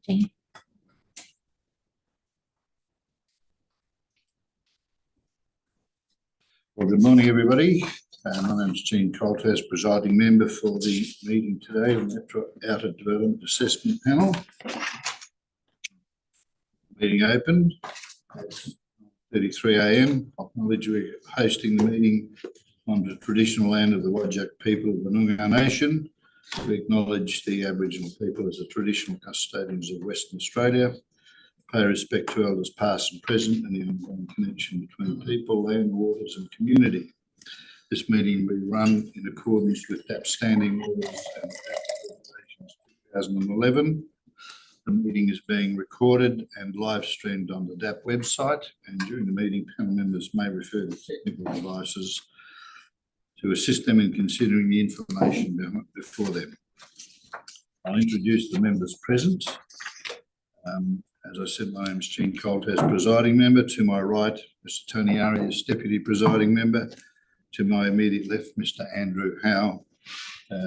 Jean. Well, good morning, everybody. My name is Jean Colthouse, presiding member for the meeting today on the Outer Development Assessment Panel. Meeting open at 33 a.m. I acknowledge we're hosting the meeting on the traditional land of the Whadjuk people of the Noongar Nation. We acknowledge the Aboriginal people as the traditional custodians of Western Australia. Pay respect to elders past and present and the ongoing connection between people, land, waters and community. This meeting will be run in accordance with DAP Standing Orders and Regulations 2011. The meeting is being recorded and live streamed on the DAP website, and during the meeting, panel members may refer to technical devices to assist them in considering the information before them. I'll introduce the members present. As I said, my name is Jean Colthouse, presiding member. To my right, Mr. Tony Arias, deputy presiding member. To my immediate left, Mr. Andrew Howe,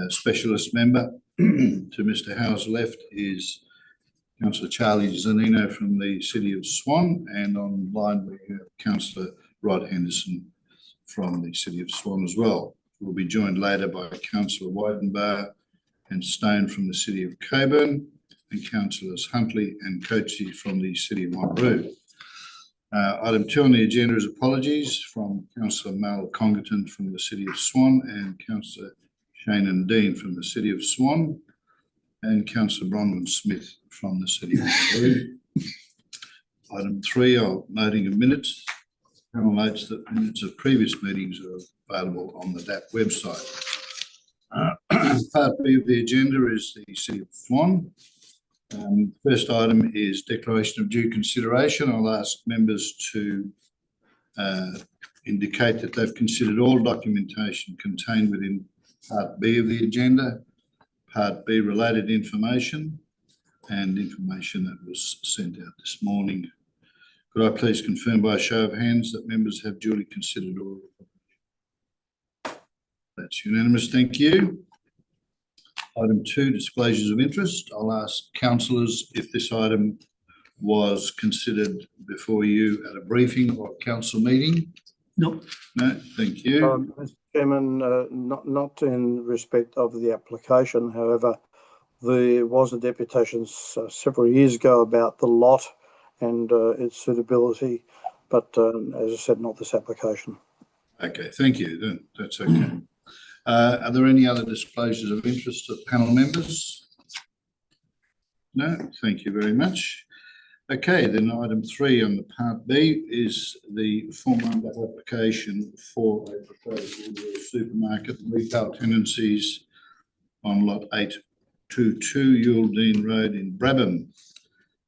specialist member. To Mr. Howe's left is Councillor Charlie Zanino from the City of Swan, and online we have Councillor Rod Henderson from the City of Swan as well. We'll be joined later by Councillor Weidenbauer and Stone from the City of Cockburn, and Councillors Huntley and Coatsey from the City of Wanneroo. Item 2 on the agenda is apologies from Councillor Mal Congerton from the City of Swan and Councillor Shannon Dean from the City of Swan and Councillor Bronwyn Smith from the City of Wanneroo. Item 3, noting of minutes. Panel notes that minutes of previous meetings are available on the DAP website. Part B of the agenda is the City of Swan. First item is declaration of due consideration. I'll ask members to indicate that they've considered all documentation contained within Part B of the agenda, Part B related information, and information that was sent out this morning. Could I please confirm by a show of hands that members have duly considered all? That's unanimous, thank you. Item 2, disclosures of interest. I'll ask councillors if this item was considered before you at a briefing or a council meeting. No. No, thank you. Mr. Chairman, not in respect of the application. However, there was a deputation several years ago about the lot and its suitability, but as I said, not this application. Okay, thank you. That's okay. Are there any other disclosures of interest of panel members? No, thank you very much. Okay, then item 3 on the Part B is the form under application for a proposed supermarket and retail tenancies on lot 822 Yuildeen Road in Brabham.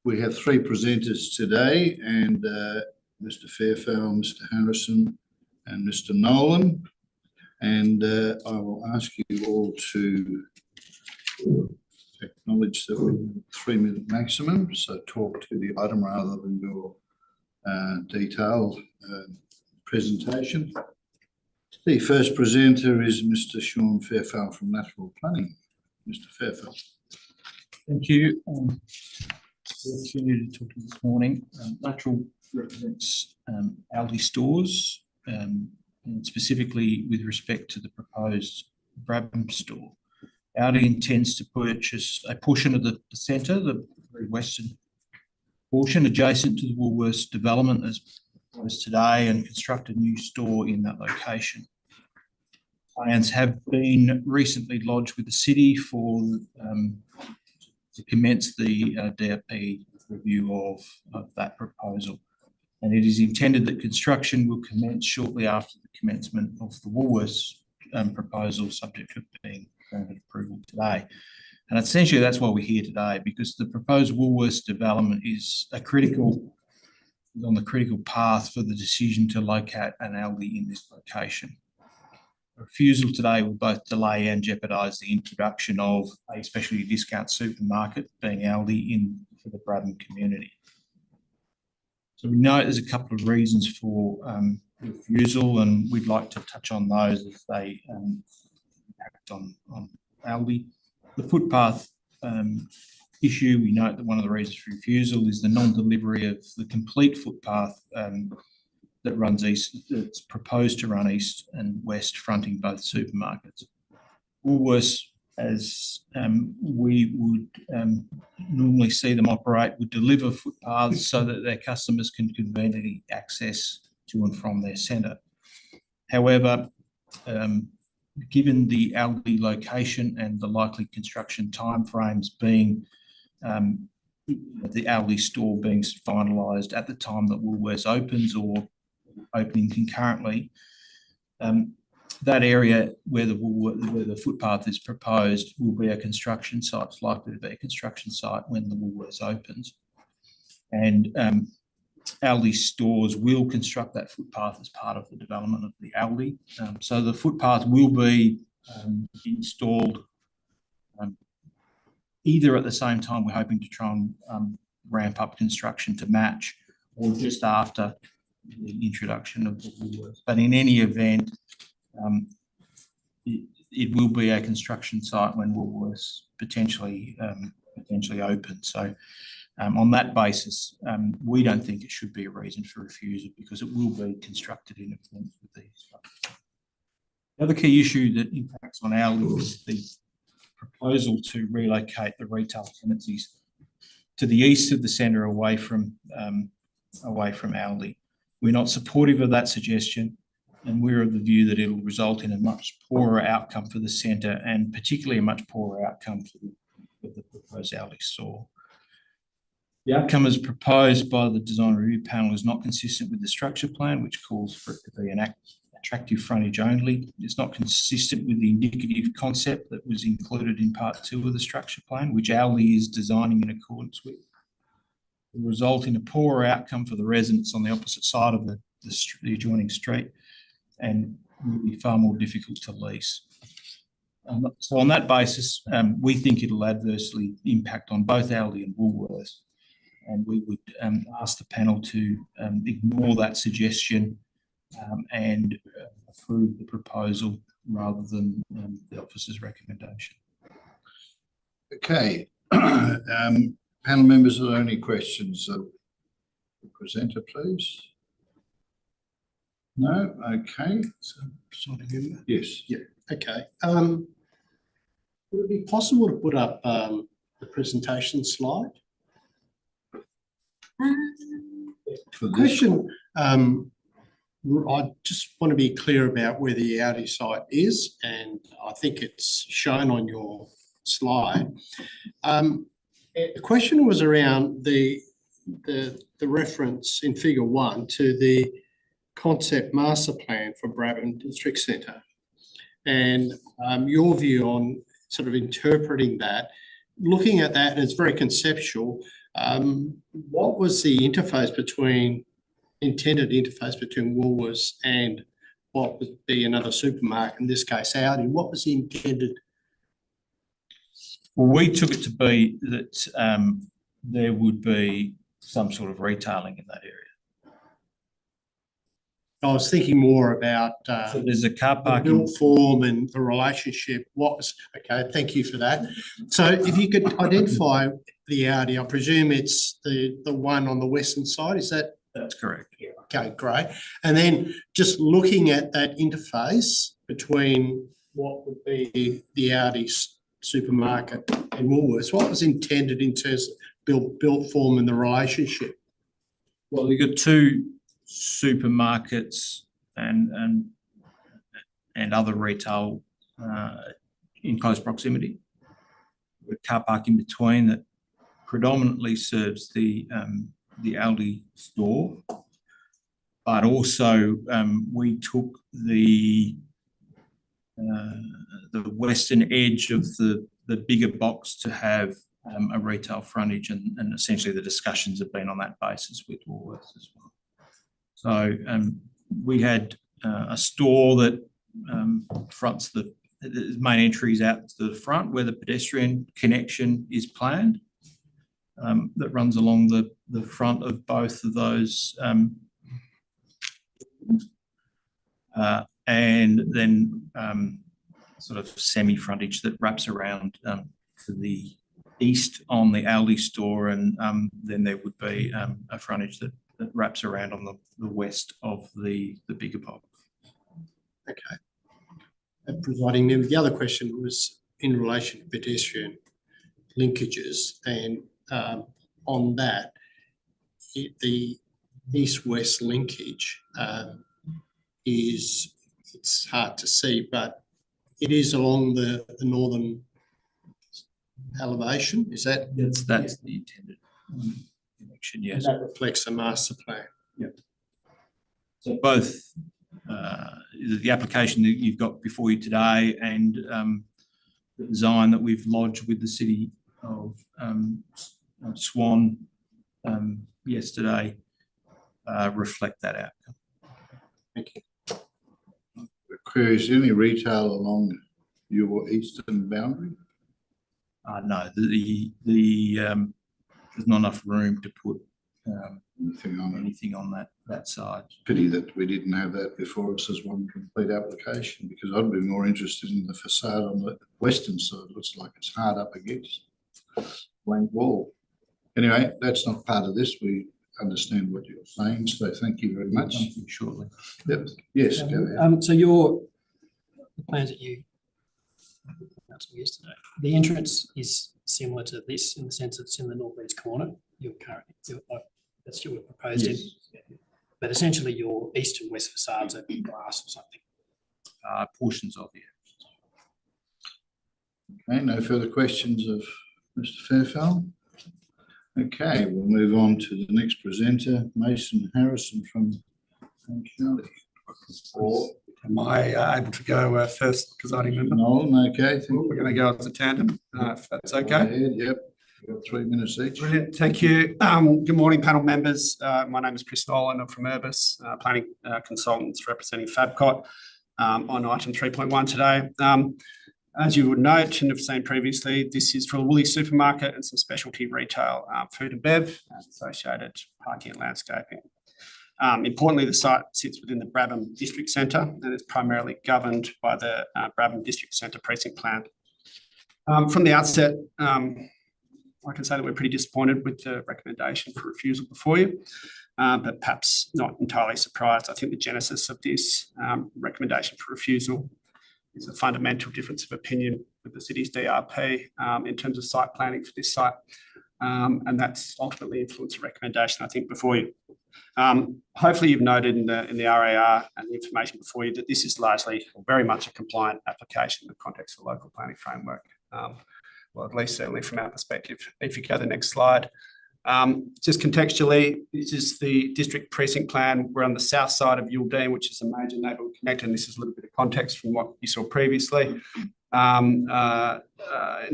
We have 3 presenters today, and Mr. Fairfowl, Mr. Harrison and Mr. Nolan. And I will ask you all to acknowledge that we have a 3-minute maximum, so talk to the item rather than your detailed presentation. The first presenter is Mr. Sean Fairfowl from Lateral Planning. Mr. Fairfowl. Thank you. The opportunity to talk to you this morning. Lateral represents Aldi stores, and specifically with respect to the proposed Brabham store. Aldi intends to purchase a portion of the centre, the very western portion adjacent to the Woolworths development as today, and construct a new store in that location. Plans have been recently lodged with the city for to commence the DRP review of that proposal. And it is intended that construction will commence shortly after the commencement of the Woolworths proposal, subject to being granted approval today. And essentially that's why we're here today, because the proposed Woolworths development is on the critical path for the decision to locate an Aldi in this location. A refusal today will both delay and jeopardise the introduction of a specialty discount supermarket, being Aldi, for the Brabham community. So we know there's a couple of reasons for refusal, and we'd like to touch on those as they impact on Aldi. The footpath issue. We note that one of the reasons for refusal is the non-delivery of the complete footpath that runs east, that's proposed to run east and west, fronting both supermarkets. Woolworths, as we would normally see them operate, would deliver footpaths so that their customers can conveniently access to and from their centre. However, given the Aldi location and the likely construction timeframes being the Aldi store being finalised at the time that Woolworths opens or opening concurrently, that area where the footpath is proposed will be a construction site. It's likely to be a construction site when the Woolworths opens. And Aldi stores will construct that footpath as part of the development of the Aldi. So the footpath will be installed either at the same time, we're hoping to try and ramp up construction to match, or just after the introduction of the Woolworths. But in any event, it will be a construction site when Woolworths potentially open. So on that basis, we don't think it should be a reason for refusal, because it will be constructed in accordance with these. The other key issue that impacts on Aldi is the proposal to relocate the retail tenancies to the east of the centre, away from Aldi. We're not supportive of that suggestion, and we're of the view that it will result in a much poorer outcome for the centre, and particularly a much poorer outcome for the proposed Aldi store. The outcome as proposed by the design review panel is not consistent with the structure plan, which calls for it to be an attractive frontage only. It's not consistent with the indicative concept that was included in part 2 of the structure plan, which Aldi is designing in accordance with. It will result in a poorer outcome for the residents on the opposite side of the adjoining street, and will be far more difficult to lease. So on that basis, we think it'll adversely impact on both Aldi and Woolworths, and we would ask the panel to ignore that suggestion and approve the proposal rather than the officer's recommendation. Okay. Panel members, are there any questions of the presenter, please? No? Okay. So, Yes. yeah. Okay. Would it be possible to put up the presentation slide? For this Question. I just want to be clear about where the Audi site is, and I think it's shown on your slide. The question was around the reference in figure 1 to the concept master plan for Bradman District Centre, and your view on sort of interpreting that. Looking at that, and it's very conceptual, what was the intended interface between Woolworths and what would be another supermarket, in this case Aldi? What was the intended? Well, we took it to be that there would be some sort of retailing in that area. I was thinking more about So there's a car the park. built form and the relationship. Okay, thank you for that. So if you could identify the Audi, I presume it's the one on the western side, is that? That's correct. Yeah. Okay, great. And then just looking at that interface between what would be the Audi supermarket and Woolworths, what was intended in terms of built form and the relationship? Well, you've got two supermarkets and other retail in close proximity, with a car park in between that predominantly serves the Aldi store, but also we took the western edge of the bigger box to have a retail frontage, and essentially the discussions have been on that basis with Woolworths as well. So we had a store that fronts the main entries out to the front, where the pedestrian connection is planned, that runs along the front of both of those, and then sort of semi-frontage that wraps around to the east on the Aldi store, and then there would be a frontage that wraps around on the west of the bigger pub. Okay. Presiding member, the other question was in relation to pedestrian linkages, and on that, the east-west linkage it's hard to see, but it is along the northern elevation. Is that? That's the intended connection, yes. That reflects the master plan. Yep. So both the application that you've got before you today and the design that we've lodged with the city of Swan yesterday reflect that outcome. Thank you. Queries, any retail along your eastern boundary? No, there's not enough room to put anything on that side. Pity that we didn't have that before us as one complete application, because I'd be more interested in the facade on the western side. It looks like it's hard up against blank wall. Anyway, that's not part of this. We understand what you're saying, so thank you very much. Thank you shortly. Yep. Yes, go ahead. So the plans that you announced yesterday, the entrance is similar to this in the sense that it's in the northeast corner. That's your proposed Yes. but essentially your east and west facades are glass or something. Portions of it. Okay, no further questions of Mr. Fairfell. Okay, we'll move on to the next presenter, Mason Harrison from County. Am I able to go first, presiding member? Nolan, okay. We're going to go as a tandem, if that's Go okay. ahead, yep. You've got 3 minutes each. Brilliant, thank you. Good morning, panel members. My name is Chris Nolan. I'm from Urbis, planning consultants representing Fabcot on item 3.1 today. As you would note and have seen previously, this is for a Woolies supermarket and some specialty retail, food and bev, and associated parking and landscaping. Importantly, the site sits within the Brabham District Centre and is primarily governed by the Brabham District Centre precinct plan. From the outset, I can say that we're pretty disappointed with the recommendation for refusal before you, but perhaps not entirely surprised. I think the genesis of this recommendation for refusal is a fundamental difference of opinion with the city's DRP in terms of site planning for this site, and that's ultimately influenced the recommendation, I think, before you. Hopefully you've noted in the RAR and the information before you that this is largely or very much a compliant application in the context of the local planning framework. Well, at least certainly from our perspective. If you go to the next slide. Just contextually, this is the district precinct plan. We're on the south side of Yuildeen, which is a major neighbourhood connector, and this is a little bit of context from what you saw previously. In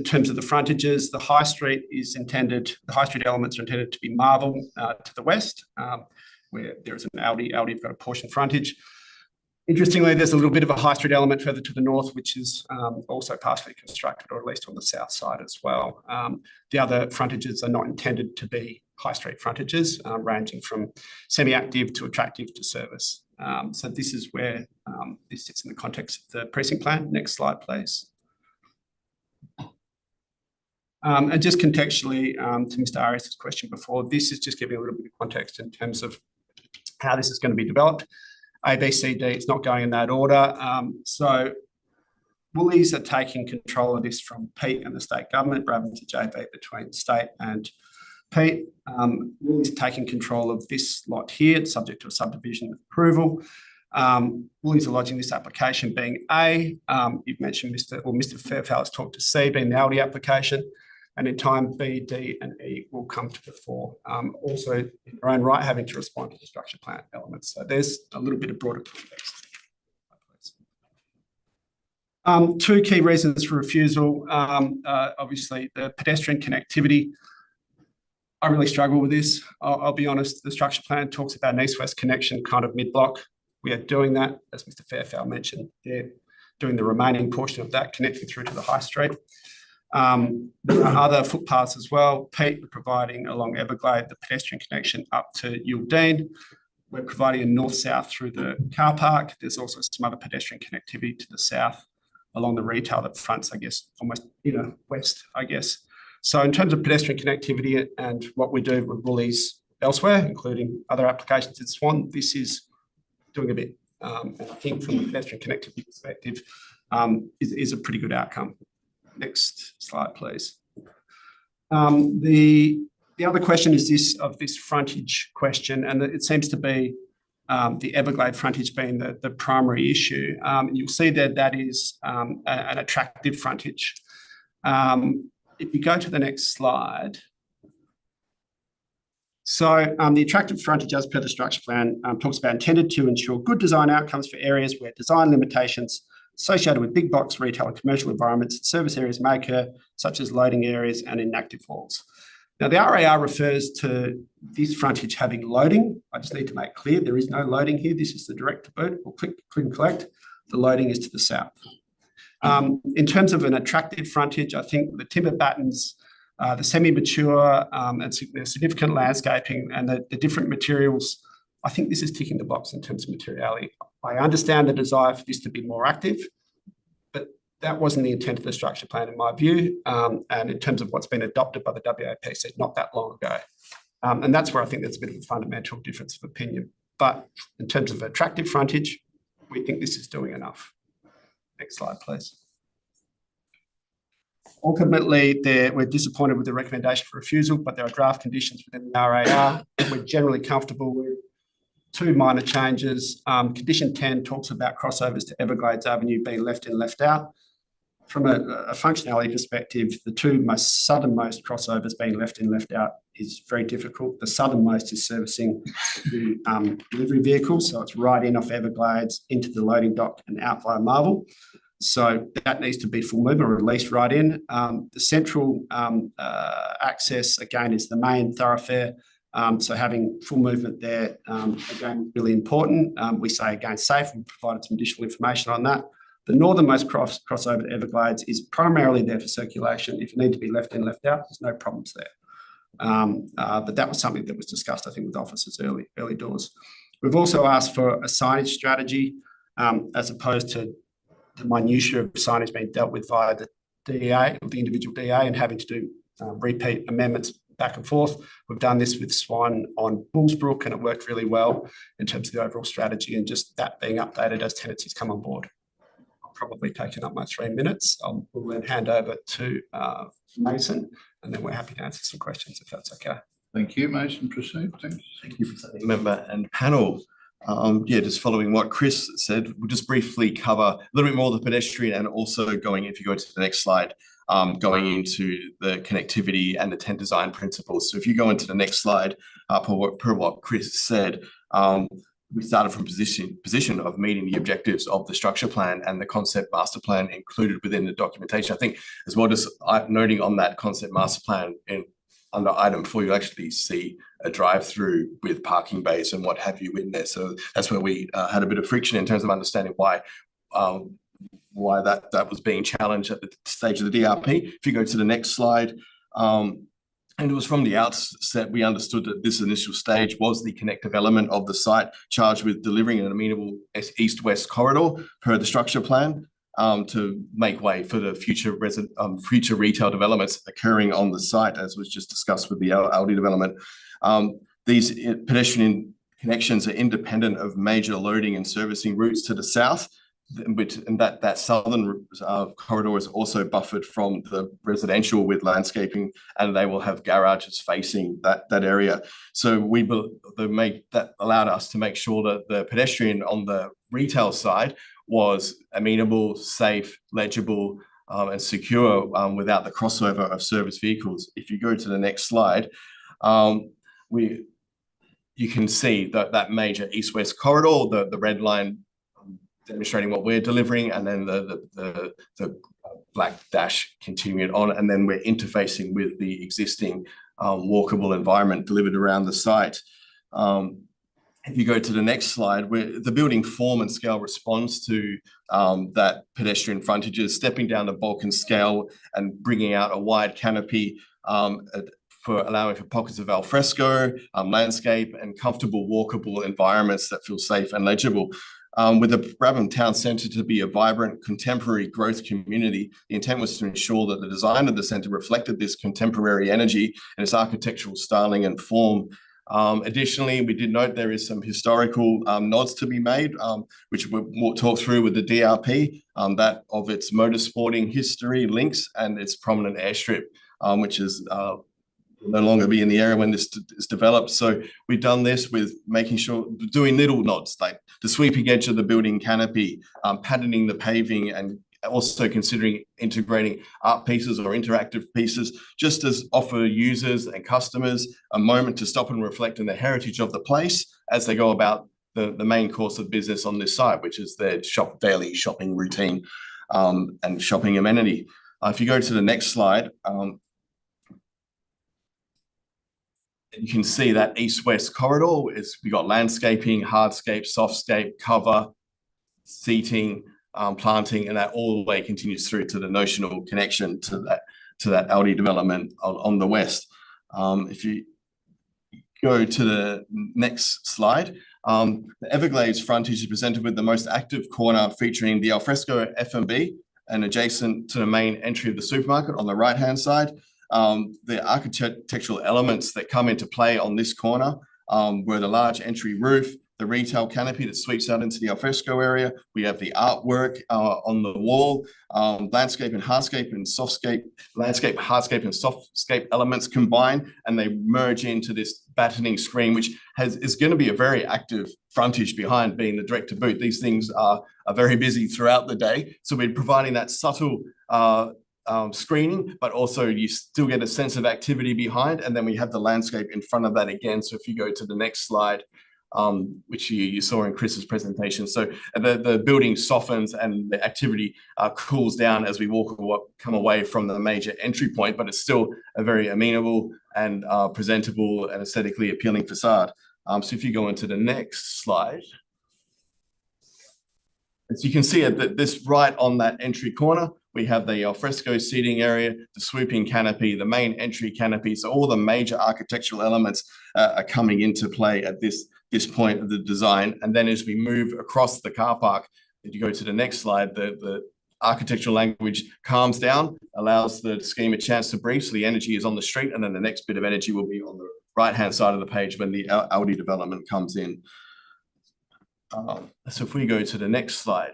terms of the frontages, the high street elements are intended to be Marvel to the west, where there is an Aldi. Aldi've got a portion frontage. Interestingly, there's a little bit of a high street element further to the north, which is also partially constructed, or at least on the south side as well. The other frontages are not intended to be high street frontages, ranging from semi-active to attractive to service. So this is where this sits in the context of the precinct plan. Next slide, please. And just contextually to Mr. Arias' question before, this is just giving a little bit of context in terms of how this is going to be developed. A, B, C, D, it's not going in that order. So Woolies are taking control of this from Pete and the state government. Brabham's a JV between state and Pete. Woolies are taking control of this lot here. It's subject to a subdivision approval. Woolies are lodging this application being A. You've mentioned Mr. Fairfell has talked to C, being the Aldi application. And in time, B, D, and E will come to the fore. Also, in their own right, having to respond to the structure plan elements. So there's a little bit of broader context. Two key reasons for refusal. Obviously, the pedestrian connectivity. I really struggle with this. I'll be honest, the structure plan talks about an east-west connection kind of mid-block. We are doing that, as Mr. Fairfell mentioned. They're doing the remaining portion of that, connecting through to the high street. There are other footpaths as well. Pete, we're providing along Everglade the pedestrian connection up to Yuildeen. We're providing a north-south through the car park. There's also some other pedestrian connectivity to the south along the retail that fronts, I guess, almost west, I guess. So in terms of pedestrian connectivity and what we do with Woolies elsewhere, including other applications in Swan, this is doing a bit. And I think from a pedestrian connectivity perspective, is a pretty good outcome. Next slide, please. The other question is this frontage question, and it seems to be the Everglade frontage being the primary issue. You'll see that is an attractive frontage. If you go to the next slide. So the attractive frontage as per the structure plan talks about intended to ensure good design outcomes for areas where design limitations associated with big box retail and commercial environments and service areas may occur, such as loading areas and inactive halls. Now, the RAR refers to this frontage having loading. I just need to make clear there is no loading here. This is the direct to boot or click and collect. The loading is to the south. In terms of an attractive frontage, I think the timber battens, the semi-mature and significant landscaping and the different materials, I think this is ticking the box in terms of materiality. I understand the desire for this to be more active, but that wasn't the intent of the structure plan in my view, and in terms of what's been adopted by the WAPC not that long ago. And that's where I think there's a bit of a fundamental difference of opinion. But in terms of attractive frontage, we think this is doing enough. Next slide, please. Ultimately, we're disappointed with the recommendation for refusal, but there are draft conditions within the RAR that we're generally comfortable with. 2 minor changes. Condition 10 talks about crossovers to Everglades Avenue being left in, left out. From a functionality perspective, the 2 most southernmost crossovers being left in, left out is very difficult. The southernmost is servicing the delivery vehicles, so it's right in off Everglades into the loading dock and out via Marvel. So that needs to be full movement or at least right in. The central access, again, is the main thoroughfare. So having full movement there, again, really important. We say, again, safe. We provided some additional information on that. The northernmost crossover to Everglades is primarily there for circulation. If you need to be left in, left out, there's no problems there. But that was something that was discussed, I think, with officers early doors. We've also asked for a signage strategy as opposed to the minutiae of signage being dealt with via the DEA, or the individual DEA, and having to do repeat amendments back and forth. We've done this with Swan on Bullsbrook, and it worked really well in terms of the overall strategy and just that being updated as tenancies come on board. I've probably taken up my 3 minutes. We'll then hand over to Mason, and then we're happy to answer some questions if that's okay. Thank you, Mason. Proceed. Thanks. Thank you, Presiding Member and panel. Just following what Chris said, we'll just briefly cover a little bit more of the pedestrian and also if you go to the next slide, going into the connectivity and the tent design principles. So if you go into the next slide, per what Chris said, we started from position of meeting the objectives of the structure plan and the concept master plan included within the documentation. I think as well as noting on that concept master plan under item 4, you actually see a drive-through with parking bays and what have you in there. So that's where we had a bit of friction in terms of understanding why that was being challenged at the stage of the DRP. If you go to the next slide, and it was from the outset, we understood that this initial stage was the connective element of the site charged with delivering an amenable east-west corridor per the structure plan to make way for the future retail developments occurring on the site, as was just discussed with the Aldi development. These pedestrian connections are independent of major loading and servicing routes to the south, and that southern corridor is also buffered from the residential with landscaping, and they will have garages facing that area. So that allowed us to make sure that the pedestrian on the retail side was amenable, safe, legible, and secure without the crossover of service vehicles. If you go to the next slide, you can see that major east-west corridor, the red line demonstrating what we're delivering, and then the black dash continuing on, and then we're interfacing with the existing walkable environment delivered around the site. If you go to the next slide, where the building form and scale responds to that pedestrian frontages, stepping down the bulk and scale and bringing out a wide canopy for allowing for pockets of alfresco, landscape, and comfortable walkable environments that feel safe and legible. With the Brabham Town Centre to be a vibrant, contemporary growth community, the intent was to ensure that the design of the centre reflected this contemporary energy and its architectural styling and form. Additionally, we did note there is some historical nods to be made, which we'll talk through with the DRP, that of its motorsporting history, links, and its prominent airstrip, which is no longer be in the area when this is developed. So we've done this with making sure, doing little nods, like the sweeping edge of the building canopy, patterning the paving, and also considering integrating art pieces or interactive pieces, just as offer users and customers a moment to stop and reflect on the heritage of the place as they go about the main course of business on this site, which is their daily shopping routine and shopping amenity. If you go to the next slide, you can see that east-west corridor is, we got landscaping, hardscape, softscape, cover, seating, planting, and that all the way continues through to the notional connection to that Aldi development on the west. If you go to the next slide, the Everglades frontage is presented with the most active corner featuring the alfresco F&B and adjacent to the main entry of the supermarket on the right-hand side. The architectural elements that come into play on this corner were the large entry roof, the retail canopy that sweeps out into the alfresco area. We have the artwork on the wall, landscape and hardscape and softscape, landscape, hardscape and softscape elements combine, and they merge into this battening screen, which is going to be a very active frontage behind, being the direct to boot. These things are very busy throughout the day. So we're providing that subtle screening, but also you still get a sense of activity behind. And then we have the landscape in front of that again. So if you go to the next slide, which you saw in Chris's presentation. So the building softens and the activity cools down as we come away from the major entry point, but it's still a very amenable and presentable and aesthetically appealing facade. So if you go into the next slide, as you can see at this right on that entry corner, we have the alfresco seating area, the sweeping canopy, the main entry canopy. So all the major architectural elements are coming into play at this point of the design. And then as we move across the car park, if you go to the next slide, the architectural language calms down, allows the scheme a chance to breathe. So the energy is on the street, and then the next bit of energy will be on the right-hand side of the page when the Aldi development comes in. So if we go to the next slide.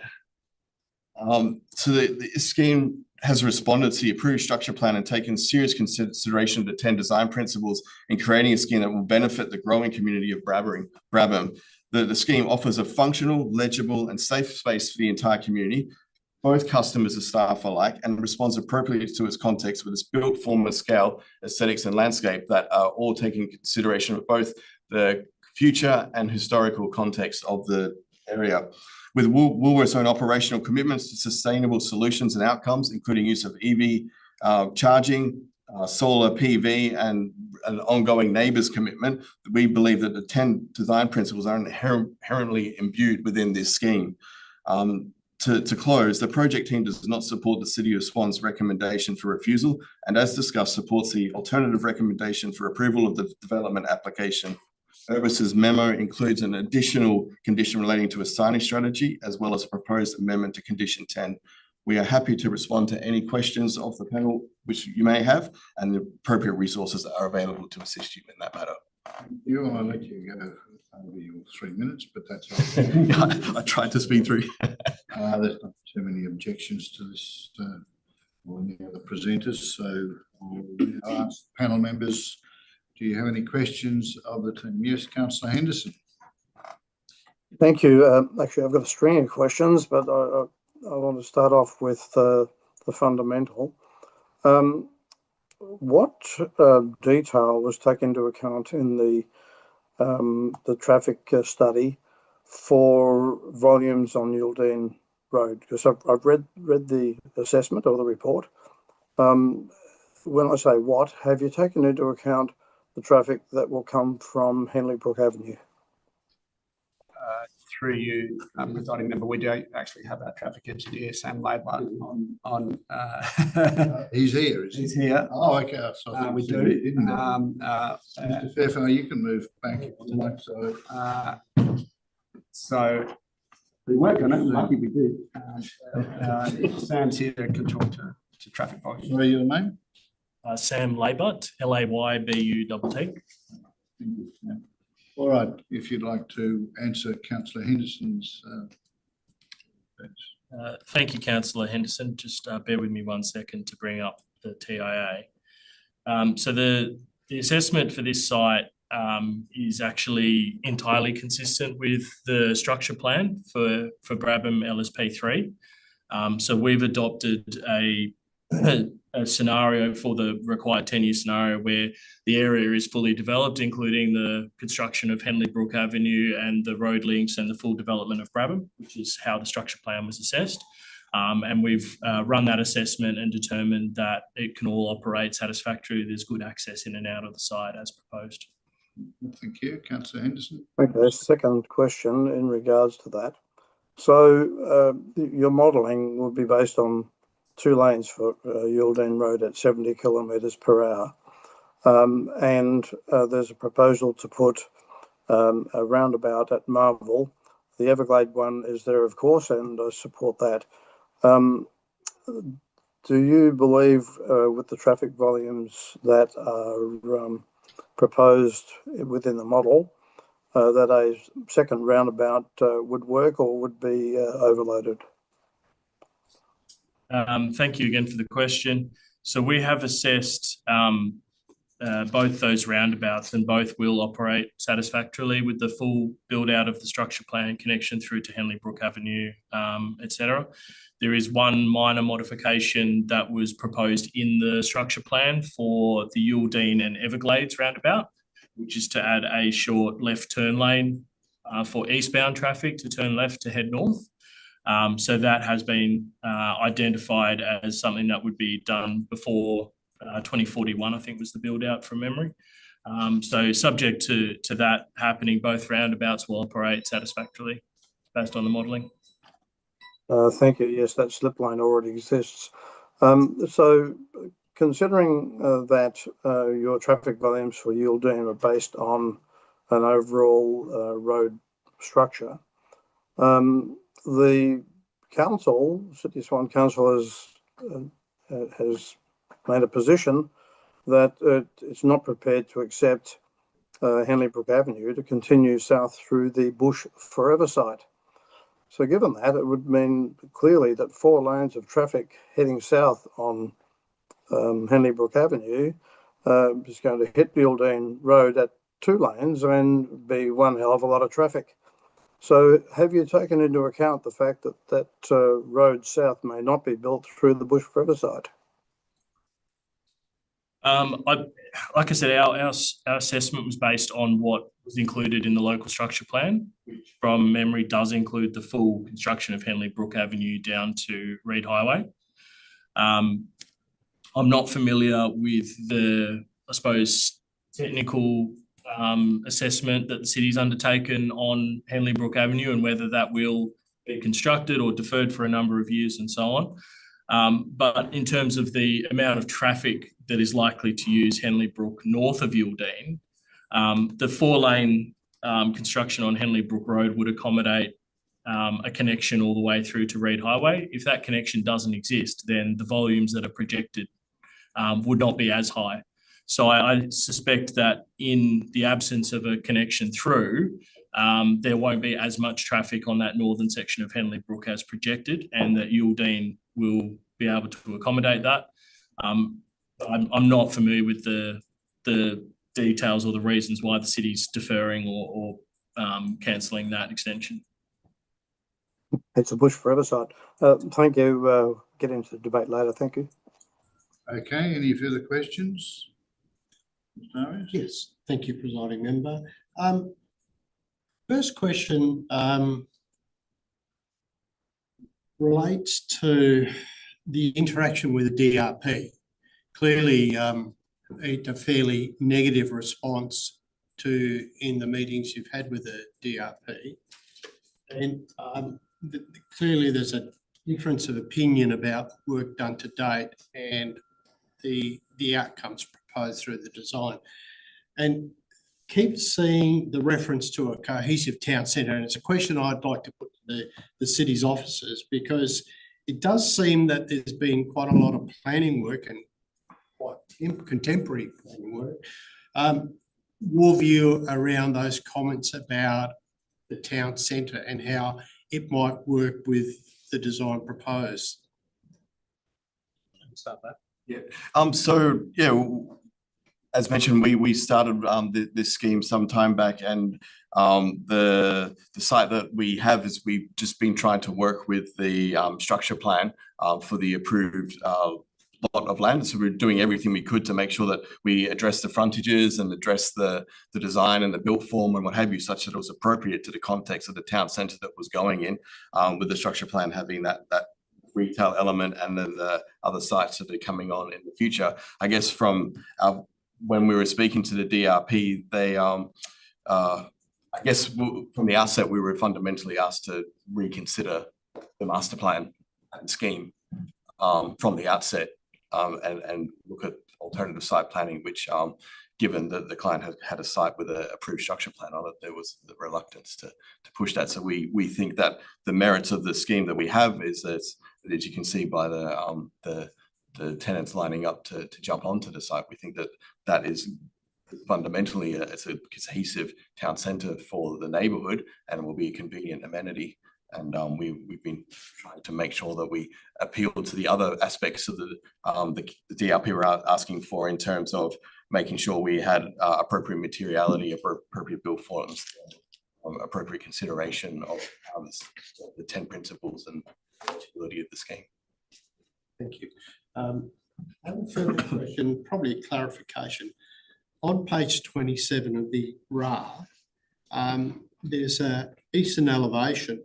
So the scheme has responded to the approved structure plan and taken serious consideration of the 10 design principles in creating a scheme that will benefit the growing community of Brabham. The scheme offers a functional, legible, and safe space for the entire community, both customers and staff alike, and responds appropriately to its context with its built form and scale, aesthetics, and landscape that are all taking consideration of both the future and historical context of the area. With Woolworths' own operational commitments to sustainable solutions and outcomes, including use of EV charging, solar PV, and an ongoing neighbours commitment, we believe that the 10 design principles are inherently imbued within this scheme. To close, the project team does not support the City of Swan's recommendation for refusal, and as discussed, supports the alternative recommendation for approval of the development application. Urbis's memo includes an additional condition relating to a signage strategy, as well as a proposed amendment to condition 10. We are happy to respond to any questions of the panel which you may have, and the appropriate resources are available to assist you in that matter. You want to let you go over your 3 minutes, but that's all. I tried to speed through. There's not too many objections to this or any other presenters, so I'll ask panel members, do you have any questions of the team? Yes, Councillor Henderson. Thank you. Actually, I've got a string of questions, but I want to start off with the fundamental. What detail was taken into account in the traffic study for volumes on Yildeen Road? Because I've read the assessment or the report. When I say what, have you taken into account the traffic that will come from Henley Brook Avenue? Through you, presiding member, we do actually have our traffic engineer, Sam Laidlaw, on. He's here, is he? He's here. Oh, okay. So We do. Mr. Fairfax, you can move back if you like. So We weren't going to, lucky we did. Sam's here can talk to traffic volume. Sorry, your name? Sam Laybutt, Laybutt. All right, if you'd like to answer councillor Henderson's. Thank you, Councillor Henderson. Just bear with me 1 second to bring up the TIA. So the assessment for this site is actually entirely consistent with the structure plan for Brabham LSP3. So we've adopted a scenario for the required 10-year scenario where the area is fully developed, including the construction of Henley Brook Avenue and the road links and the full development of Brabham, which is how the structure plan was assessed. And we've run that assessment and determined that it can all operate satisfactorily. There's good access in and out of the site as proposed. Thank you, councillor Henderson. Okay, second question in regards to that. So your modelling would be based on 2 lanes for Yuildene Road at 70 kilometres per hour. And there's a proposal to put a roundabout at Marvel. The Everglade one is there, of course, and I support that. Do you believe with the traffic volumes that are proposed within the model that a second roundabout would work or would be overloaded? Thank you again for the question. So we have assessed both those roundabouts, and both will operate satisfactorily with the full build out of the structure plan connection through to Henley Brook Avenue, etc. There is one minor modification that was proposed in the structure plan for the Yuildene and Everglades roundabout, which is to add a short left turn lane for eastbound traffic to turn left to head north. So that has been identified as something that would be done before 2041, I think was the build out from memory. So subject to that happening, both roundabouts will operate satisfactorily based on the modelling. Thank you. Yes, that slip line already exists. So considering that your traffic volumes for Yuildene are based on an overall road structure, the council, City Swan Council, has made a position that it's not prepared to accept Henley Brook Avenue to continue south through the Bush Forever site. So given that, it would mean clearly that 4 lanes of traffic heading south on Henley Brook Avenue is going to hit Yuildene Road at 2 lanes and be one hell of a lot of traffic. So have you taken into account the fact that that road south may not be built through the Bush Forever site? Like I said, our assessment was based on what was included in the local structure plan, which from memory does include the full construction of Henley Brook Avenue down to Reid Highway. I'm not familiar with the, I suppose, technical assessment that the city's undertaken on Henley Brook Avenue and whether that will be constructed or deferred for a number of years and so on. But in terms of the amount of traffic that is likely to use Henley Brook north of Yuildene, the 4-lane construction on Henley Brook Road would accommodate a connection all the way through to Reid Highway. If that connection doesn't exist, then the volumes that are projected would not be as high. So I suspect that in the absence of a connection through, there won't be as much traffic on that northern section of Henley Brook as projected, and that Yuildene will be able to accommodate that. I'm not familiar with the details or the reasons why the city's deferring or cancelling that extension. It's a Bush Forever site. Thank you. Get into the debate later. Thank you. Okay, any further questions? Yes, thank you, presiding member. First question relates to the interaction with the DRP. Clearly, a fairly negative response in the meetings you've had with the DRP. And clearly there's a difference of opinion about work done to date and the outcomes proposed through the design. And keep seeing the reference to a cohesive town centre, and it's a question I'd like to put to the city's officers, because it does seem that there's been quite a lot of planning work and quite contemporary planning work. Your view around those comments about the town centre and how it might work with the design proposed. Start that. So yeah, as mentioned, we started this scheme some time back, and the site that we have is we've just been trying to work with the structure plan for the approved lot of land. So we're doing everything we could to make sure that we address the frontages and address the design and the built form and what have you, such that it was appropriate to the context of the town centre that was going in, with the structure plan having that retail element and then the other sites that are coming on in the future. I guess from when we were speaking to the DRP, they I guess from the outset we were fundamentally asked to reconsider the master plan and scheme from the outset, and look at alternative site planning, which given that the client had a site with an approved structure plan on it, there was the reluctance to push that. So we think that the merits of the scheme that we have is that, as you can see by the tenants lining up to jump onto the site, we think that is fundamentally it's a cohesive town centre for the neighbourhood and will be a convenient amenity. And we've been trying to make sure that we appeal to the other aspects of the DRP we're asking for, in terms of making sure we had appropriate materiality, appropriate build forms, appropriate consideration of the 10 principles and utility of the scheme. Thank you. I have a further question, probably a clarification. On page 27 of the RA, there's an eastern elevation,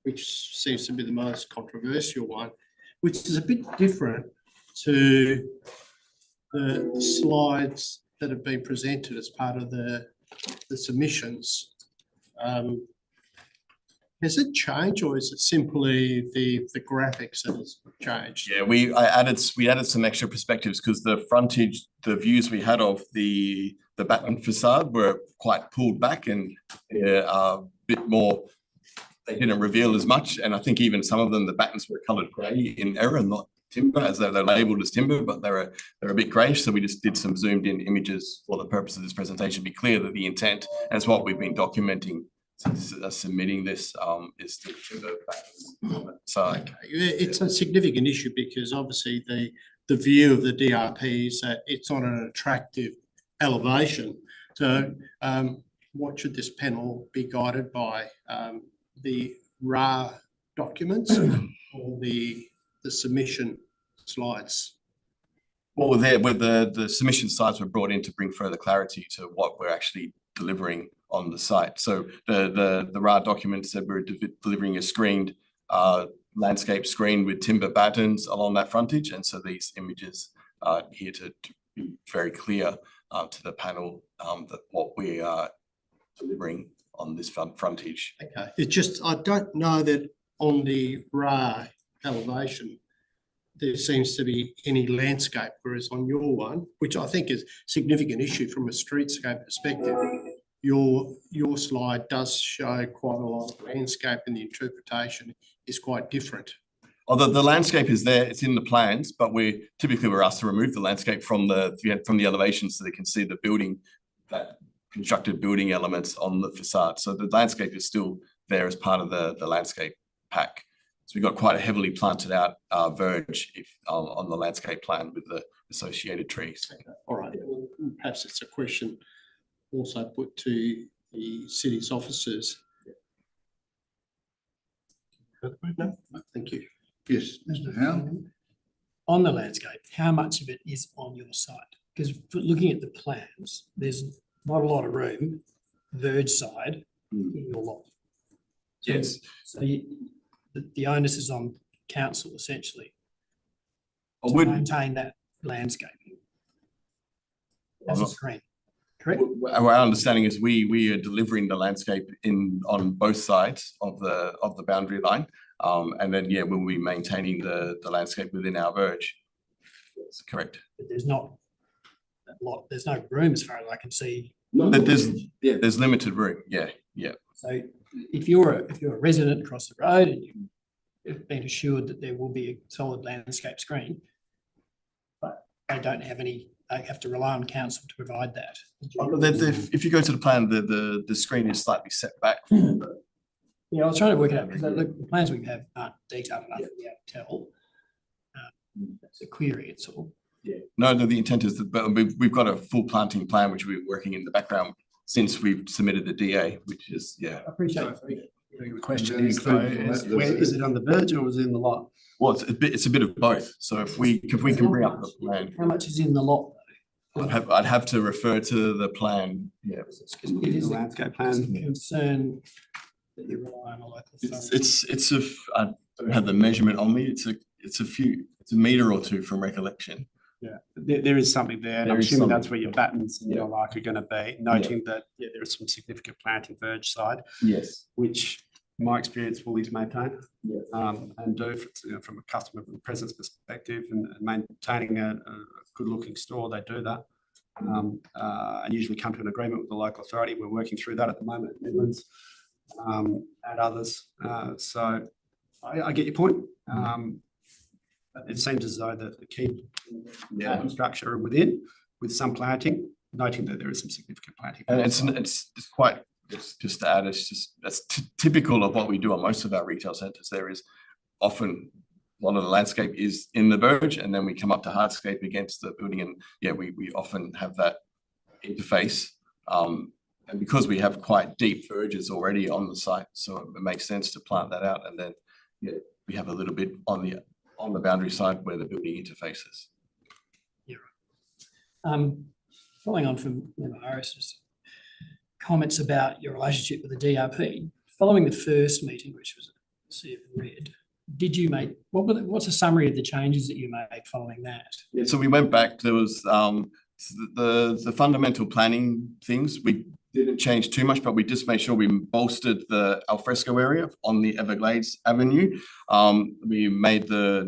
which seems to be the most controversial one, which is a bit different to the slides that have been presented as part of the submissions. Has it changed, or is it simply the graphics that has changed? Yeah, we added some extra perspectives, because the frontage, the views we had of the battlement facade were quite pulled back and a bit more. They didn't reveal as much, and I think even some of them, the battens were coloured grey in error, not timber, as though they're labelled as timber, but they're a bit greyish. So we just did some zoomed in images for the purpose of this presentation, be clear that the intent, as what we've been documenting since submitting this, is the timber battens. So okay. It's a significant issue, because obviously the view of the DRP is that it's on an attractive elevation. So what should this panel be guided by? The RA documents or the submission slides? Well, the submission slides were brought in to bring further clarity to what we're actually delivering on the site. So the RA document said we're delivering a screened landscape screen with timber battens along that frontage, and so these images are here to be very clear to the panel that what we are delivering on this frontage. Okay, it's just, I don't know that on the RA elevation there seems to be any landscape, whereas on your one, which I think is a significant issue from a streetscape perspective, your slide does show quite a lot of landscape, and the interpretation is quite different. Although the landscape is there, it's in the plans, but we're asked to remove the landscape from the elevation so they can see the building, that constructed building elements on the facade. So the landscape is still there as part of the landscape pack. So we've got quite a heavily planted out verge on the landscape plan with the associated trees. Okay. All right. Well, perhaps it's a question also put to the city's officers. No, thank you. Yes, Mr. Howe. On the landscape, how much of it is on your site? Because looking at the plans, there's not a lot of room, verge side, in your lot. Yes. So the onus is on council essentially I to would maintain that landscaping as a screen, correct? Our understanding is we are delivering the landscape on both sides of the boundary line, and then we'll be maintaining the landscape within our verge. That's correct. But there's not a lot. There's no room as far as I can see There's limited room, yeah. So if you're a resident across the road and you've been assured that there will be a solid landscape screen, but they don't have any, they have to rely on council to provide that. If you go to the plan, the screen is slightly set back. Yeah, I was trying to work it out because the plans we have aren't detailed enough to be able to tell. That's a query, it's all. Yeah. No, the intent is that, but we've got a full planting plan which we're working in the background since we've submitted the DA, which is I appreciate it. The question is, though, where is it on the verge or is it in the lot? Well, it's a bit of both. So if we can bring up the plan, How much is in the lot? I'd have to refer to the plan. Yeah, It is The a landscape plan. concern that you rely on a local authority. I don't have the measurement on me. It's a metre or two from recollection. Yeah, there is something there, and There I'm is assuming something. that's where your battens and Yeah. your like are going to be, noting that there is some significant planting verge side, Yes. which in my experience will need to maintain. Yeah. And do from a customer presence perspective and maintaining a good looking store, they do that. And usually come to an agreement with the local authority. We're working through that at the moment, Midlands, and others. So I get your point. But it seems as though the key structure within, with some planting, noting that there is some significant planting. And it's just to add, that's typical of what we do on most of our retail centres. There is often a lot of the landscape is in the verge, and then we come up to hardscape against the building, and we often have that interface. And because we have quite deep verges already on the site, so it makes sense to plant that out, and then we have a little bit on the boundary side where the building interfaces. Yeah, right. Following on from Iris's comments about your relationship with the DRP, following the first meeting, which was read, did you make what's a summary of the changes that you made following that? Yeah, so we went back. There was the fundamental planning things. We didn't change too much, but we just made sure we bolstered the alfresco area on the Everglades Avenue. We made the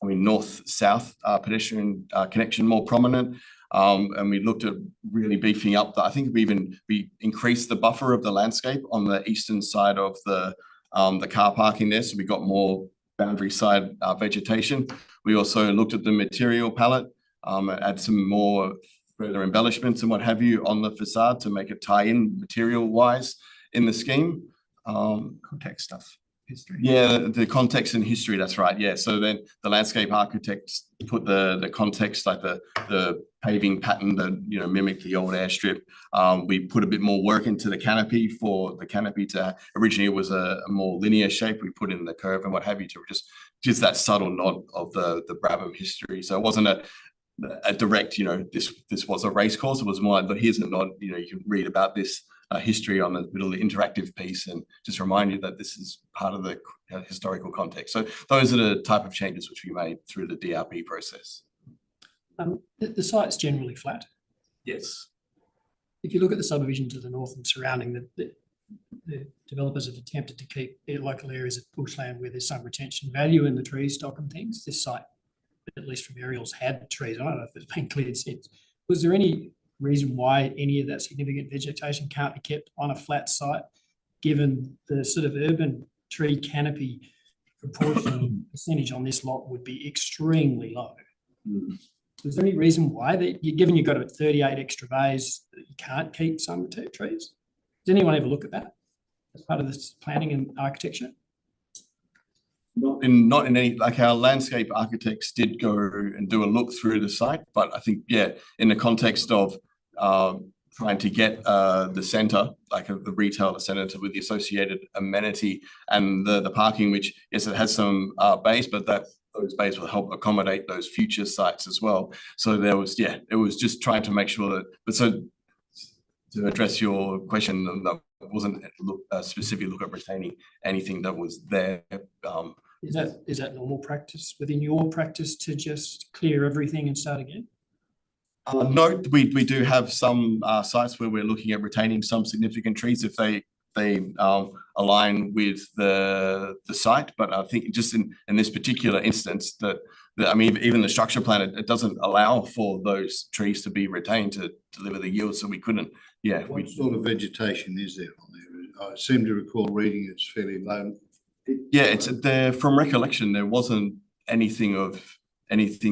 north-south pedestrian connection more prominent. And we looked at really beefing up I think we increased the buffer of the landscape on the eastern side of the car parking there. So we got more boundary side vegetation. We also looked at the material palette, add some more further embellishments and what have you on the facade to make it tie in material wise in the scheme. Context stuff, history. Yeah, the context and history, that's right. Yeah, so then the landscape architects put the context, like the paving pattern that mimic the old airstrip. We put a bit more work into the canopy for the canopy to originally it was a more linear shape. We put in the curve and what have you to just that subtle nod of the Brabham history. So it wasn't a direct, this was a race course. It was more like, but here's a nod, you can read about this history on the middle of the interactive piece and just remind you that this is part of the historical context. So those are the type of changes which we made through the DRP process. The site's generally flat. Yes. If you look at the subdivision to the north and surrounding, the developers have attempted to keep their local areas of bushland where there's some retention value in the tree stock and things. This site, at least from aerials, had trees. I don't know if it's been cleared since. Was there any reason why any of that significant vegetation can't be kept on a flat site, given the sort of urban tree canopy proportion percentage on this lot would be extremely low? Is there any reason why, given you've got 38 extra bays, that you can't keep some trees? Does anyone ever look at that as part of this planning and architecture? Not in any, like our landscape architects did go and do a look through the site, but I think, in the context of trying to get the centre, like the retail centre with the associated amenity and the parking, which, yes, it has some bays, but those bays will help accommodate those future sites as well. So there was, it was just trying to make sure that, but so to address your question, that wasn't a specific look at retaining anything that was there. Is that normal practice within your practice to just clear everything and start again? No, we do have some sites where we're looking at retaining some significant trees if they align with the site. But I think just in this particular instance that I mean, even the structure plan, it doesn't allow for those trees to be retained to deliver the yield, so we couldn't, What sort of vegetation is there on there? I seem to recall reading it's fairly low. It's there, from recollection, there wasn't anything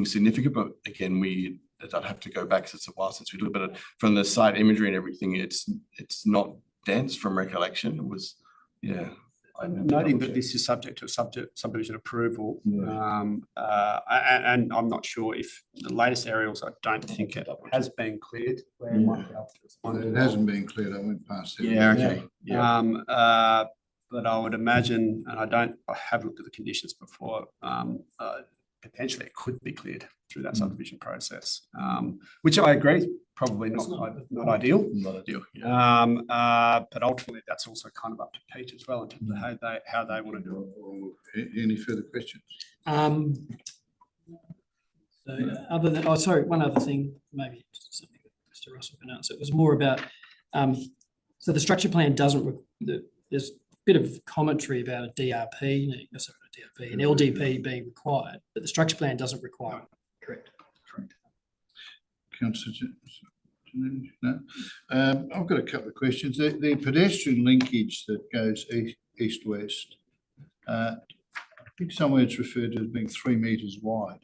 significant, but again, I'd have to go back, because it's a while since we looked, but from the site imagery and everything, it's not dense from recollection. It was, Noting that this is subject to subdivision approval, and I'm not sure if the latest aerials, I don't think it has been cleared. It hasn't been cleared. I went past it. Okay. But I would imagine, and I have looked at the conditions before, potentially it could be cleared through that subdivision process, which I agree, probably not ideal. Not ideal. But ultimately, that's also kind of up to Pete as well in terms of how they want to do it. Any further questions? So other than, one other thing, maybe something that Mr. Russell can answer. It was more about, so the structure plan doesn't, there's a bit of commentary about a DRP, an LDP being required, but the structure plan doesn't require it. Correct. Councillor, no. I've got a couple of questions. The pedestrian linkage that goes east-west, I think somewhere it's referred to as being 3 metres wide,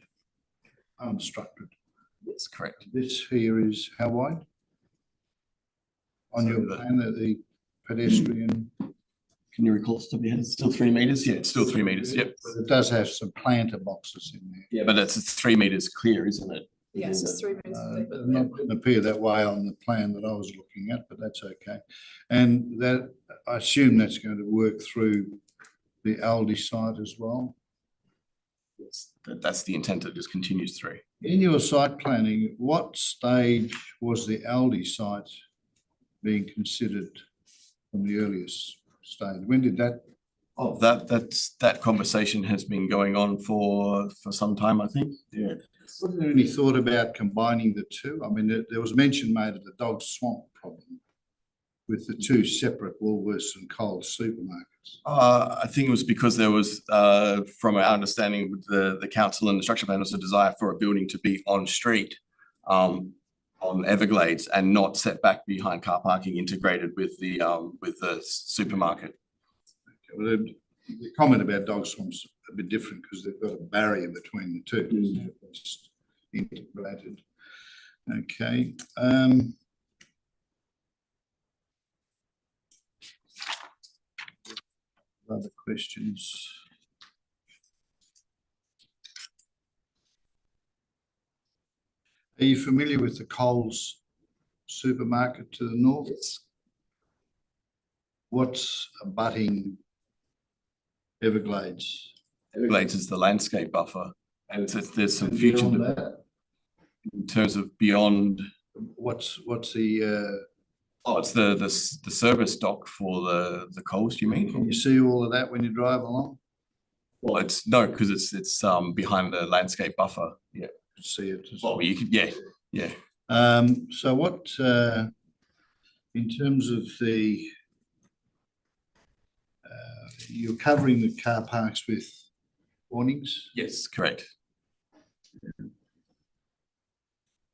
unobstructed. That's correct. This here is how wide? On your plan, the pedestrian. Can you recall off the top of your head? It's still 3 metres? Yeah, it's still 3 metres. Yep. But it does have some planter boxes in there. Yeah, but it's 3 metres clear, isn't it? Yes, it's 3 metres. It didn't appear that way on the plan that I was looking at, but that's okay. And that, I assume that's going to work through the Aldi site as well. Yes, that's the intent. It just continues through. In your site planning, what stage was the Aldi site being considered from the earliest stage? When did that? Oh, that conversation has been going on for some time, I think. Yeah. Was there any thought about combining the two? I mean, there was mention made of the dog swamp problem with the two separate Woolworths and Coles supermarkets. I think it was because there was, from our understanding with the council and the structure plan, was a desire for a building to be on street, on Everglades, and not set back behind car parking, integrated with the supermarket. Okay, well, the comment about dog swamps a bit different because they've got a barrier between the two. It's integrated. Okay. Other questions? Are you familiar with the Coles supermarket to the north? Yes. What's abutting Everglades? Everglades is the landscape buffer, and there's some future in terms of beyond. What's the? It's the service dock for the Coles. You mean? Can you see all of that when you drive along? Well, it's no, because it's behind the landscape buffer. Yeah, You see it. well, you could, yeah. So what, in terms of the, you're covering the car parks with awnings? Yes, correct.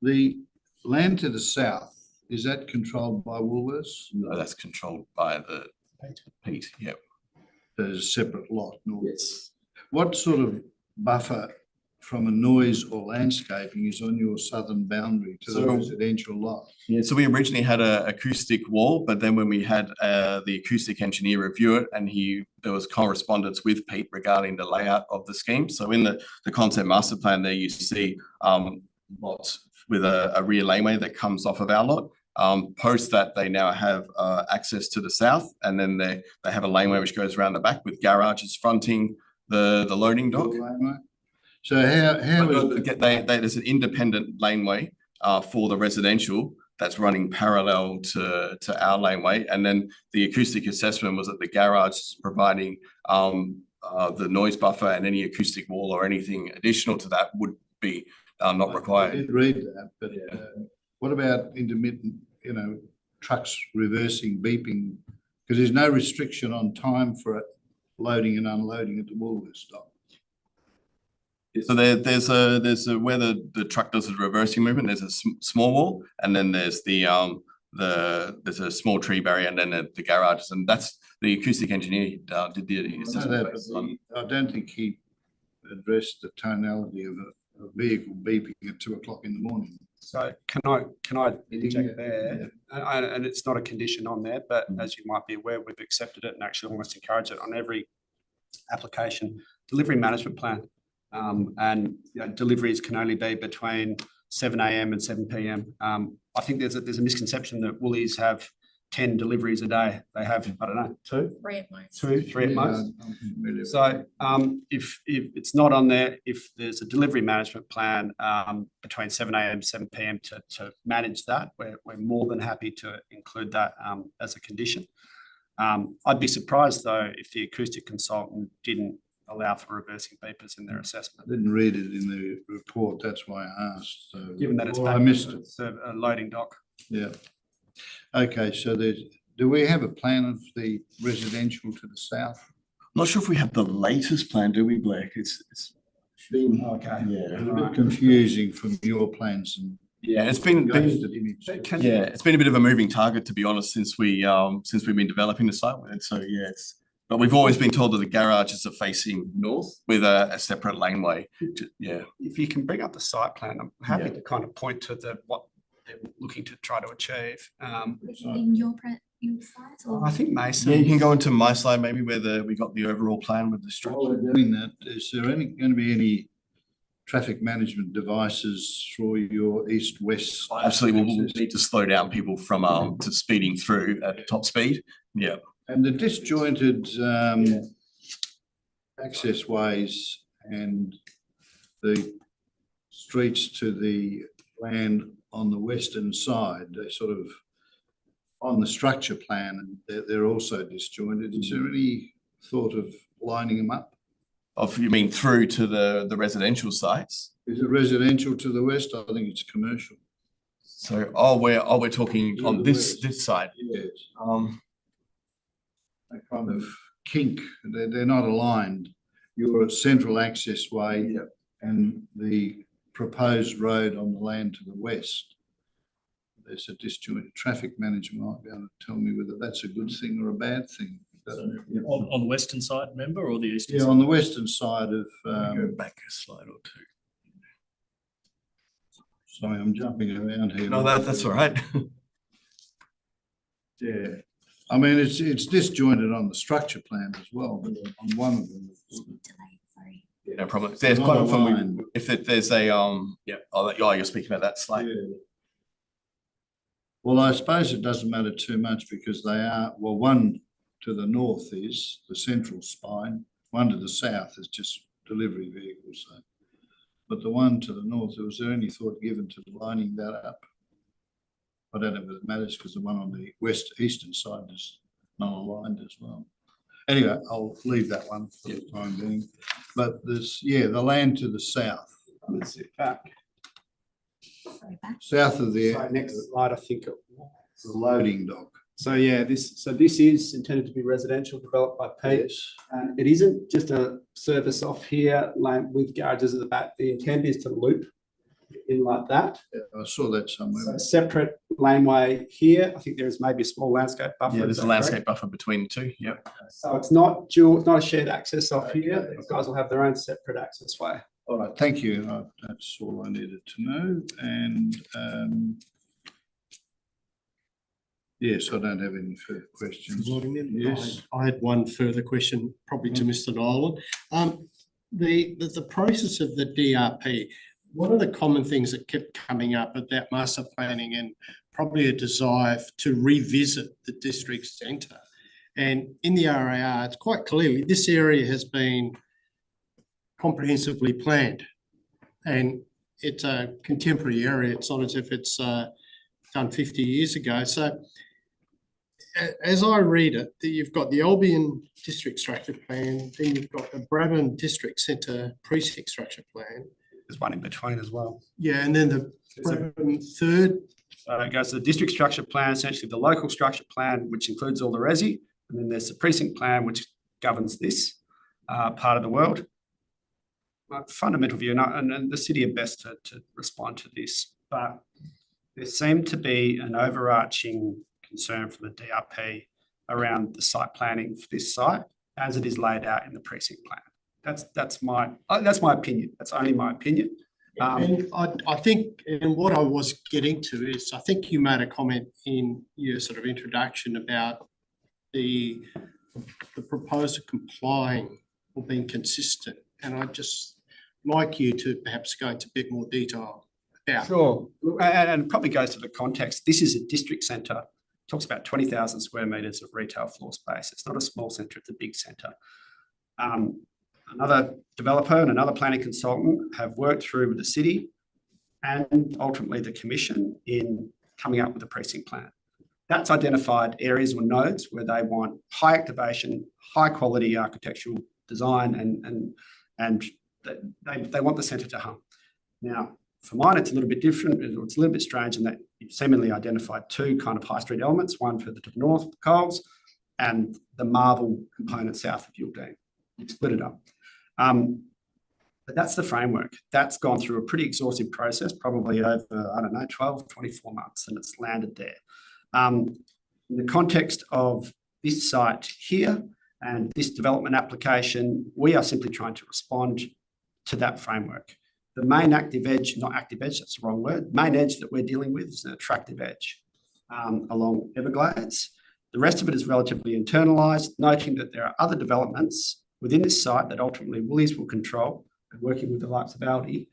The land to the south, is that controlled by Woolworths? No, that's controlled by the Pete. Yep. There's a separate lot. Yes. What sort of buffer from a noise or landscaping is on your southern boundary to the residential lot? Yeah, so we originally had an acoustic wall, but then when we had the acoustic engineer review it, and there was correspondence with Pete regarding the layout of the scheme. So in the concept master plan there, you see lots with a rear laneway that comes off of our lot. Post that, they now have access to the south, and then they have a laneway which goes around the back with garages fronting the loading dock. So there's an independent laneway for the residential that's running parallel to our laneway, and then the acoustic assessment was that the garage is providing the noise buffer, and any acoustic wall or anything additional to that would be not required. I did read that, but what about intermittent, trucks reversing, beeping? Because there's no restriction on time for it loading and unloading at the Woolworths stop. So there's a where the truck does the reversing movement, there's a small wall, and then there's there's a small tree barrier, and then the garages, and that's the acoustic engineer did the assessment based on. I don't think he addressed the tonality of a vehicle beeping at 2 o'clock in the morning. So can I interject there? And it's not a condition on there, but as you might be aware, we've accepted it and actually almost encourage it on every application, delivery management plan. And deliveries can only be between 7 a.m. and 7 p.m. I think there's a misconception that Woolies have 10 deliveries a day. They have, I don't know, 2? 3 at most. 2, 3 at most. So if it's not on there, if there's a delivery management plan between 7 a.m. and 7 p.m. to manage that, we're more than happy to include that as a condition. I'd be surprised though if the acoustic consultant didn't allow for reversing beepers in their assessment. I didn't read it in the report, that's why I asked. So, Given that it's I missed it. a loading dock. Yeah. Okay, so do we have a plan of the residential to the south? I'm not sure if we have the latest plan, do we, Blair? It's been Okay. yeah. A bit confusing from your plans and Yeah, it's been ghosted image. it's been a bit of a moving target, to be honest, since we've been developing the site. And so yeah, but we've always been told that the garages are facing north with a separate laneway. Yeah. If you can bring up the site plan, I'm happy to kind of point to what they're looking to try to achieve. In your slides or? I think Mason. Yeah, you can go into my slide maybe where we got the overall plan with the structure. While we're doing that, is there going to be any traffic management devices for your east-west? Absolutely, we'll need to slow down people from to speeding through at top speed. Yeah. And the disjointed access ways and the streets to the land on the western side, they're sort of on the structure plan, and they're also disjointed. Is there any thought of lining them up? You mean through to the residential sites? Is it residential to the west? I think it's commercial. So we're talking on this side. Yes. They kind Mm. of kink, they're not aligned. Your central access way and the proposed road on the land to the west. There's a disjointed traffic manager might be able to tell me whether that's a good thing or a bad thing. On the western side, remember, or the eastern Yeah, side? on the western side of, Go back a slide or two. sorry, I'm jumping around here. No, that's all right. Yeah, I mean, it's disjointed on the structure plan as well, but on one of them. Delay, sorry. No problem. There's Not quite often aligned. if there's a you're speaking about that slide. Yeah. Well, I suppose it doesn't matter too much because they are, well, one to the north is the central spine, one to the south is just delivery vehicles. So. But the one to the north, was there any thought given to lining that up? I don't know if it matters because the one on the eastern side is not aligned as well. Anyway, I'll leave that one for the time being. But there's, the land to the south. Let's see, back. Sorry, back. South of the So next slide, I think. the loading dock. So yeah, this is intended to be residential, developed by Pete. And it isn't just a service off here, lane with garages at the back. The intent is to loop in like that. Yeah, I saw that somewhere. So separate laneway here. I think there is maybe a small landscape buffer. Yeah, is there's a that landscape correct? buffer between the two. Yep. So it's not dual, it's not a shared access off here. These guys will have their own separate access way. All right, thank you. That's all I needed to know. And yes, I don't have any further questions. Yes. I had one further question, probably to Mr. Nolan. The process of the DRP, what are the common things that kept coming up at that master planning and probably a desire to revisit the district centre? And in the RAR, it's quite clearly this area has been comprehensively planned and it's a contemporary area. It's not as if it's done 50 years ago. So as I read it, you've got the Albion District Structure Plan, then you've got the Brabham District Centre Precinct Structure Plan. There's one in between as well. Yeah, and then the Brabham third. It goes to the district structure plan, essentially the local structure plan, which includes all the resi. And then there's the precinct plan, which governs this part of the world. fundamental view, and the city are best to respond to this, but there seemed to be an overarching concern from the DRP around the site planning for this site as it is laid out in the precinct plan. That's my opinion. That's only my opinion. And I think, and what I was getting to is, I think you made a comment in your sort of introduction about the proposer complying or being consistent. And I'd just like you to perhaps go into a bit more detail about. Sure. And it probably goes to the context. This is a district centre. Talks about 20,000 square metres of retail floor space. It's not a small centre, it's a big centre. Another developer and another planning consultant have worked through with the city and ultimately the commission in coming up with a precinct plan. That's identified areas or nodes where they want high activation, high quality architectural design, and they want the centre to hum. Now, for mine, it's a little bit different. It's a little bit strange in that you've seemingly identified two kind of high street elements, one further to the north, Coles, and the Marvel component south of Yildeen. You've split it up. But that's the framework. That's gone through a pretty exhaustive process, probably over, 12, 24 months, and it's landed there. In the context of this site here and this development application, we are simply trying to respond to that framework. The main active edge, not active edge, that's the wrong word, main edge that we're dealing with is an attractive edge along Everglades. The rest of it is relatively internalised, noting that there are other developments within this site that ultimately Woolies will control, and working with the likes of Aldi,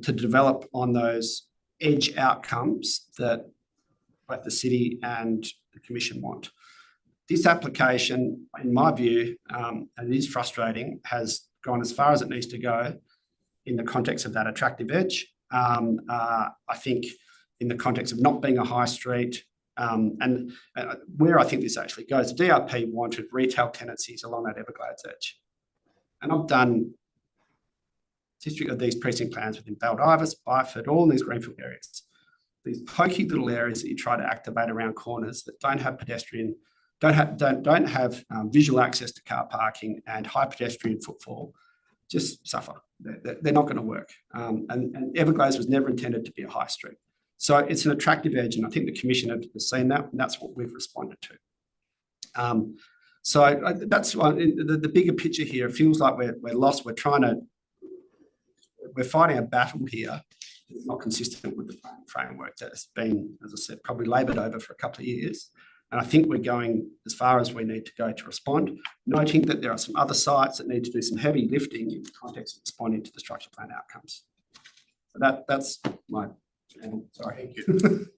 to develop on those edge outcomes that both the city and the commission want. This application, in my view, and it is frustrating, has gone as far as it needs to go in the context of that attractive edge. I think in the context of not being a high street, and where I think this actually goes, the DRP wanted retail tenancies along that Everglades edge. And I've done district of these precinct plans within Baldivis, Byford, all in these greenfield areas. These pokey little areas that you try to activate around corners that don't have pedestrian, don't have visual access to car parking and high pedestrian footfall, just suffer. They're not going to work. And Everglades was never intended to be a high street. So it's an attractive edge, and I think the commission have seen that, and that's what we've responded to. So that's why the bigger picture here, it feels like we're lost. We're fighting a battle here. It's not consistent with the framework that's been, as I said, probably laboured over for a couple of years. And I think we're going as far as we need to go to respond, noting that there are some other sites that need to do some heavy lifting in the context of responding to the structure plan outcomes. So that's my sorry. Thank you.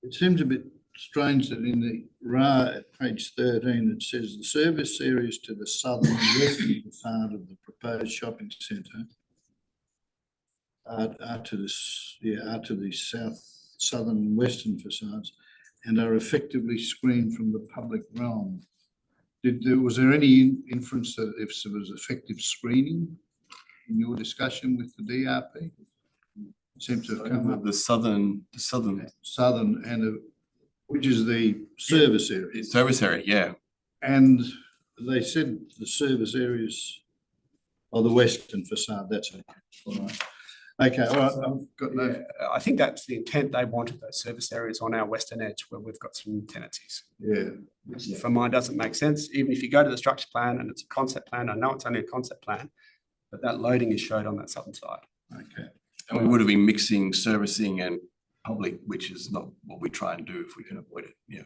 It seems a bit strange that in the RA at page 13 it says the service areas to the southern and western facade of the proposed shopping centre are to the southern and western facades and are effectively screened from the public realm. Was there any inference that if there was effective screening in your discussion with the DRP? It seems to have come up. The southern, and which is the service area. Service area, yeah. And they said the service areas are the western facade. That's okay. All right. Okay, all right. I've got no. Yeah, I think that's the intent. They wanted those service areas on our western edge where we've got some tenancies. Yeah. Which for mine doesn't make sense. Even if you go to the structure plan and it's a concept plan, I know it's only a concept plan, but that loading is showed on that southern side. Okay. And we would have been mixing servicing and public, which is not what we try and do if we can avoid it. Yeah.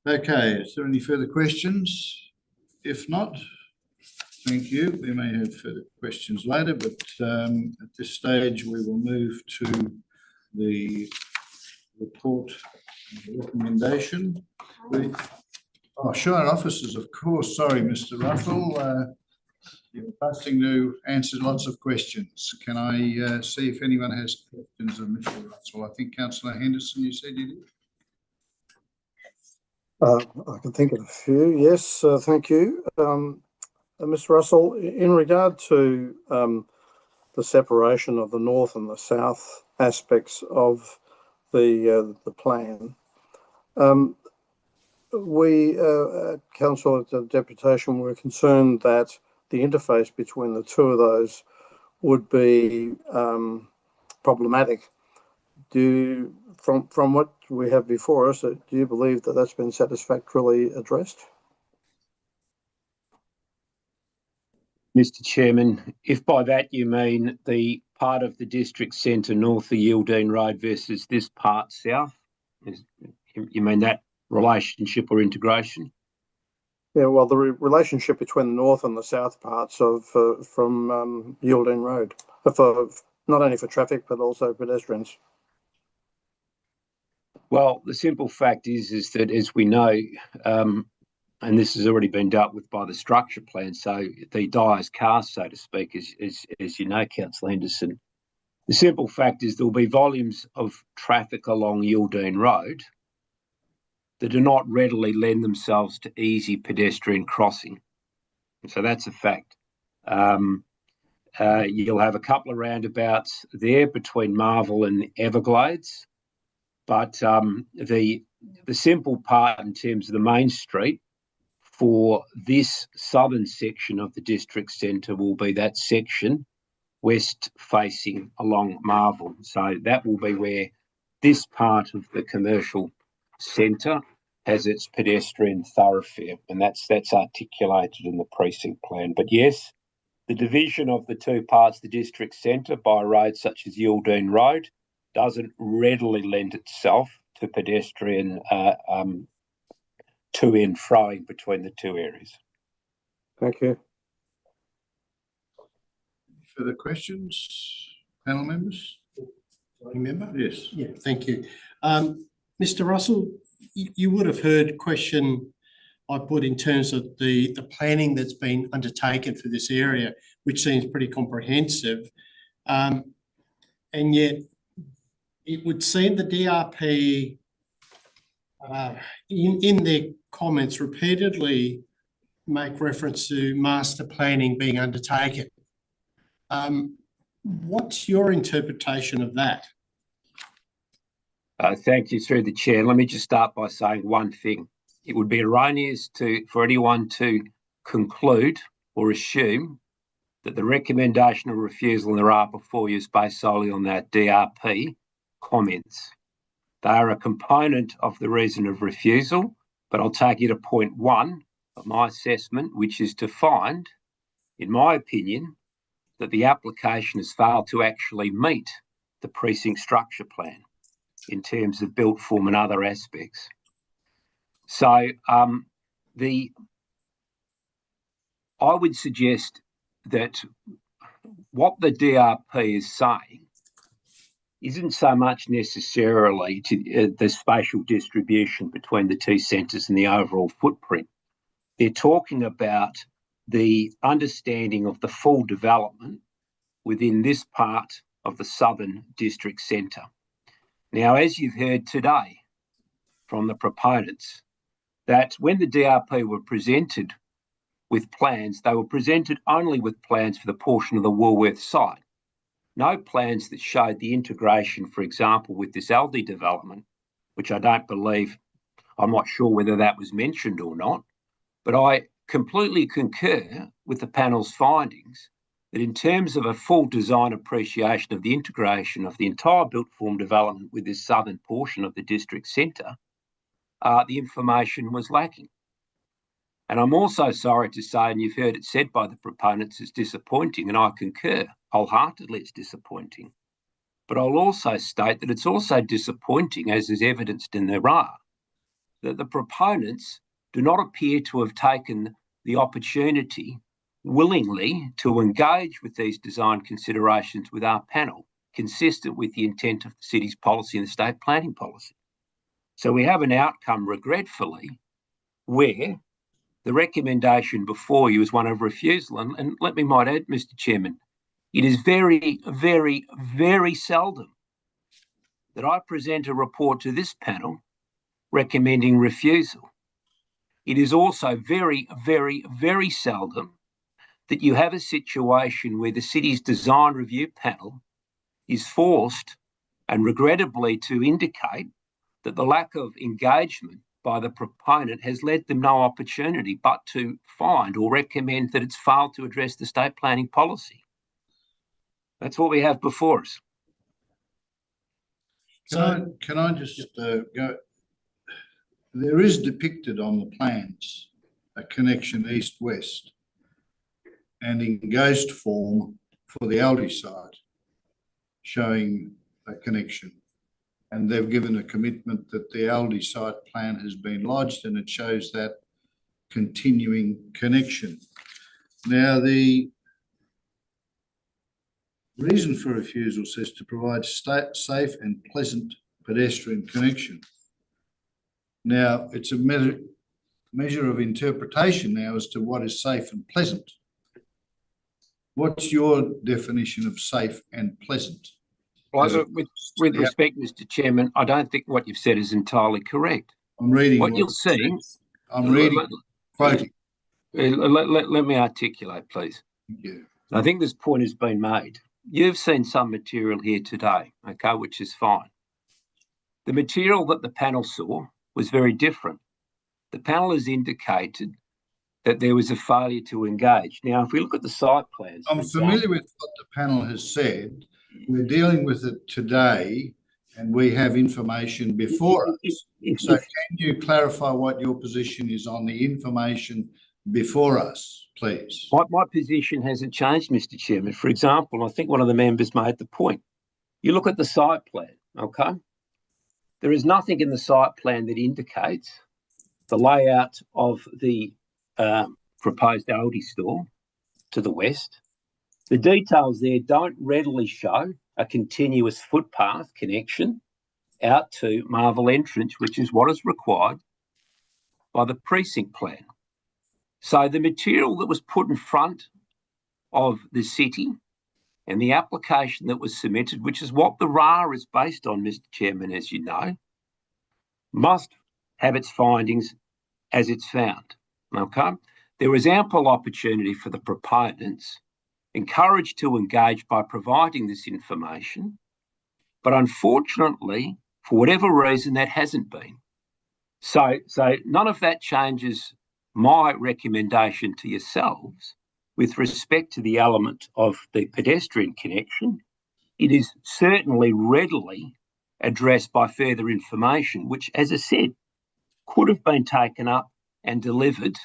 Okay. Is there any further questions? If not, thank you. We may have further questions later, but at this stage we will move to the report and the recommendation. Shire officers, of course. Sorry, Mr. Russell. You're busting to answer lots of questions. Can I see if anyone has questions of Mr. Russell? I think Councillor Henderson, you said you did. I can think of a few. Yes, thank you. Mr. Russell, in regard to the separation of the north and the south aspects of the plan, we, Council at the deputation, were concerned that the interface between the two of those would be problematic. From what we have before us, do you believe that that's been satisfactorily addressed? Mr. Chairman, if by that you mean the part of the district centre north of Yilldene Road versus this part south, you mean that relationship or integration? Yeah, well, the relationship between the north and the south parts of from Yilldene Road, for not only for traffic but also pedestrians. Well, the simple fact is that, as we know, and this has already been dealt with by the structure plan, so the die is cast, so to speak, as you know, Councillor Henderson. The simple fact is there will be volumes of traffic along Yilldene Road that do not readily lend themselves to easy pedestrian crossing. So that's a fact. You'll have a couple of roundabouts there between Marvel and Everglades, but the simple part in terms of the main street for this southern section of the district centre will be that section west facing along Marvel. So that will be where this part of the commercial centre has its pedestrian thoroughfare, and that's articulated in the precinct plan. But yes, the division of the two parts of the district centre by roads such as Yilldene Road doesn't readily lend itself to pedestrian to and froing between the two areas. Thank you. Further questions, panel members? Remember? Yes. Yeah, thank you. Mr. Russell, you would have heard a question I put in terms of the planning that's been undertaken for this area, which seems pretty comprehensive. And yet it would seem the DRP in their comments repeatedly make reference to master planning being undertaken. What's your interpretation of that? Thank you, through the chair. Let me just start by saying one thing. It would be erroneous for anyone to conclude or assume that the recommendation of refusal in the RAR before you is based solely on that DRP comments. They are a component of the reason of refusal, but I'll take you to point one of my assessment, which is to find, in my opinion, that the application has failed to actually meet the precinct structure plan in terms of built form and other aspects. So I would suggest that what the DRP is saying isn't so much necessarily to the spatial distribution between the two centres and the overall footprint. They're talking about the understanding of the full development within this part of the southern district centre. Now, as you've heard today from the proponents, that when the DRP were presented with plans, they were presented only with plans for the portion of the Woolworths site. No plans that showed the integration, for example, with this Aldi development, which I don't believe, I'm not sure whether that was mentioned or not, but I completely concur with the panel's findings that in terms of a full design appreciation of the integration of the entire built form development with this southern portion of the district centre, the information was lacking. And I'm also sorry to say, and you've heard it said by the proponents, it's disappointing, and I concur wholeheartedly it's disappointing. But I'll also state that it's also disappointing, as is evidenced in the RAR, that the proponents do not appear to have taken the opportunity willingly to engage with these design considerations with our panel, consistent with the intent of the city's policy and the state planning policy. So we have an outcome, regretfully, where the recommendation before you is one of refusal. And let me might add, Mr. Chairman, it is very, very, very seldom that I present a report to this panel recommending refusal. It is also very, very, very seldom that you have a situation where the city's design review panel is forced and regrettably to indicate that the lack of engagement by the proponent has led them no opportunity but to find or recommend that it's failed to address the state planning policy. That's what we have before us. Can I just go? There is depicted on the plans a connection east-west and in ghost form for the Aldi site showing a connection. And they've given a commitment that the Aldi site plan has been lodged and it shows that continuing connection. Now, the reason for refusal says to provide safe and pleasant pedestrian connection. Now, it's a measure of interpretation now as to what is safe and pleasant. What's your definition of safe and pleasant? Well, with respect, Mr. Chairman, I don't think what you've said is entirely correct. I'm reading what you're saying. I'm reading, quoting. Let me articulate, please. Thank you. I think this point has been made. You've seen some material here today, okay, which is fine. The material that the panel saw was very different. The panel has indicated that there was a failure to engage. Now, if we look at the site plans... I'm familiar with what the panel has said. We're dealing with it today and we have information before us. So can you clarify what your position is on the information before us, please? My position hasn't changed, Mr. Chairman. For example, I think one of the members made the point. You look at the site plan, okay? There is nothing in the site plan that indicates the layout of the proposed Aldi store to the west. The details there don't readily show a continuous footpath connection out to Marvel Entrance, which is what is required by the precinct plan. So the material that was put in front of the city and the application that was submitted, which is what the RA is based on, Mr. Chairman, as you know, must have its findings as it's found, okay? There was ample opportunity for the proponents encouraged to engage by providing this information, but unfortunately, for whatever reason, that hasn't been. So none of that changes my recommendation to yourselves with respect to the element of the pedestrian connection. It is certainly readily addressed by further information, which, as I said, could have been taken up and delivered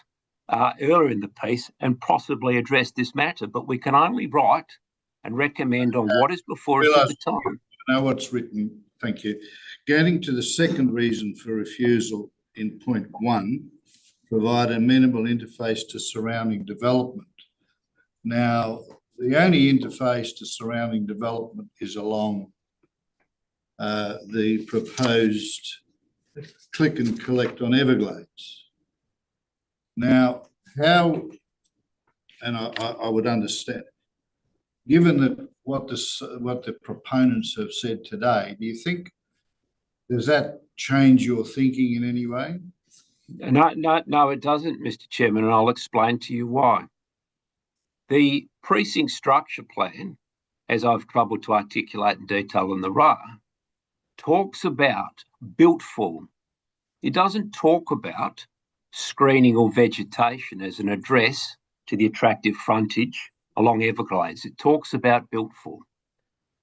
earlier in the piece and possibly address this matter, but we can only write and recommend on what is before us at the time. I know what's written, thank you. Getting to the second reason for refusal in point 1, provide a minimal interface to surrounding development. Now, the only interface to surrounding development is along the proposed click and collect on Everglades. Now, how, and I would understand, given that what the proponents have said today, do you think, does that change your thinking in any way? No, it doesn't, Mr. Chairman, and I'll explain to you why. The precinct structure plan, as I've troubled to articulate in detail in the RA, talks about built form. It doesn't talk about screening or vegetation as an address to the attractive frontage along Everglades. It talks about built form.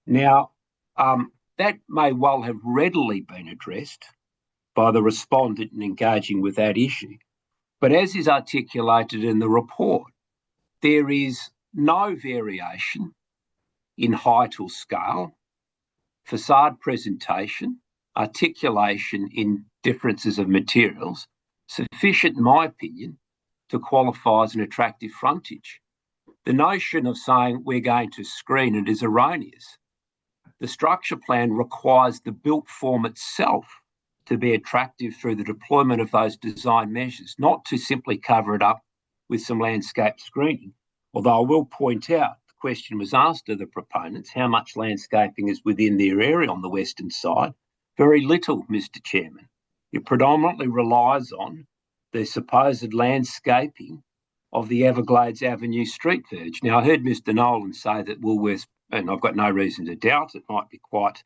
Now, that may well have readily been addressed by the respondent in engaging with that issue. But as is articulated in the report, there is no variation in height or scale, facade presentation, articulation in differences of materials, sufficient, in my opinion, to qualify as an attractive frontage. The notion of saying we're going to screen it is erroneous. The structure plan requires the built form itself to be attractive through the deployment of those design measures, not to simply cover it up with some landscape screening. Although I will point out, the question was asked of the proponents, how much landscaping is within their area on the western side? Very little, Mr. Chairman. It predominantly relies on the supposed landscaping of the Everglades Avenue street verge. Now, I heard Mr. Nolan say that Woolworths, and I've got no reason to doubt it, might be quite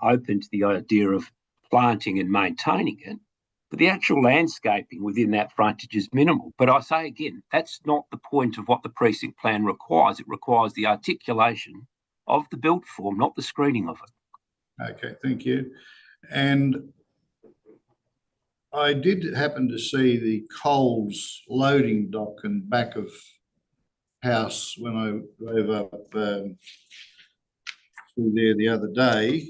open to the idea of planting and maintaining it. but the actual landscaping within that frontage is minimal. But I say again, that's not the point of what the precinct plan requires. It requires the articulation of the built form, not the screening of it. Okay, thank you. And I did happen to see the Coles loading dock and back of house when I drove up through there the other day.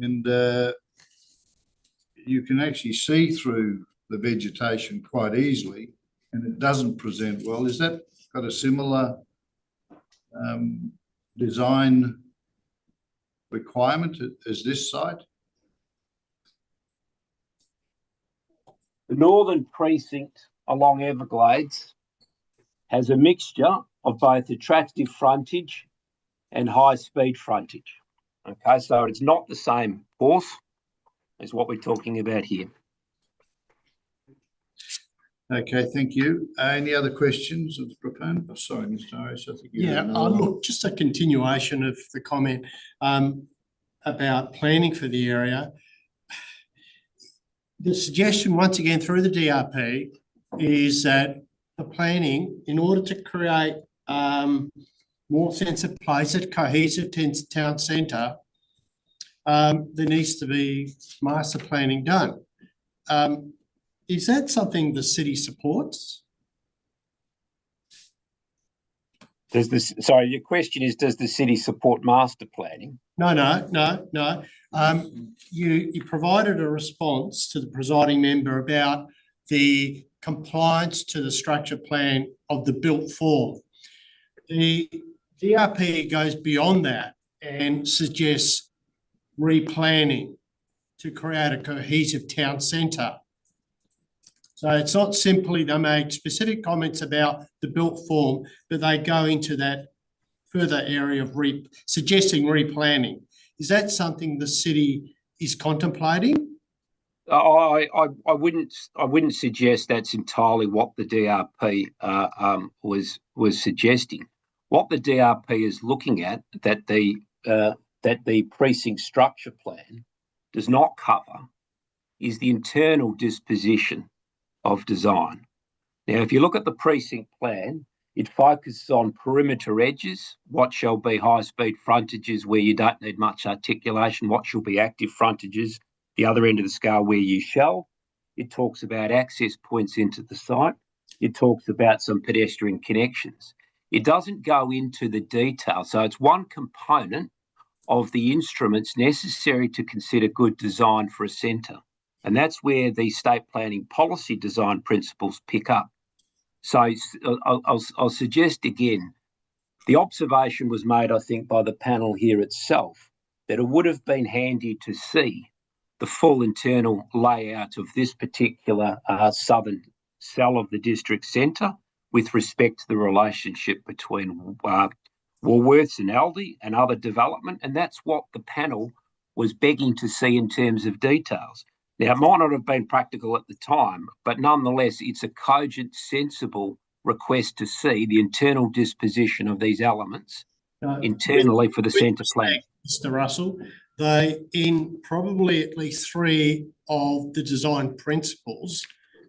And you can actually see through the vegetation quite easily, and it doesn't present well. Is that got a similar design requirement as this site? The northern precinct along Everglades has a mixture of both attractive frontage and high-speed frontage. Okay, so it's not the same course as what we're talking about here. Okay, thank you. Any other questions of the proponent? Oh, sorry, Mr. Harris, I think you had another one. Look, just a continuation of the comment about planning for the area. The suggestion, once again, through the DRP, is that the planning, in order to create more sense of place, a cohesive town centre, there needs to be master planning done. Is that something the city supports? Sorry, your question is, does the city support master planning? No. You provided a response to the presiding member about the compliance to the structure plan of the built form. The DRP goes beyond that and suggests replanning to create a cohesive town centre. So it's not simply they make specific comments about the built form, but they go into that further area of suggesting replanning. Is that something the city is contemplating? I wouldn't suggest that's entirely what the DRP was suggesting. What the DRP is looking at, that the precinct structure plan does not cover, is the internal disposition of design. Now, if you look at the precinct plan, it focuses on perimeter edges, what shall be high-speed frontages where you don't need much articulation, what shall be active frontages, the other end of the scale where you shall. It talks about access points into the site. It talks about some pedestrian connections. It doesn't go into the detail. So it's one component of the instruments necessary to consider good design for a centre. And that's where the state planning policy design principles pick up. So I'll suggest again, the observation was made, I think, by the panel here itself, that it would have been handy to see the full internal layout of this particular southern cell of the district centre with respect to the relationship between Woolworths and Aldi and other development. And that's what the panel was begging to see in terms of details. Now, it might not have been practical at the time, but nonetheless, it's a cogent, sensible request to see the internal disposition of these elements internally for the centre plan. Mr. Russell, in probably at least 3 of the design principles,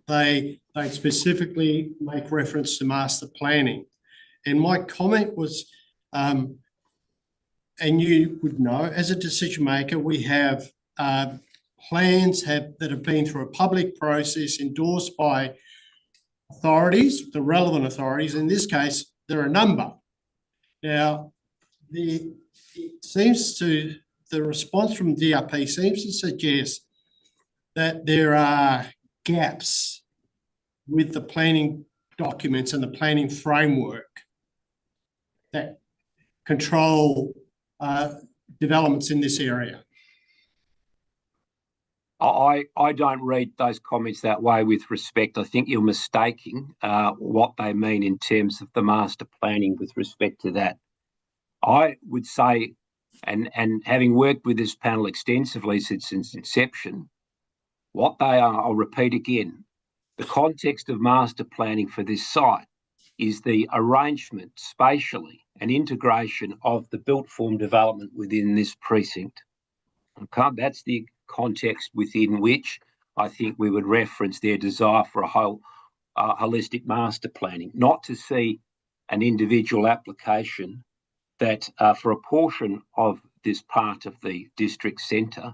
they specifically make reference to master planning. And my comment was, and you would know, as a decision maker, we have plans that have been through a public process endorsed by authorities, the relevant authorities. In this case, there are a number. Now, the response from DRP seems to suggest that there are gaps with the planning documents and the planning framework that control developments in this area. I don't read those comments that way with respect. I think you're mistaking what they mean in terms of the master planning with respect to that. I would say, and having worked with this panel extensively since its inception, what they are, I'll repeat again, the context of master planning for this site is the arrangement spatially and integration of the built form development within this precinct. Okay, that's the context within which I think we would reference their desire for a whole holistic master planning, not to see an individual application that for a portion of this part of the district centre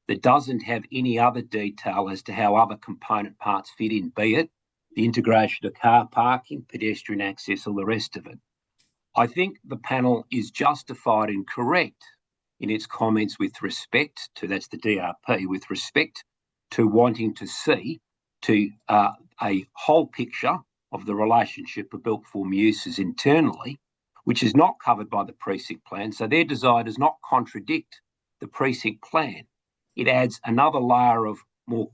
that doesn't have any other detail as to how other component parts fit in, be it the integration of car parking, pedestrian access, or the rest of it. I think the panel is justified and correct in its comments with respect to, that's the DRP, with respect to wanting to see a whole picture of the relationship of built form uses internally, which is not covered by the precinct plan. So their desire does not contradict the precinct plan. It adds another layer of more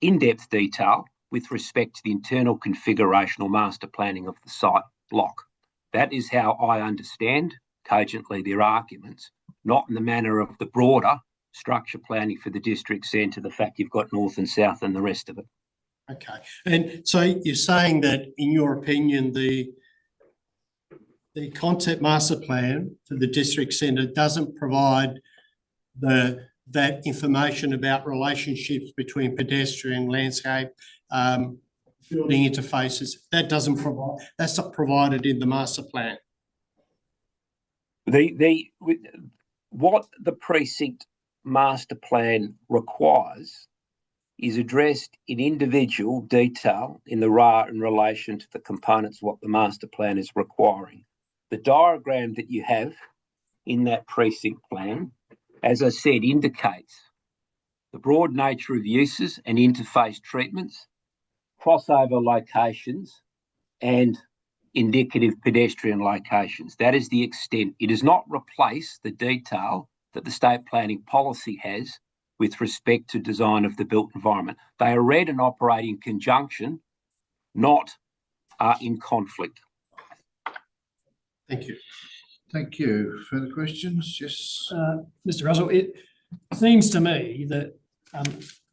in-depth detail with respect to the internal configuration or master planning of the site block. That is how I understand cogently their arguments, not in the manner of the broader structure planning for the district centre, the fact you've got north and south and the rest of it. Okay, and so you're saying that, in your opinion, the concept master plan for the district centre doesn't provide that information about relationships between pedestrian, landscape, building interfaces. That's not provided in the master plan. What the precinct master plan requires is addressed in individual detail in the RA in relation to the components of what the master plan is requiring. The diagram that you have in that precinct plan, as I said, indicates the broad nature of uses and interface treatments, crossover locations, and indicative pedestrian locations. That is the extent. It does not replace the detail that the state planning policy has with respect to design of the built environment. They are read and operate in conjunction, not in conflict. Thank you. Thank you. Further questions? Yes. Mr. Russell, it seems to me that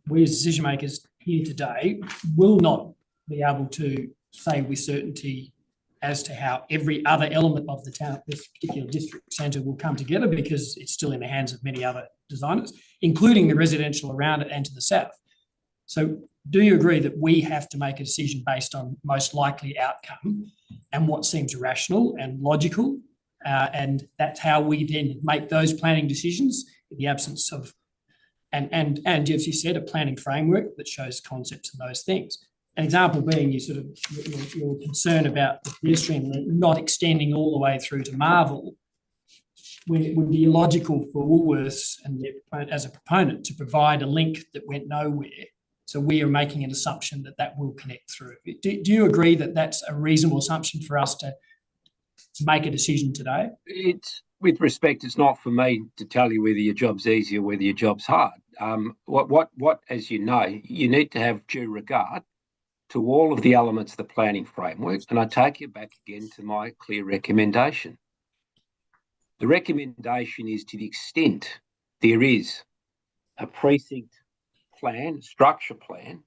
we as decision makers here today will not be able to say with certainty as to how every other element of the town, this particular district centre, will come together, because it's still in the hands of many other designers, including the residential around it and to the south. So do you agree that we have to make a decision based on most likely outcome and what seems rational and logical, and that's how we then make those planning decisions in the absence of, and as you said, a planning framework that shows concepts and those things? An example being your concern about the pedestrian link not extending all the way through to Marvel, when it would be illogical for Woolworths and as a proponent to provide a link that went nowhere. So we are making an assumption that that will connect through. Do you agree that that's a reasonable assumption for us to make a decision today? It's, with respect, it's not for me to tell you whether your job's easy or whether your job's hard. What, as you know, you need to have due regard to all of the elements of the planning framework, and I take you back again to my clear recommendation. The recommendation is, to the extent there is a precinct plan, structure plan,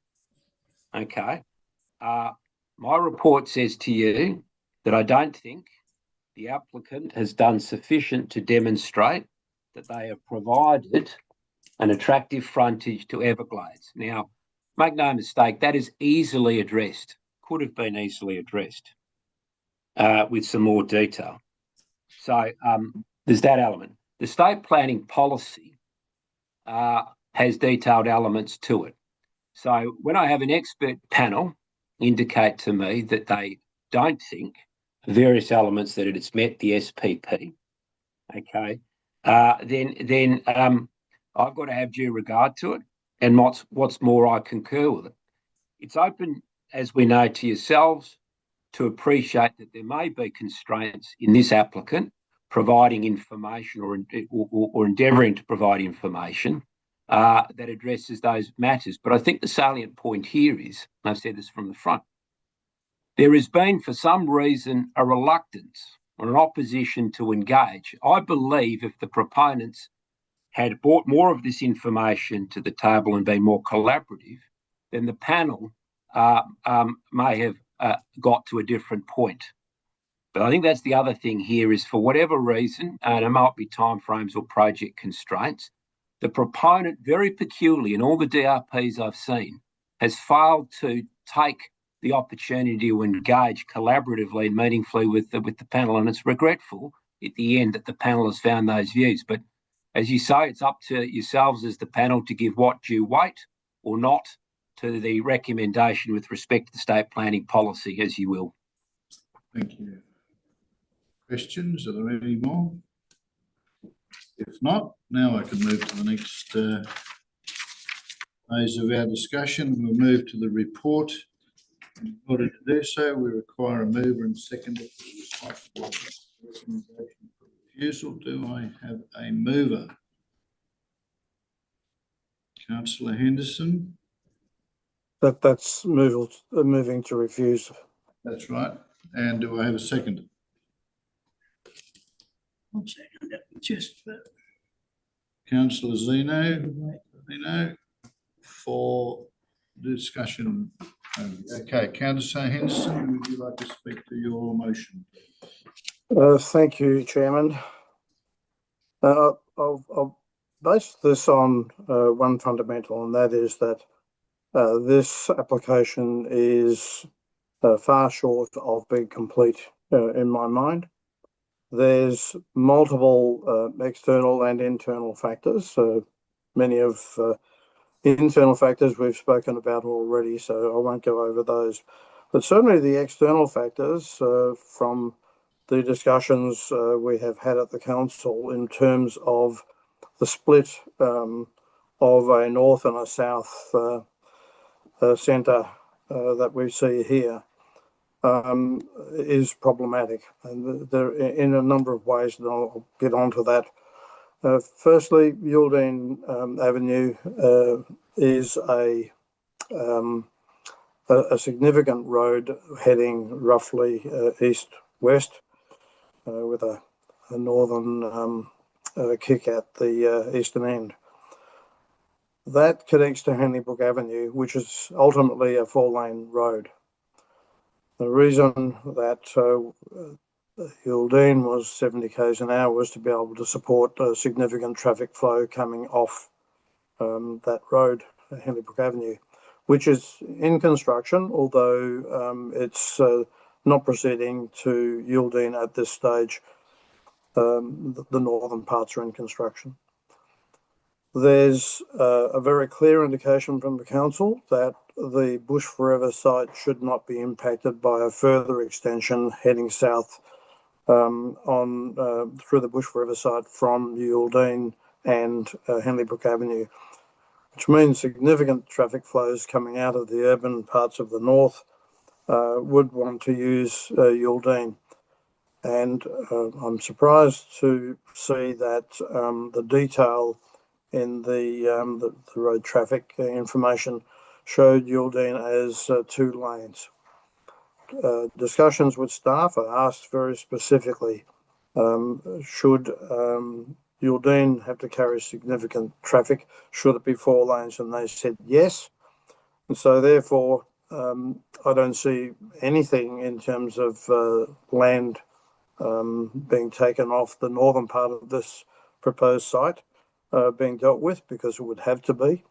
okay, my report says to you that I don't think the applicant has done sufficient to demonstrate that they have provided an attractive frontage to Everglades. Now, make no mistake, that is easily addressed, could have been easily addressed with some more detail. So there's that element. The state planning policy has detailed elements to it. So when I have an expert panel indicate to me that they don't think various elements that it's met the SPP, okay, then I've got to have due regard to it. And what's more, I concur with it. It's open, as we know, to yourselves to appreciate that there may be constraints in this applicant providing information or endeavouring to provide information that addresses those matters. But I think the salient point here is, and I've said this from the front, there has been, for some reason, a reluctance or an opposition to engage. I believe if the proponents had brought more of this information to the table and been more collaborative, then the panel may have got to a different point. But I think that's the other thing here is, for whatever reason, and it might be timeframes or project constraints, The proponent, very peculiarly in all the DRPs I've seen, has failed to take the opportunity to engage collaboratively and meaningfully with the panel, and it's regretful at the end that the panel has found those views. But as you say, it's up to yourselves as the panel to give what due weight or not to the recommendation with respect to the state planning policy, as you will. Thank you. Questions? Are there any more? If not, now I can move to the next phase of our discussion. We'll move to the report. In order to do so, we require a mover and seconder for the recommendation for refusal. Do I have a mover? Councillor Henderson? That's moving to refuse. That's right. And do I have a second? One second, just Councillor Zeno for discussion. Okay, Councillor Henderson, would you like to speak to your motion? Thank you, Chairman. I'll base this on one fundamental, and that is that this application is far short of being complete in my mind. There's multiple external and internal factors. Many of internal factors we've spoken about already, so I won't go over those. But certainly the external factors from the discussions we have had at the council in terms of the split of a north and a south centre that we see here is problematic, and there in a number of ways, and I'll get onto that. Firstly, Yuildene Avenue is a significant road heading roughly east-west with a northern kick at the eastern end. That connects to Henley Brook Avenue, which is ultimately a 4-lane road. The reason that Yuildene was 70 k's an hour was to be able to support a significant traffic flow coming off that road, Henley Brook Avenue, which is in construction, although it's not proceeding to Yuildene at this stage. The northern parts are in construction. There's a very clear indication from the council that the Bush Forever site should not be impacted by a further extension heading south through the Bush Forever site from Yuildene and Henley Brook Avenue, which means significant traffic flows coming out of the urban parts of the north would want to use Yuildene. And I'm surprised to see that the detail in the road traffic information showed Yuildene as 2 lanes. Discussions with staff are asked very specifically, should Yuildene have to carry significant traffic? Should it be 4 lanes? And they said yes. And so therefore, I don't see anything in terms of land being taken off the northern part of this proposed site being dealt with, because it would have to be.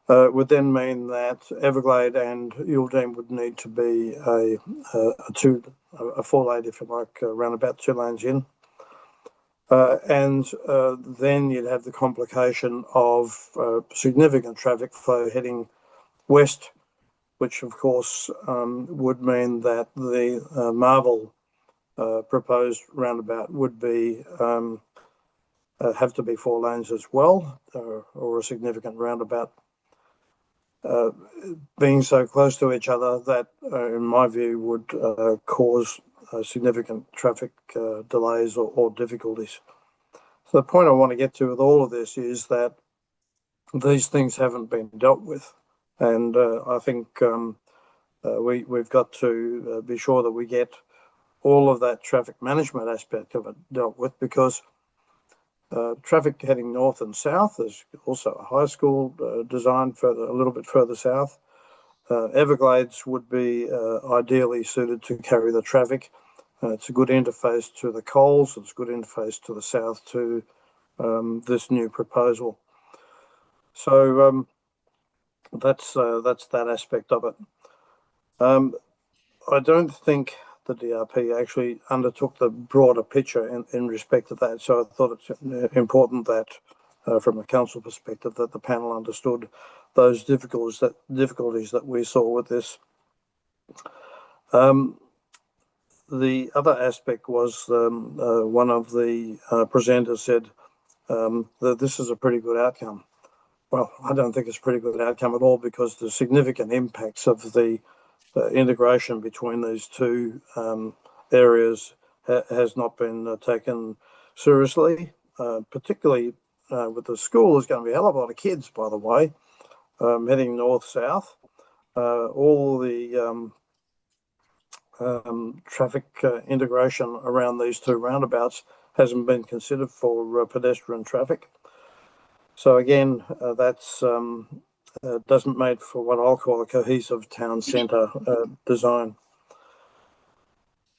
It would then mean that Everglade and Yuildene would need to be a 4-lane, if you like, around about 2 lanes in. And then you'd have the complication of significant traffic flow heading west, which of course would mean that the Marvel proposed roundabout would be have to be 4 lanes as well, or a significant roundabout. Being so close to each other, that in my view would cause significant traffic delays or difficulties. So the point I want to get to with all of this is that these things haven't been dealt with, and I think we've got to be sure that we get all of that traffic management aspect of it dealt with, because traffic heading north and south, there's also a high school designed a little bit further south. Everglades would be ideally suited to carry the traffic. It's a good interface to the Coles. It's a good interface to the south to this new proposal. So that's that aspect of it. I don't think the DRP actually undertook the broader picture in respect of that. So I thought it's important that, from a council perspective, that the panel understood those difficulties that we saw with this. The other aspect was one of the presenters said that this is a pretty good outcome. Well, I don't think it's a pretty good outcome at all, because the significant impacts of the integration between these two areas has not been taken seriously, particularly with the school. There's going to be a hell of a lot of kids, by the way, heading north-south. All the traffic integration around these two roundabouts hasn't been considered for pedestrian traffic. So again, that's doesn't make for what I'll call a cohesive town centre design.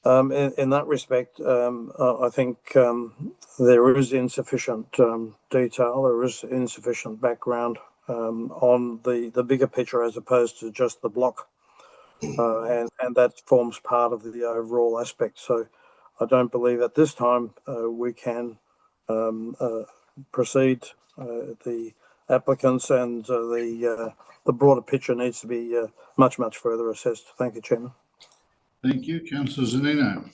In that respect, I think there is insufficient detail, there is insufficient background on the bigger picture as opposed to just the block. And that forms part of the overall aspect. So I don't believe at this time we can proceed. The applicants and the broader picture needs to be much further assessed. Thank you, Chairman. Thank you. Councillor Zanino.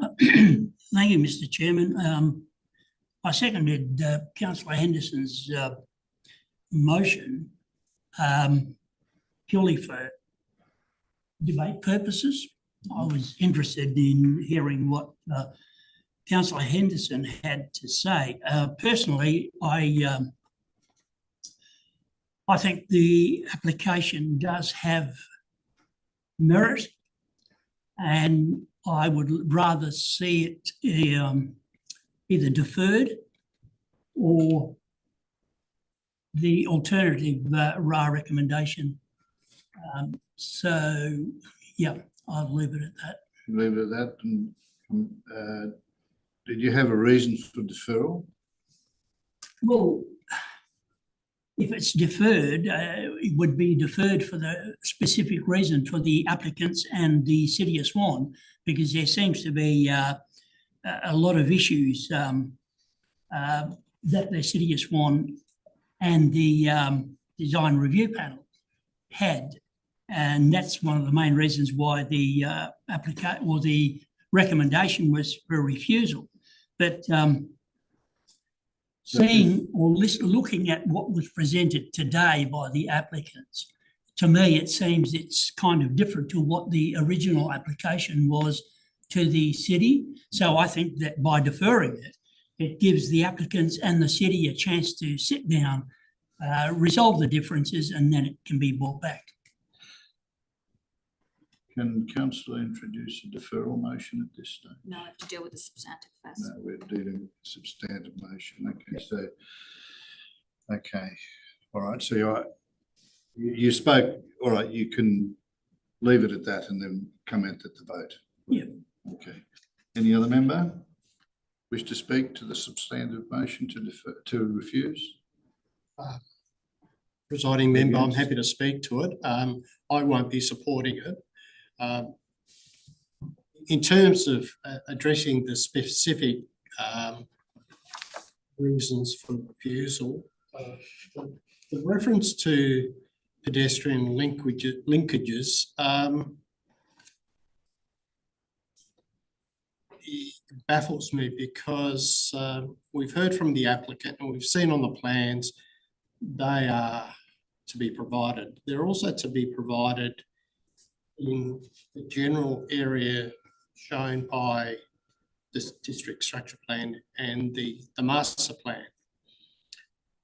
Thank you, Mr. Chairman. I seconded Councillor Henderson's motion purely for debate purposes. I was interested in hearing what Councillor Henderson had to say. Personally, I think the application does have merit, and I would rather see it either deferred or the alternative RA recommendation. So, yeah, I'll leave it at that. Leave it at that. And, did you have a reason for deferral? Well, if it's deferred, it would be deferred for the specific reason for the applicants and the City of Swan, because there seems to be a lot of issues that the City of Swan and the design review panel had, and that's one of the main reasons why the the recommendation was for refusal. But seeing or looking at what was presented today by the applicants, to me it seems it's kind of different to what the original application was to the city. So I think that by deferring it, it gives the applicants and the city a chance to sit down, resolve the differences, and then it can be brought back. Can Councillor introduce a deferral motion at this stage? No, I have to deal with the substantive first. No, we're dealing with substantive motion. Okay, so, okay, all right. So you spoke. All right, you can leave it at that and then comment at the vote. Yeah. Okay. Any other member wish to speak to the substantive motion to refuse? Presiding member, I'm happy to speak to it. I won't be supporting it. In terms of addressing the specific reasons for refusal, the reference to pedestrian linkages baffles me, because we've heard from the applicant and we've seen on the plans they are to be provided. They're also to be provided in the general area shown by this district structure plan and the master plan.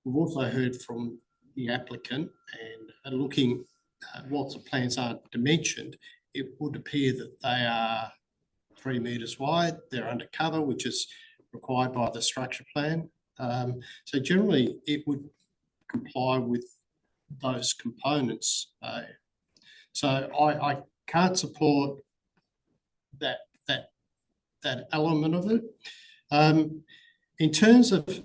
We've also heard from the applicant, and looking at what the plans are dimensioned, it would appear that they are 3 metres wide. They're under cover, which is required by the structure plan. So generally it would comply with those components. So I can't support that element of it. In terms of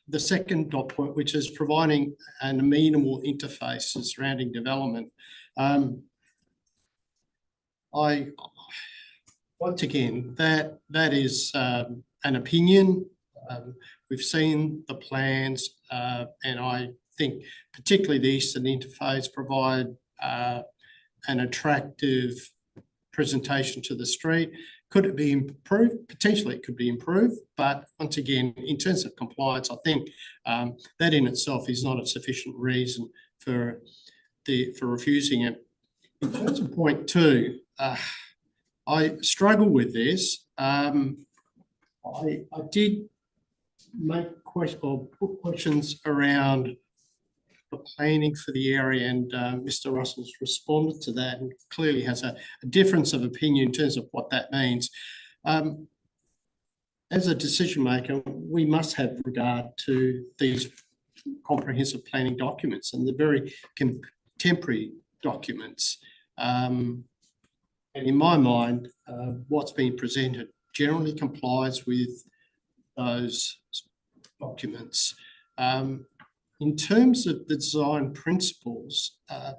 the second dot point, which is providing an amenable interface surrounding development. Once again, that is an opinion. We've seen the plans, and I think particularly the eastern interface provide an attractive presentation to the street. Could it be improved? Potentially it could be improved, but once again, in terms of compliance, I think that in itself is not a sufficient reason for refusing it. In terms of point two, I struggle with this. I did make put questions around the planning for the area, and Mr. Russell's responded to that and clearly has a difference of opinion in terms of what that means. As a decision maker, we must have regard to these comprehensive planning documents and the very contemporary documents. And in my mind, what's being presented generally complies with those documents. In terms of the design principles, I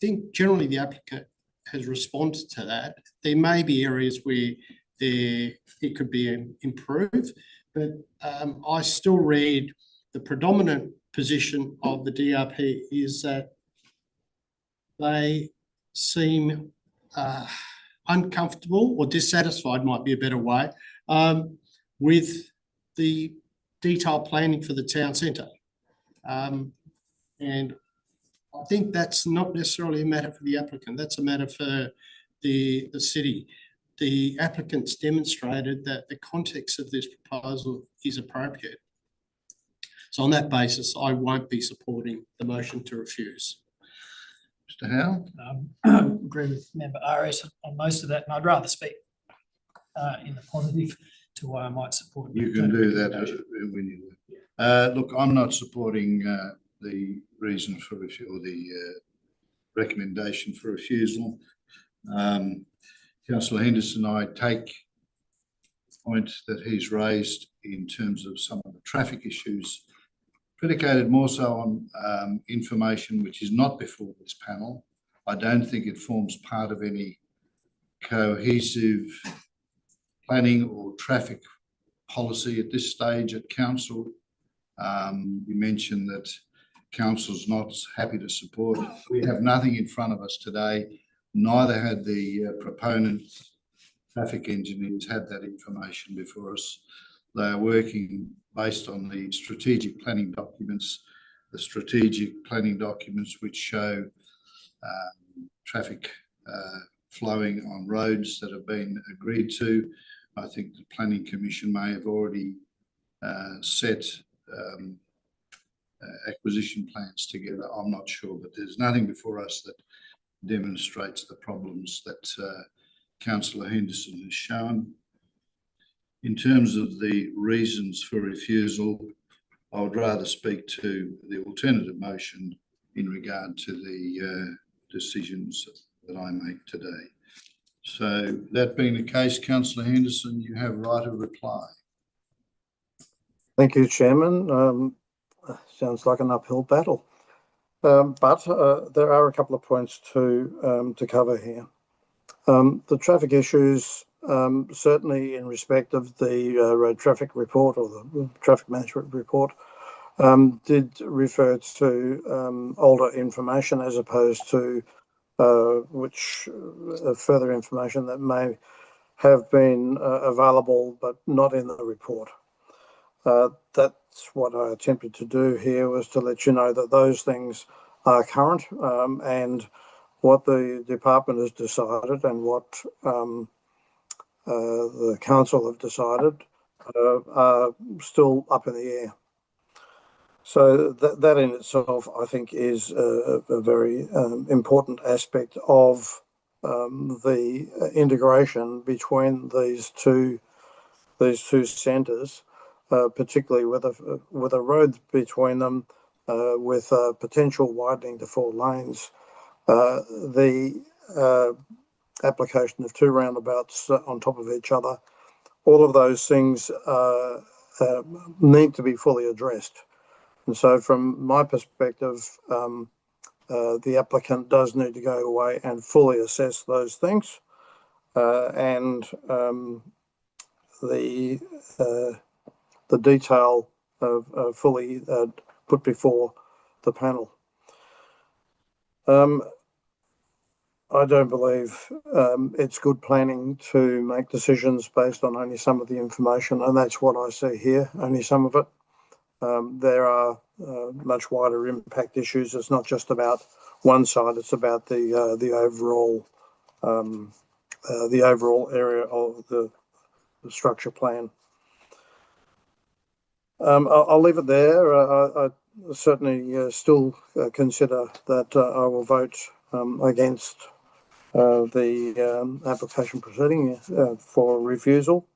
think generally the applicant has responded to that. There may be areas where it could be improved, but I still read the predominant position of the DRP is that they seem uncomfortable or dissatisfied, might be a better way, with the detailed planning for the town centre. And I think that's not necessarily a matter for the applicant, that's a matter for the city. The applicants demonstrated that the context of this proposal is appropriate. So on that basis, I won't be supporting the motion to refuse. Mr. Howe? Agree with Member RS on most of that, and I'd rather speak in the positive to why I might support. You can do that when you look, I'm not supporting the reason for refusal, or the recommendation for refusal. Councillor Henderson, I take the point that he's raised in terms of some of the traffic issues, predicated more so on information which is not before this panel. I don't think it forms part of any cohesive planning or traffic policy at this stage at council. You mentioned that council's not happy to support it. We have nothing in front of us today. Neither had the proponent traffic engineers had that information before us. They are working based on the strategic planning documents, which show traffic flowing on roads that have been agreed to. I think the Planning Commission may have already set acquisition plans together. I'm not sure, but there's nothing before us that demonstrates the problems that Councillor Henderson has shown. In terms of the reasons for refusal, I would rather speak to the alternative motion in regard to the decisions that I make today. So that being the case, Councillor Henderson, you have right of reply. Thank you, Chairman. Sounds like an uphill battle. But there are a couple of points to cover here. The traffic issues, certainly in respect of the road traffic report or the traffic management report, did refer to older information as opposed to further information that may have been available but not in the report. That's what I attempted to do here, was to let you know that those things are current, and what the department has decided and what the council have decided are still up in the air. So that in itself, I think, is a very important aspect of the integration between these two centres, particularly with a road between them, with potential widening to 4 lanes. The application of 2 roundabouts on top of each other, all of those things need to be fully addressed. And so from my perspective, the applicant does need to go away and fully assess those things, and the detail of fully put before the panel. I don't believe it's good planning to make decisions based on only some of the information, and that's what I see here, only some of it. There are much wider impact issues. It's not just about one side; it's about the overall area of the structure plan. I'll leave it there. I certainly still consider that I will vote against the application proceeding for refusal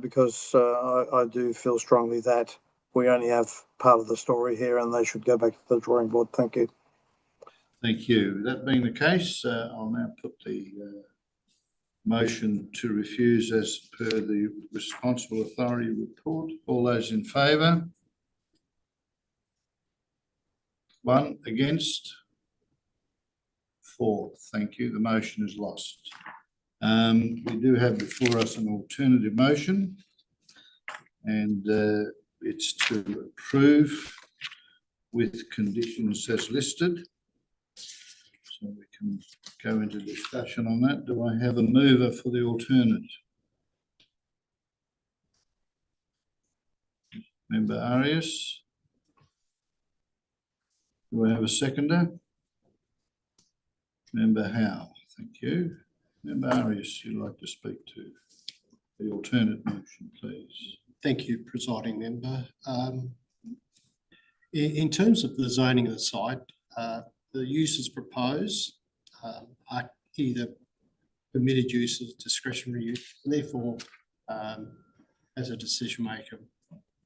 because I do feel strongly that we only have part of the story here and they should go back to the drawing board. Thank you. Thank you. That being the case, I'll now put the motion to refuse as per the responsible authority report. All those in favour? 1 against? 4. Thank you. The motion is lost. We do have before us an alternative motion, and it's to approve with conditions as listed. So we can go into discussion on that. Do I have a mover for the alternate? Member Arias. Do I have a seconder? Member Howe. Thank you. Member Arias, you'd like to speak to the alternate motion, please. Thank you, presiding member. In terms of the zoning of the site, the uses proposed are either permitted uses, discretionary use, and therefore, as a decision maker,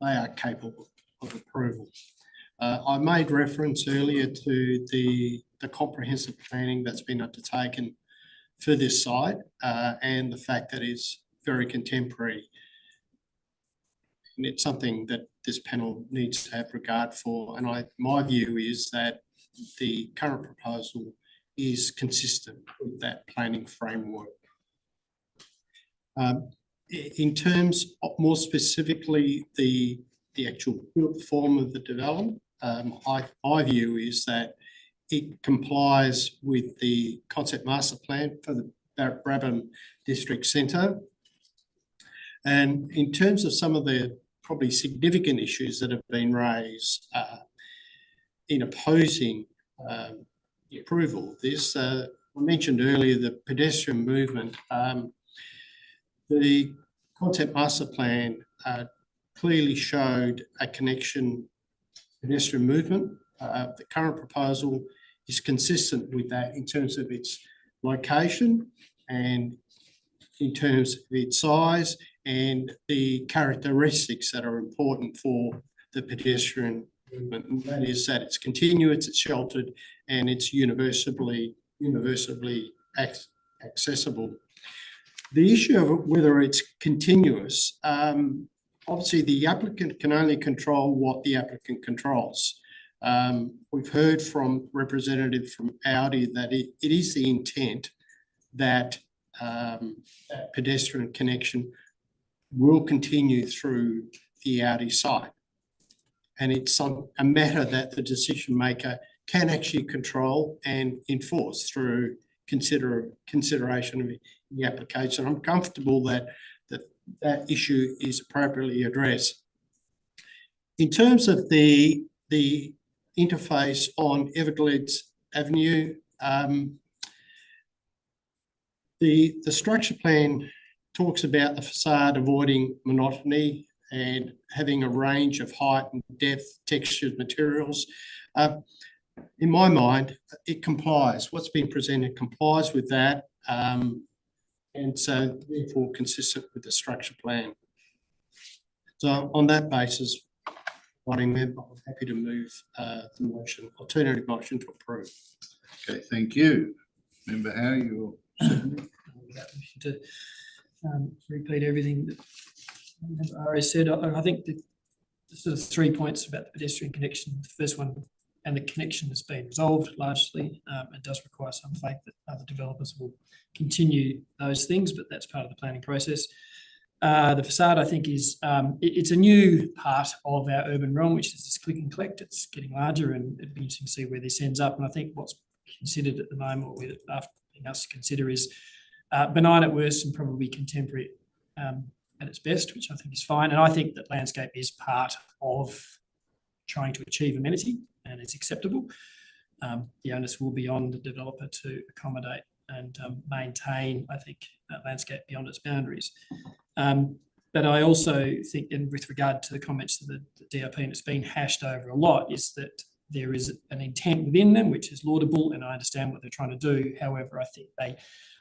they are capable of approval. I made reference earlier to the comprehensive planning that's been undertaken for this site and the fact that it's very contemporary. And it's something that this panel needs to have regard for. And my view is that the current proposal is consistent with that planning framework. In terms of more specifically the actual built form of the development, my view is that it complies with the concept master plan for the Brabham District Centre. And in terms of some of the probably significant issues that have been raised in opposing the approval of this, I mentioned earlier the pedestrian movement. The concept master plan clearly showed a connection pedestrian movement. The current proposal is consistent with that in terms of its location and in terms of its size and the characteristics that are important for the pedestrian movement. And that is that it's continuous, it's sheltered, and it's universally accessible. The issue of whether it's continuous, obviously the applicant can only control what the applicant controls. We've heard from representative from Audi that it is the intent that that pedestrian connection will continue through the Audi site. And it's a matter that the decision maker can actually control and enforce through consideration of the application. I'm comfortable that that issue is appropriately addressed. In terms of the interface on Everglades Avenue, the structure plan talks about the facade avoiding monotony and having a range of height and depth, textured materials. In my mind, it complies. What's been presented complies with that, and so therefore consistent with the structure plan. So on that basis, I'm happy to move the motion, alternative motion to approve. Okay, thank you. Member Howe, you're seconding. To repeat everything that Ari said, I think the sort of 3 points about the pedestrian connection. The first one, and the connection has been resolved largely. It does require some faith that other developers will continue those things, but that's part of the planning process. The facade, I think, is it's a new part of our urban realm, which is this click and collect. It's getting larger, and it'd be interesting to see where this ends up. And I think what's considered at the moment, or asking us to consider, is benign at worst and probably contemporary at its best, which I think is fine. And I think that landscape is part of trying to achieve amenity, and it's acceptable. The onus will be on the developer to accommodate and maintain, I think, that landscape beyond its boundaries. But I also think, and with regard to the comments of the DRP, and it's been hashed over a lot, is that there is an intent within them, which is laudable, and I understand what they're trying to do. However, I think they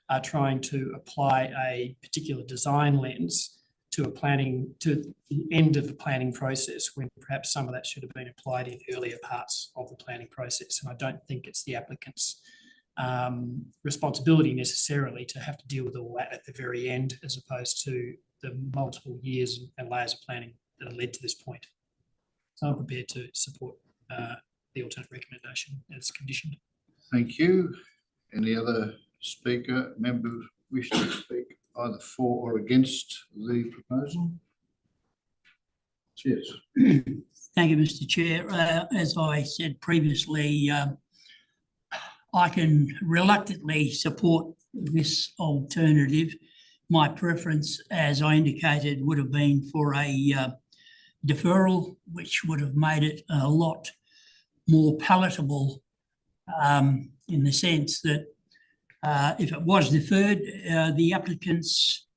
are trying to apply a particular design lens to the end of the planning process, when perhaps some of that should have been applied in earlier parts of the planning process. And I don't think it's the applicant's responsibility necessarily to have to deal with all that at the very end, as opposed to the multiple years and layers of planning that have led to this point. So I'm prepared to support the alternate recommendation as conditioned. Thank you. Any other member wish to speak either for or against the proposal? Yes. Thank you, Mr. Chair. As I said previously, I can reluctantly support this alternative. My preference, as I indicated, would have been for a deferral, which would have made it a lot more palatable, in the sense that if it was deferred, the applicants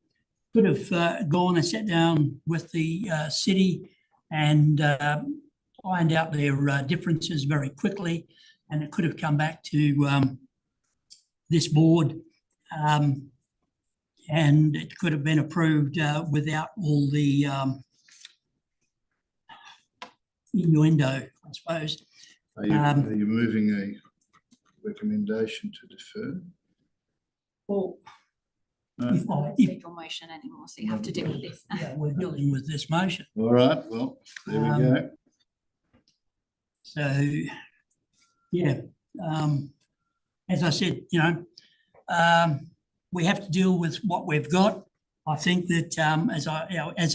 could have gone and sat down with the city and ironed out their differences very quickly, and it could have come back to this board, and it could have been approved without all the innuendo, I suppose. Are you moving a recommendation to defer? Well, No. Legal motion anymore, so you have to deal with this. Yeah, we're dealing with this motion. All right, well, there we go. So, yeah, as I said, we have to deal with what we've got. I think that, as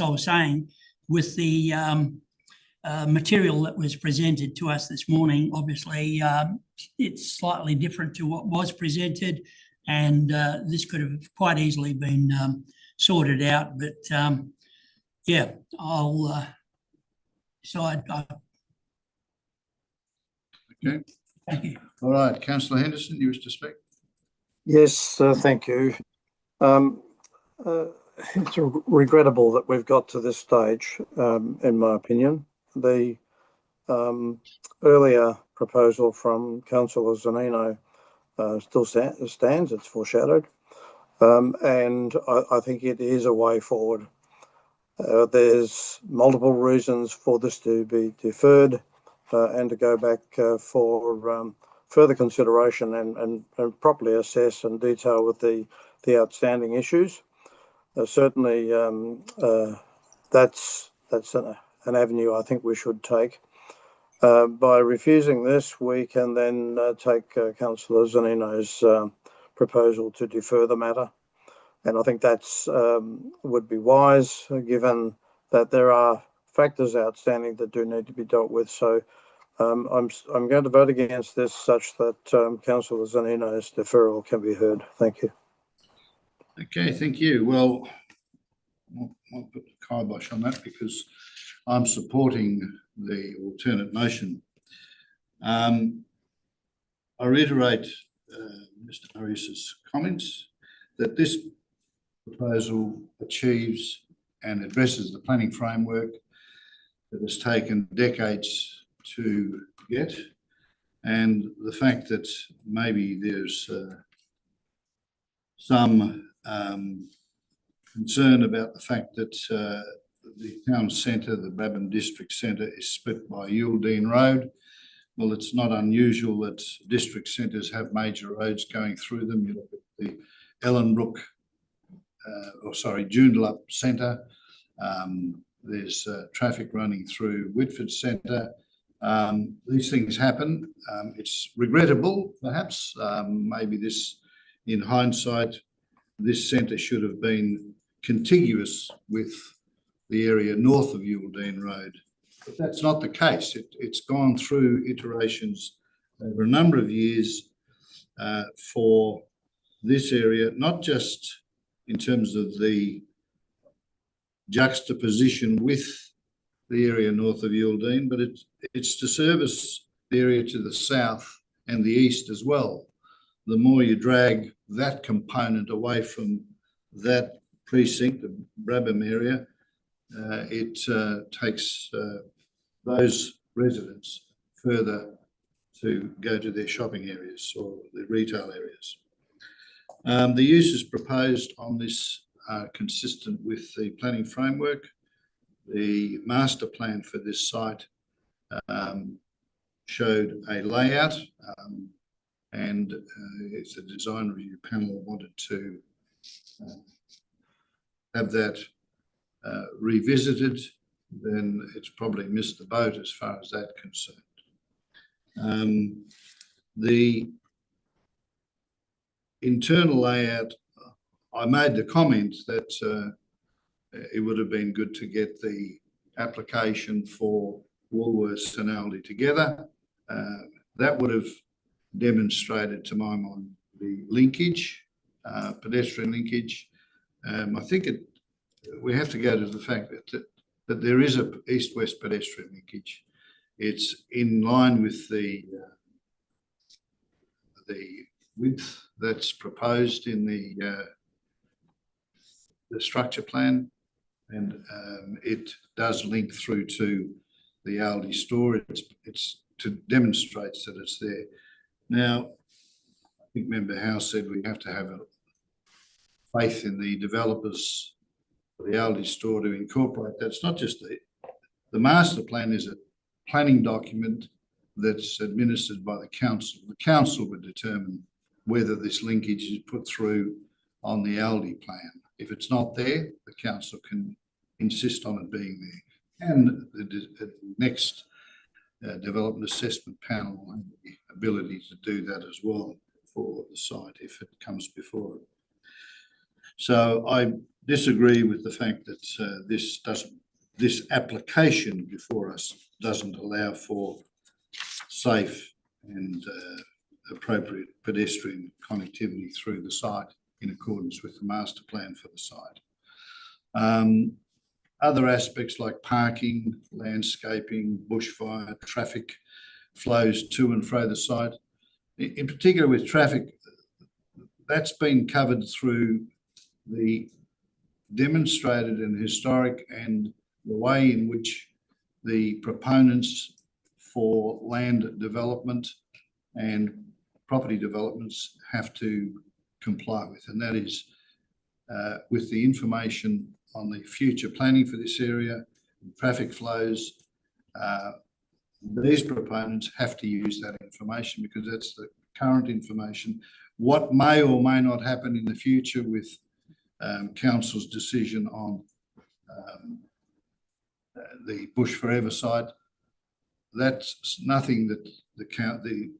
I was saying, with the material that was presented to us this morning, obviously it's slightly different to what was presented, and this could have quite easily been sorted out. But yeah, I'll decide. Okay. Thank you. All right, Councillor Henderson, you wish to speak? Yes, thank you. It's regrettable that we've got to this stage, in my opinion. The earlier proposal from Councillor Zanino still stands, it's foreshadowed, and I think it is a way forward. There's multiple reasons for this to be deferred and to go back for further consideration and properly assess and detail with the outstanding issues. Certainly, that's an avenue I think we should take. By refusing this, we can then take Councillor Zanino's proposal to defer the matter, and I think that's would be wise, given that there are factors outstanding that do need to be dealt with. So I'm going to vote against this, such that Councillor Zanino's deferral can be heard. Thank you. Okay, thank you. Well, I'll put the kibosh on that because I'm supporting the alternate motion. I reiterate Mr. Harris's comments that this proposal achieves and addresses the planning framework that has taken decades to get, and the fact that maybe there's some concern about the fact that the town centre, the Brabham District Centre, is split by Yuildeen Road. Well, it's not unusual that district centres have major roads going through them. You look at the Joondalup Centre, There's traffic running through Whitford Centre. These things happen. It's regrettable, perhaps. Maybe this, in hindsight, this centre should have been contiguous with the area north of Yuildene Road. But that's not the case. It's gone through iterations over a number of years for this area, not just in terms of the juxtaposition with the area north of Yuildene, but it's to service the area to the south and the east as well. The more you drag that component away from that precinct, the Brabham area, it takes those residents further to go to their shopping areas or the retail areas. The uses proposed on this are consistent with the planning framework. The master plan for this site showed a layout, and if the design review panel wanted to have that revisited, then it's probably missed the boat as far as that's concerned. The internal layout, I made the comment that it would have been good to get the application for Woolworths and Aldi together. That would have demonstrated, to my mind, the linkage, pedestrian linkage. I think we have to go to the fact that there is a east-west pedestrian linkage. It's in line with the width that's proposed in the structure plan, and it does link through to the Aldi store. It's to demonstrate that it's there. Now, I think Member House said we have to have a faith in the developers for the Aldi store to incorporate that. It's not just the master plan is a planning document that's administered by the council. The council would determine whether this linkage is put through on the Aldi plan. If it's not there, the council can insist on it being there. And the next development assessment panel will have the ability to do that as well for the site if it comes before it. So I disagree with the fact that this application before us doesn't allow for safe and appropriate pedestrian connectivity through the site in accordance with the master plan for the site. Other aspects like parking, landscaping, bushfire, traffic flows to and fro the site. In particular with traffic, that's been covered through the demonstrated and historic and the way in which the proponents for land development and property developments have to comply with, and that is with the information on the future planning for this area, traffic flows. These proponents have to use that information because that's the current information. What may or may not happen in the future with council's decision on the Bush Forever site, that's nothing that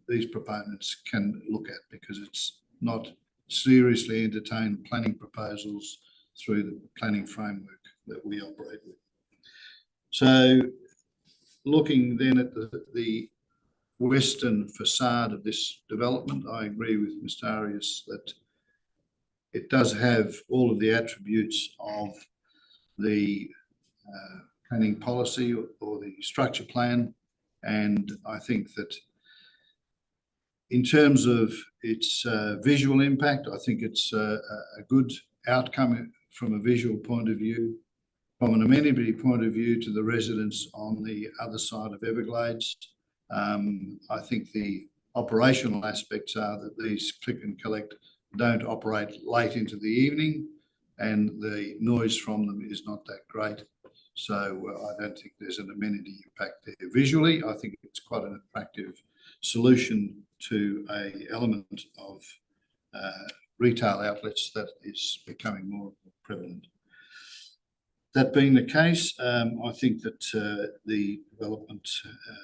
these proponents can look at because it's not seriously entertained planning proposals through the planning framework that we operate with. So looking then at the western facade of this development, I agree with Mr. Arias that it does have all of the attributes of the planning policy or the structure plan, and I think that in terms of its visual impact, I think it's a good outcome from a visual point of view. From an amenity point of view to the residents on the other side of Everglades, I think the operational aspects are that these click and collect don't operate late into the evening and the noise from them is not that great. So I don't think there's an amenity impact there. Visually, I think it's quite an attractive solution to an element of retail outlets that is becoming more prevalent. That being the case, I think that the development,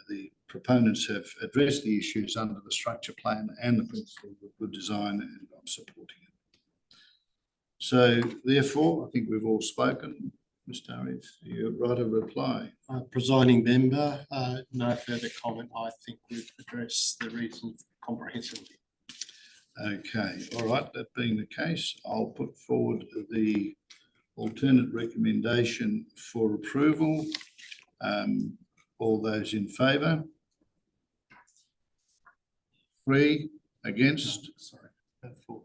the proponents have addressed the issues under the structure plan and the principles of good design, and I'm supporting it. So therefore, I think we've all spoken. Mr. Arif, you write a reply. Presiding member, no further comment. I think we've addressed the reasons comprehensively. Okay, all right. That being the case, I'll put forward the alternate recommendation for approval. All those in favour? 3 against? Sorry, 4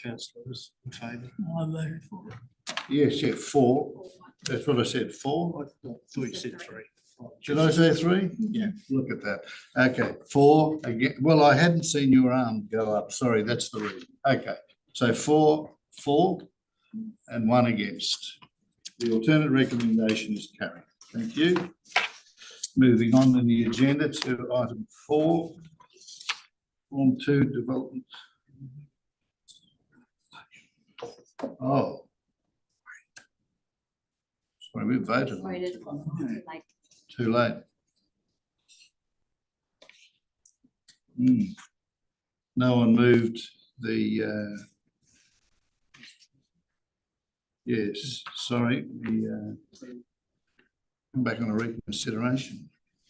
councillors in favour. I voted for it. Yes, yeah, 4. That's what I said, 4. I thought you said 3. Did I say 3? Yeah. Look at that. Okay, 4 again. Well, I hadn't seen your arm go up. Sorry, that's the reason. Okay, so 4 and 1 against. The alternate recommendation is carried. Thank you. Moving on in the agenda to item 4, Form 2 development. Oh. Sorry, we voted on it. Too late. No one moved the, yes, sorry, the, come back on a reconsideration.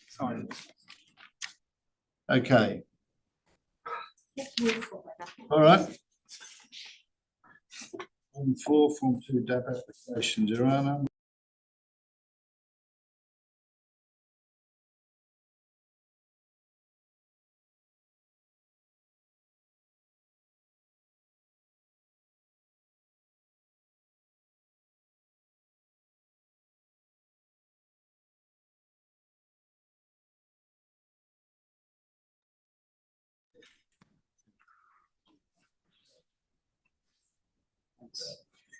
Sorry. Okay. All right. Form 4, Form 2 DAP applications, Your Honour.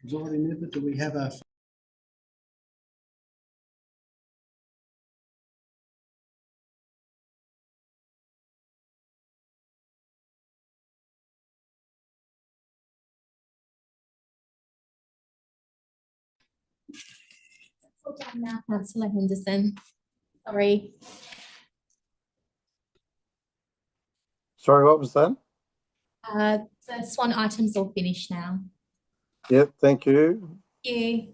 Presiding member, do we have a now, Councillor Henderson. Sorry. Sorry, what was that? The Swan items all finished now. Yep, thank you. Thank you.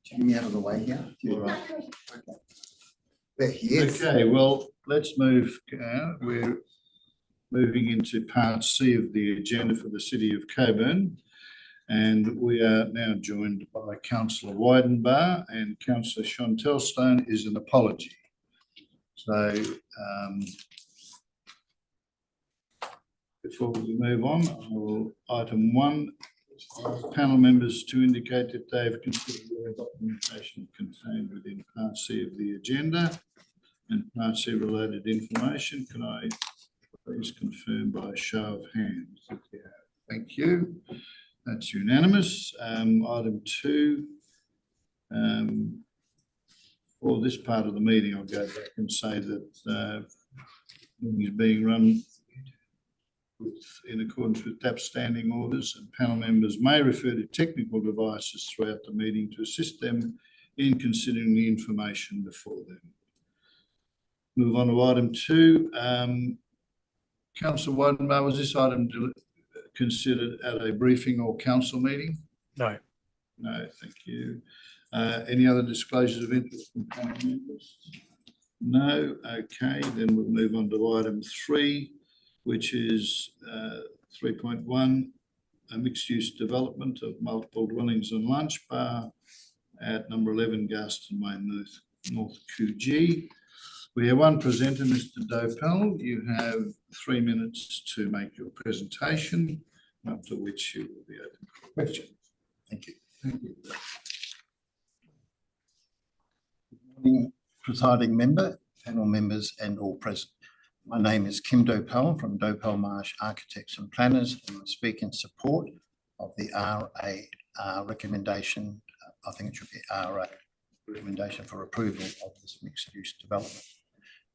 Jimmy out of the way here. All right. There he is. Okay, well, let's move. We're moving into part C of the agenda for the City of Cockburn. And we are now joined by Councillor Weidenbar, and Councillor Chantel Stone is an apology. So before we move on, I will, item 1, panel members to indicate that they've considered the documentation contained within part C of the agenda and part C related information. Can I please confirm by a show of hands? Thank you. That's unanimous. Item 2, for this part of the meeting, I'll go back and say that meeting is being run in accordance with DAP standing orders, and panel members may refer to technical devices throughout the meeting to assist them in considering the information before them. Move on to item 2. Councillor Weidenbar, was this item considered at a briefing or council meeting? No. No, thank you. Any other disclosures of interest from panel members? No. Okay, then we'll move on to item 3, which is 3.1, a mixed-use development of multiple dwellings and lunch bar at number 11 Garston Way, North QG. We have one presenter, Mr. Dopel. You have 3 minutes to make your presentation, after which you will be open for questions. Thank you. Thank you. Good morning, presiding member, panel members and all present. My name is Kim Dopel from Dopel Marsh Architects and Planners, and I speak in support of the RAR recommendation. I think it should be RA recommendation for approval of this mixed-use development.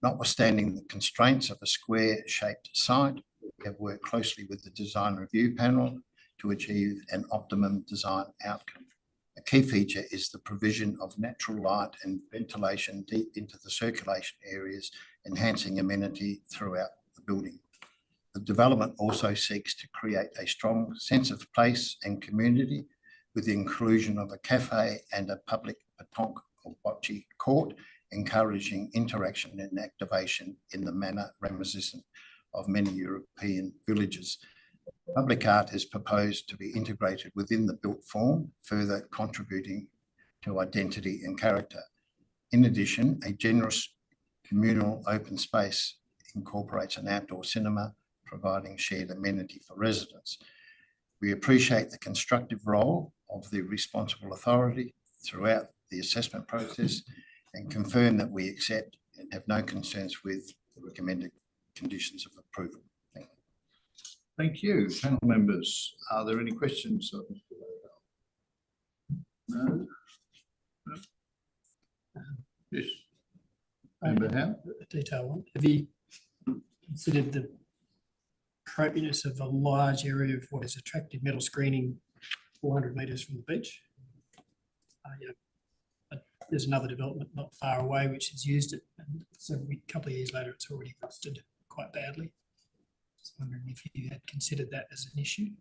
Notwithstanding the constraints of a square-shaped site, we have worked closely with the design review panel to achieve an optimum design outcome. A key feature is the provision of natural light and ventilation deep into the circulation areas, enhancing amenity throughout the building. The development also seeks to create a strong sense of place and community with the inclusion of a cafe and a public petanque or bocce court, encouraging interaction and activation in the manner reminiscent of many European villages. Public art is proposed to be integrated within the built form, further contributing to identity and character. In addition, a generous communal open space incorporates an outdoor cinema, providing shared amenity for residents. We appreciate the constructive role of the responsible authority throughout the assessment process and confirm that we accept and have no concerns with the recommended conditions of approval. Thank you. Thank you. Panel members, are there any questions of Mr. Dopel? No? Yes. Member Howe? A detail one. Have you considered the appropriateness of a large area of what is attractive metal screening 400 metres from the beach? There's another development not far away which has used it, and so a couple of years later it's already rusted quite badly. Just wondering if you had considered that as an issue.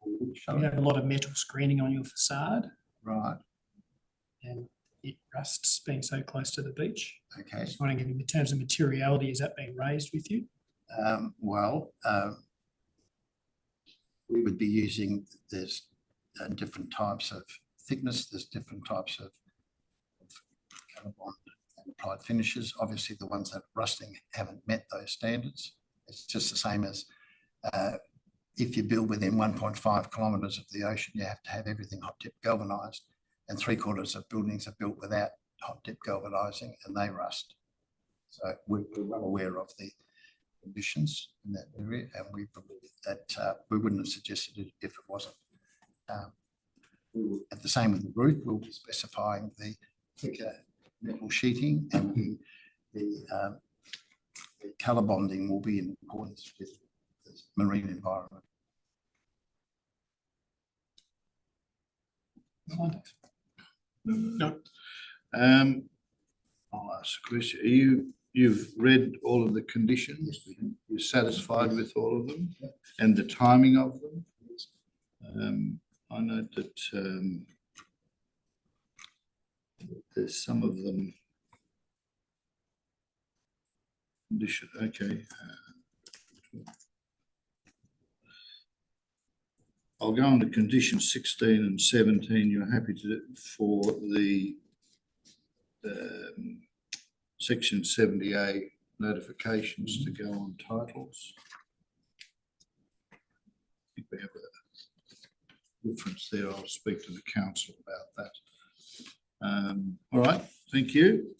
You have a lot of metal screening on your facade. Right. And it rusts being so close to the beach. Okay. Just wondering in terms of materiality, is that being raised with you? We would be using, there's different types of thickness, there's different types of colour-bond and applied finishes. Obviously, the ones that are rusting haven't met those standards. It's just the same as if you build within 1.5 kilometres of the ocean, you have to have everything hot-dip galvanised, and 3/4 of buildings are built without hot-dip galvanising and they rust. So we're well aware of the conditions in that area, and we believe that we wouldn't have suggested it if it wasn't. At the same with the roof, we'll be specifying the thicker metal sheeting, and the colour bonding will be in accordance with the marine environment. No. I'll ask a question. You've read all of the conditions? You're satisfied with all of them and the timing of them? I note that there's some of them. Okay. I'll go on to condition 16 and 17. You're happy to for the section 70A notifications to go on titles. I think we have a difference there. I'll speak to the council about that. All right, thank you.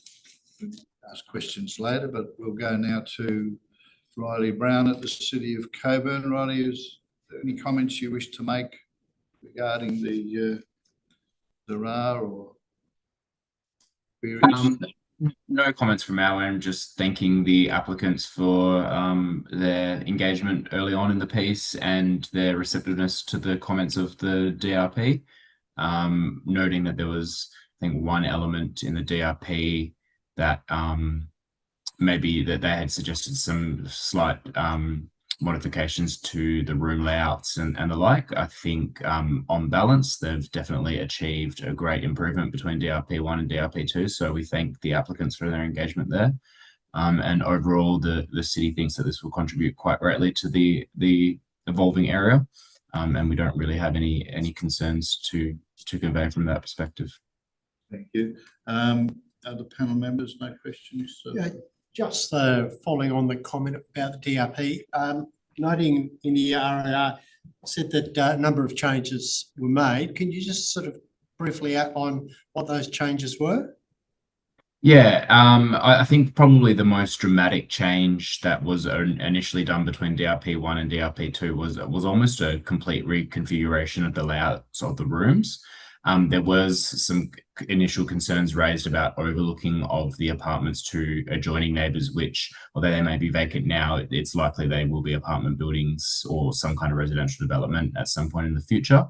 We'll ask questions later, but we'll go now to Riley Brown at the City of Cockburn. Riley, is there any comments you wish to make regarding the RAR or queries? No comments from our end, just thanking the applicants for their engagement early on in the piece and their receptiveness to the comments of the DRP. Noting that there was, I think, one element in the DRP that maybe that they had suggested some slight modifications to the room layouts and the like. I think on balance, they've definitely achieved a great improvement between DRP1 and DRP2. So we thank the applicants for their engagement there. And overall, the city thinks that this will contribute quite greatly to the evolving area. And we don't really have any concerns to convey from that perspective. Thank you. Other panel members, no questions? Yeah, just following on the comment about the DRP, noting in the RAR said that a number of changes were made. Can you just sort of briefly outline what those changes were? Yeah, I think probably the most dramatic change that was initially done between DRP1 and DRP2 was almost a complete reconfiguration of the layouts of the rooms. There was some initial concerns raised about overlooking of the apartments to adjoining neighbours, which, although they may be vacant now, it's likely they will be apartment buildings or some kind of residential development at some point in the future.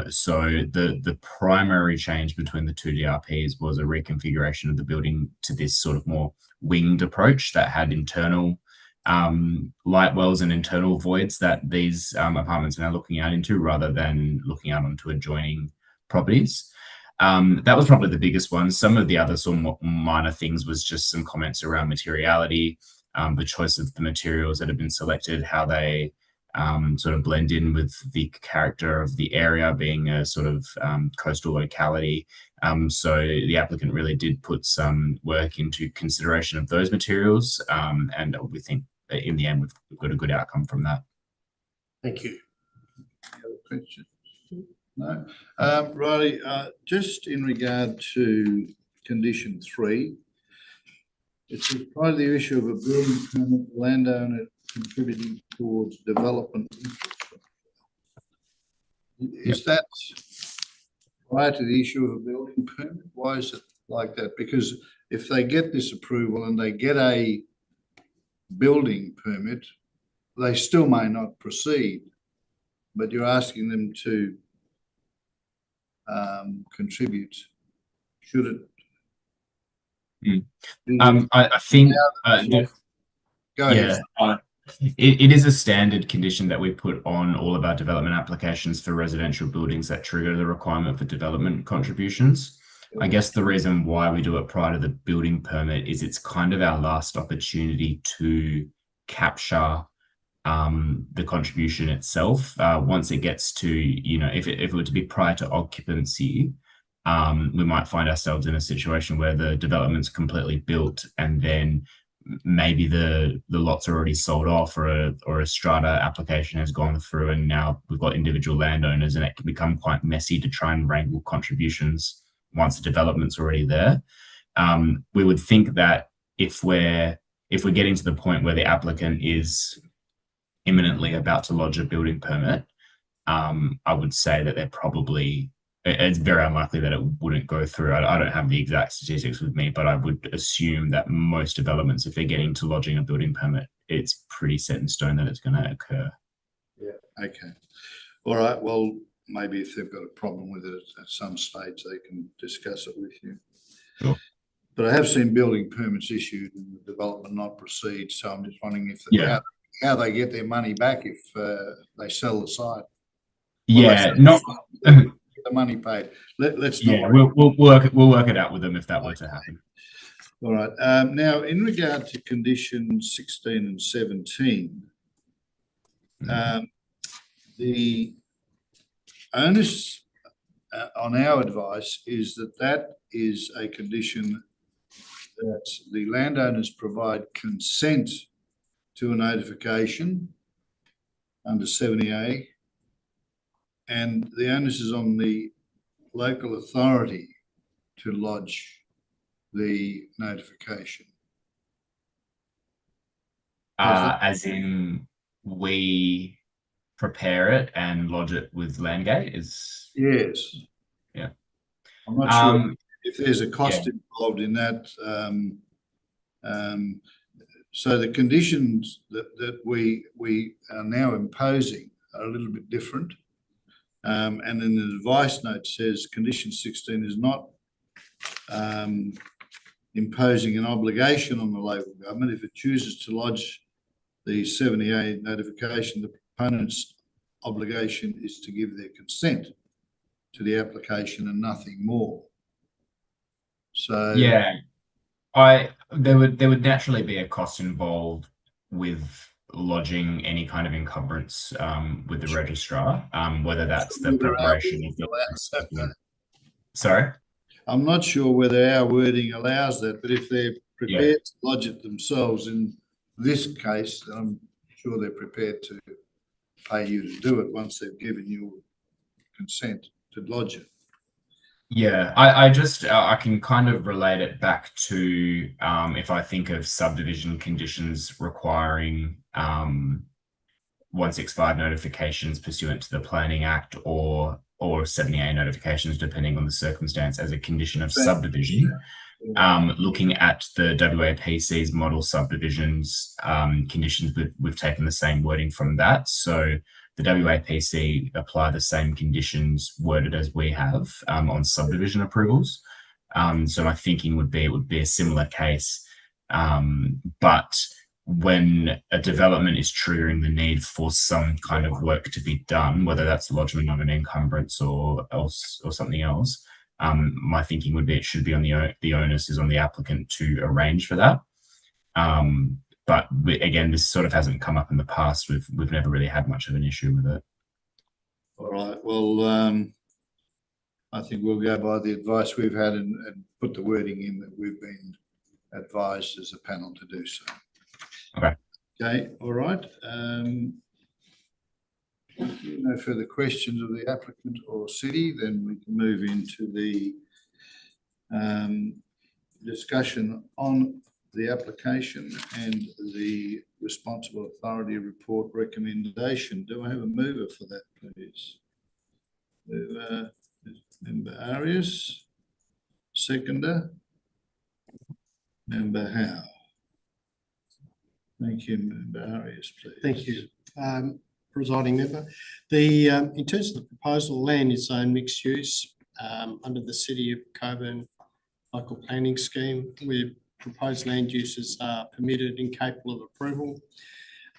So the primary change between the two DRPs was a reconfiguration of the building to this sort of more winged approach that had internal light wells and internal voids that these apartments are now looking out into, rather than looking out onto adjoining properties. That was probably the biggest one. Some of the other sort of minor things was just some comments around materiality, the choice of the materials that have been selected, how they sort of blend in with the character of the area being a sort of coastal locality. So the applicant really did put some work into consideration of those materials, and we think that in the end we've got a good outcome from that. Thank you. Any other questions? No. Riley, just in regard to condition 3, it's part of the issue of a building permit, landowner contributing towards development infrastructure. Is that prior to the issue of a building permit? Why is it like that? Because if they get this approval and they get a building permit, they still may not proceed, but you're asking them to contribute. Should it? I think Go ahead. Yeah, it is a standard condition that we put on all of our development applications for residential buildings that trigger the requirement for development contributions. I guess the reason why we do it prior to the building permit is it's kind of our last opportunity to capture the contribution itself. Once it gets to, if it were to be prior to occupancy, we might find ourselves in a situation where the development's completely built and then maybe the lots are already sold off, or a strata application has gone through, and now we've got individual landowners, and it can become quite messy to try and wrangle contributions once the development's already there. We would think that if we're getting to the point where the applicant is imminently about to lodge a building permit, I would say that it's very unlikely that it wouldn't go through. I don't have the exact statistics with me, but I would assume that most developments, if they're getting to lodging a building permit, it's pretty set in stone that it's going to occur. Yeah. Okay. All right. Well, maybe if they've got a problem with it at some stage, they can discuss it with you. Sure. But I have seen building permits issued and the development not proceed. So I'm just wondering if how they get their money back if they sell the site. Yeah, not. The money paid. Let's not. Yeah, we'll work it out with them if that were to happen. All right. Now, in regard to conditions 16 and 17, the onus on our advice is that is a condition that the landowners provide consent to a notification under 70A, and the onus is on the local authority to lodge the notification. As in we prepare it and lodge it with Landgate is? Yes. Yeah. I'm not sure if there's a cost involved in that. So the conditions that we are now imposing are a little bit different. And then the advice note says condition 16 is not imposing an obligation on the local government. If it chooses to lodge the 70A notification, the proponent's obligation is to give their consent to the application and nothing more. So yeah, there would naturally be a cost involved with lodging any kind of encumbrance with the registrar, whether that's the preparation of the. Sorry? I'm not sure whether our wording allows that, but if they're prepared to lodge it themselves in this case, I'm sure they're prepared to pay you to do it once they've given you consent to lodge it. Yeah, I can kind of relate it back to if I think of subdivision conditions requiring 165 notifications pursuant to the Planning Act or 70A notifications, depending on the circumstance, as a condition of subdivision. Looking at the WAPC's model subdivisions conditions, we've taken the same wording from that. So the WAPC apply the same conditions worded as we have on subdivision approvals. So my thinking would be it would be a similar case, but when a development is triggering the need for some kind of work to be done, whether that's lodgement of an encumbrance or something else, my thinking would be it should be on the onus is on the applicant to arrange for that. But again, this sort of hasn't come up in the past. We've never really had much of an issue with it. All right. Well, I think we'll go by the advice we've had and put the wording in that we've been advised as a panel to do so. Okay. Okay. All right. No further questions of the applicant or city, then we can move into the discussion on the application and the responsible authority report recommendation. Do I have a mover for that, please? Mover, Member Arias. Seconder, Member Howe. Thank you, Member Arias, please. Thank you. Presiding member, in terms of the proposal, land is zone mixed use under the City of Cockburn local planning scheme, where proposed land uses are permitted and capable of approval.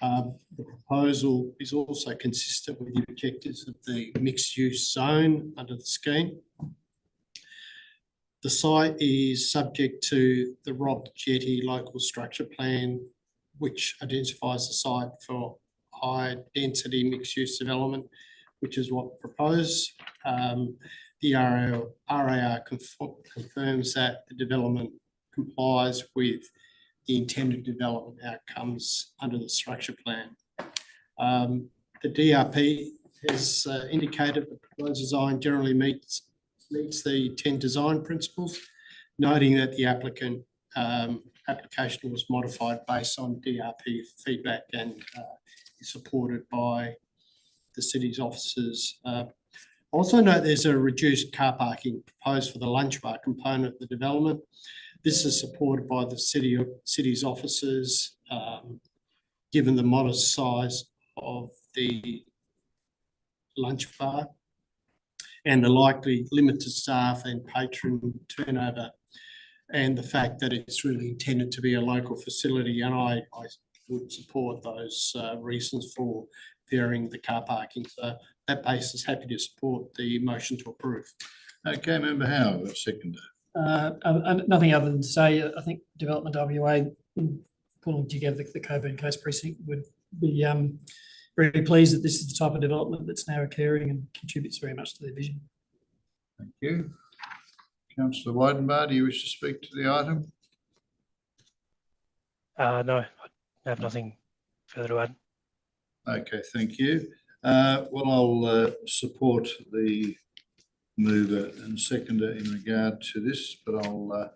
The proposal is also consistent with the objectives of the mixed use zone under the scheme. The site is subject to the Rob Jetty local structure plan, which identifies the site for high density mixed use development, which is what proposed. The RAR confirms that the development complies with the intended development outcomes under the structure plan. The DRP has indicated the proposed design generally meets the 10 design principles, noting that the application was modified based on DRP feedback and supported by the city's officers. Also note there's a reduced car parking proposed for the lunch bar component of the development. This is supported by the city's officers, given the modest size of the lunch bar and the likely limited staff and patron turnover, and the fact that it's really intended to be a local facility. And I would support those reasons for repairing the car parking. So that basis, happy to support the motion to approve. Okay, Member Howe, second. Nothing other than to say, I think Development WA, in pulling together the Cockburn Coast Precinct, would be very pleased that this is the type of development that's now occurring and contributes very much to their vision. Thank you. Councillor Weidenbach, do you wish to speak to the item? No, I have nothing further to add. Okay, thank you. Well, I'll support the mover and seconder in regard to this, but I'll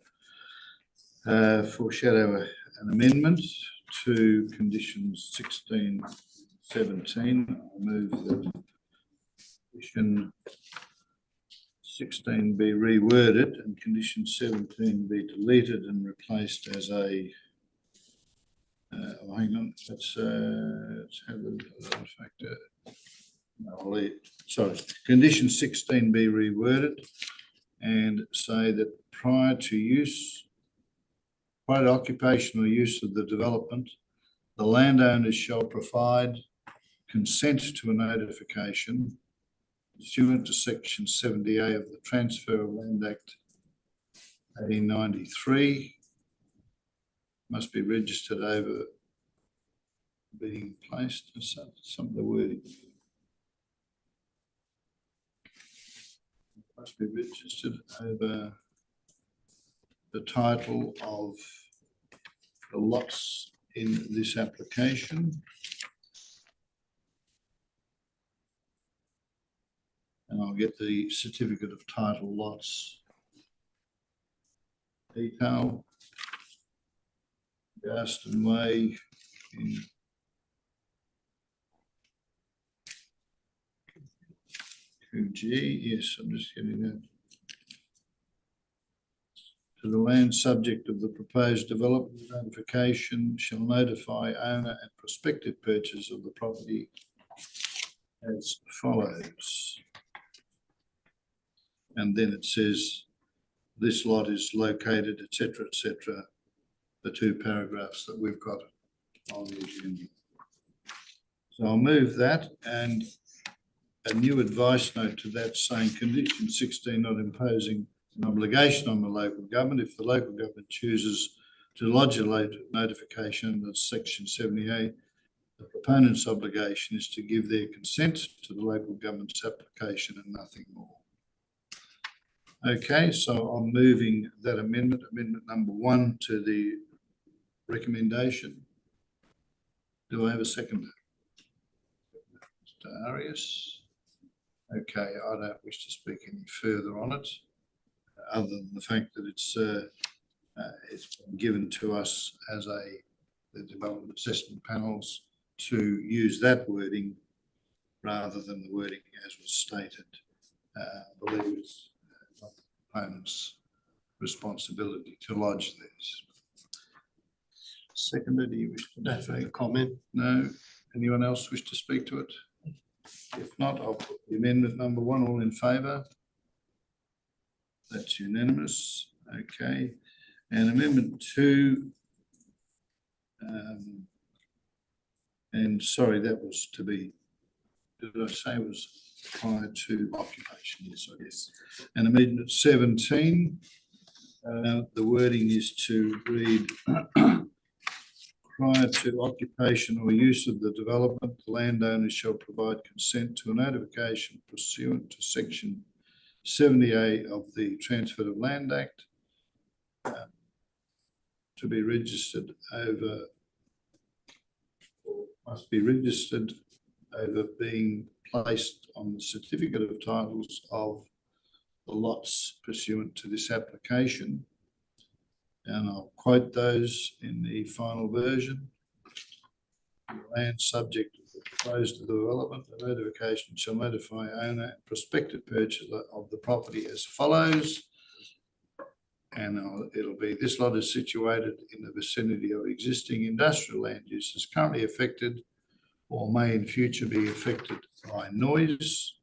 foreshadow an amendment to conditions 16, 17. I'll move that condition 16 be reworded and condition 17 be deleted and replaced as a hang on, let's have a factor. No, sorry, condition 16 be reworded and say that prior to occupation or use of the development, the landowners shall provide consent to a notification pursuant to section 70A of the Transfer of Land Act 1893, must be registered over being placed, some of the wording. Must be registered over the title of the lots in this application. And I'll get the certificate of title lots detail. Garston Way in QG. Yes, I'm just getting that. To the land subject of the proposed development notification shall notify owner and prospective purchase of the property as follows. And then it says this lot is located, etc., etc. The two paragraphs that we've got on the agenda. So I'll move that and a new advice note to that saying condition 16 not imposing an obligation on the local government. If the local government chooses to lodge a notification under section 78, the proponent's obligation is to give their consent to the local government's application and nothing more. Okay, so I'm moving that amendment number 1 to the recommendation. Do I have a seconder? Mr. Arias. Okay, I don't wish to speak any further on it, other than the fact that it's been given to us as the development assessment panels to use that wording rather than the wording as was stated. I believe it's not the proponent's responsibility to lodge these. Seconder, do you wish to No further comment? No. Anyone else wish to speak to it? If not, I'll put the amendment number 1. All in favour? That's unanimous. Okay. And amendment 2. And sorry, that was to be, did I say it was prior to occupation? Yes, I guess. And amendment 17. The wording is to read prior to occupation or use of the development, the landowners shall provide consent to a notification pursuant to section 70A of the Transfer of Land Act to be registered over, or must be registered over being placed on the certificate of titles of the lots pursuant to this application. And I'll quote those in the final version. The land subject to the proposed development, the notification shall notify owner and prospective purchaser of the property as follows. And it'll be, this lot is situated in the vicinity of existing industrial land uses currently affected or may in future be affected by noise.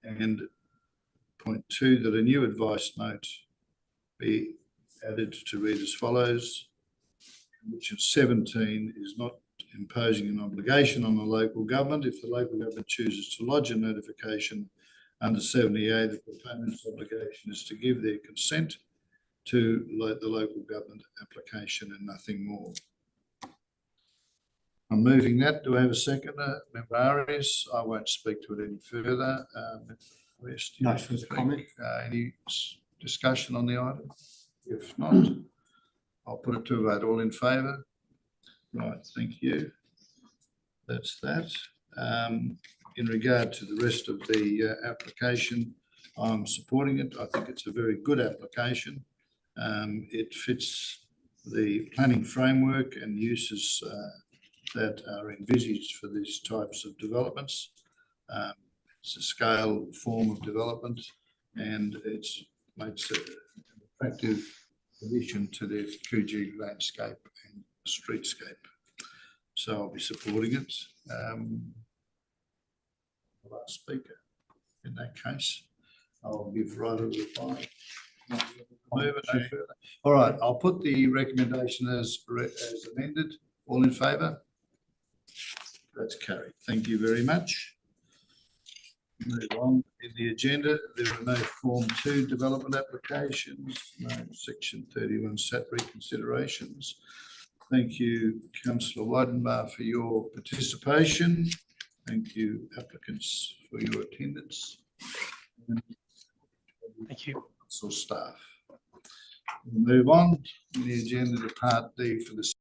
And point 2, that a new advice note be added to read as follows. Condition 17 is not imposing an obligation on the local government. If the local government chooses to lodge a notification under 70A, the proponent's obligation is to give their consent to the local government application and nothing more. I'm moving that. Do I have a seconder? Member Arias. I won't speak to it any further. No further comment. Any discussion on the item? If not, I'll put it to a vote. All in favour? Right, thank you. That's that. In regard to the rest of the application, I'm supporting it. I think it's a very good application. It fits the planning framework and uses that are envisaged for these types of developments. It's a scale form of development, and it makes an attractive addition to the Coogee landscape and streetscape. So I'll be supporting it. The last speaker, in that case, I'll give Ryder a reply. Move it no further. All right, I'll put the recommendation as amended. All in favour? That's carried. Thank you very much. Move on in the agenda. There are no Form 2 development applications, no Section 31 SAT reconsiderations. Thank you, Councillor Weidenbach, for your participation. Thank you, applicants, for your attendance. Thank you. Council staff. We'll move on in the agenda to Part D for the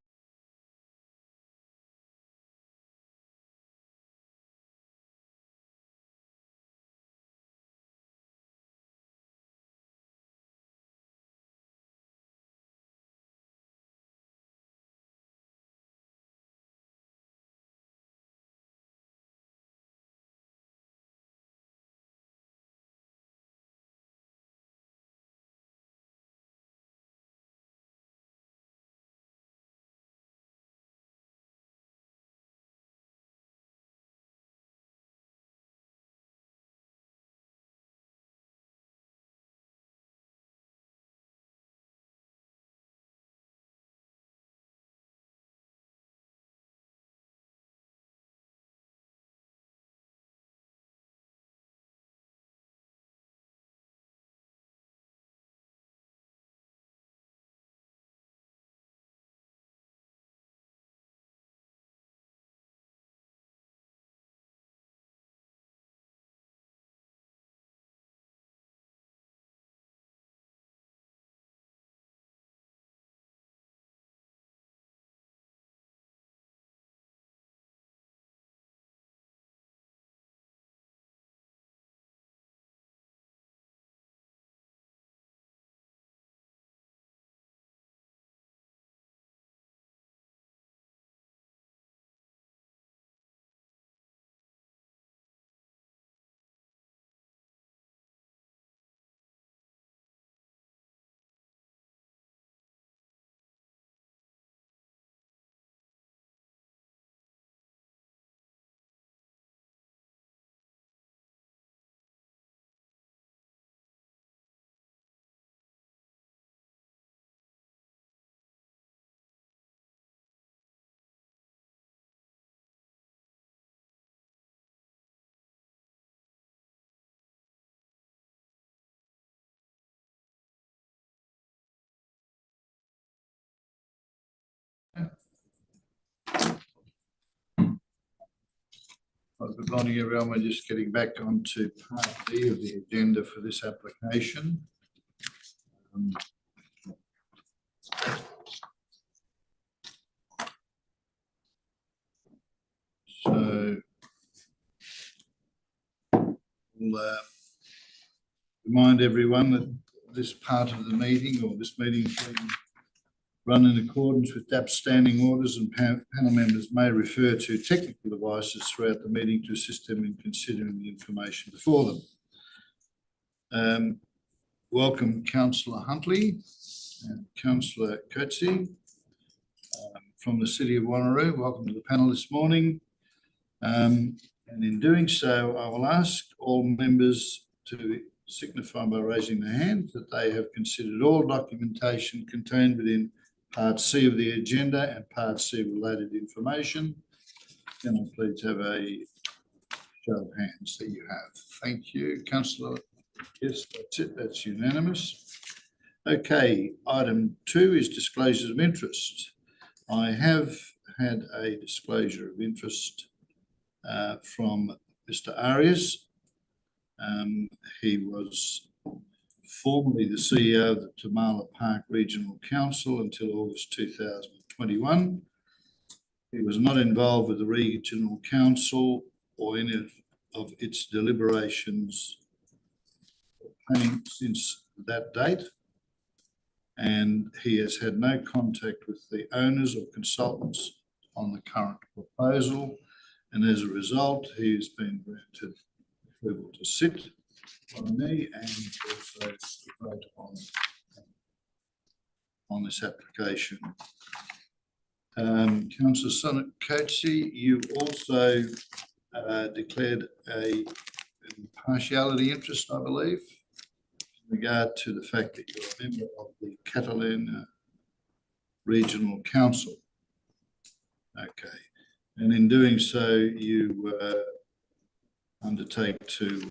good morning, everyone. We're just getting back onto Part D of the agenda for this application. So we'll remind everyone that this part of the meeting, or this meeting, is being run in accordance with DAP's standing orders, and panel members may refer to technical devices throughout the meeting to assist them in considering the information before them. Welcome, Councillor Huntley and Councillor Coetzee from the City of Wanneroo. Welcome to the panel this morning. And in doing so, I will ask all members to signify by raising their hand that they have considered all documentation contained within Part C of the agenda and Part C related information. Can I please have a show of hands that you have? Thank you, Councillor. Yes, that's it. That's unanimous. Okay, item 2 is disclosures of interest. I have had a disclosure of interest from Mr. Arias. He was formerly the CEO of the Tamala Park Regional Council until August 2021. He was not involved with the Regional Council or any of its deliberations or planning since that date. And he has had no contact with the owners or consultants on the current proposal. And as a result, he has been granted approval to sit on me and also to vote on this application. Councillor Sonic Coetzee, you also declared an impartiality interest, I believe, in regard to the fact that you're a member of the Catalan Regional Council. Okay, and in doing so, you undertake to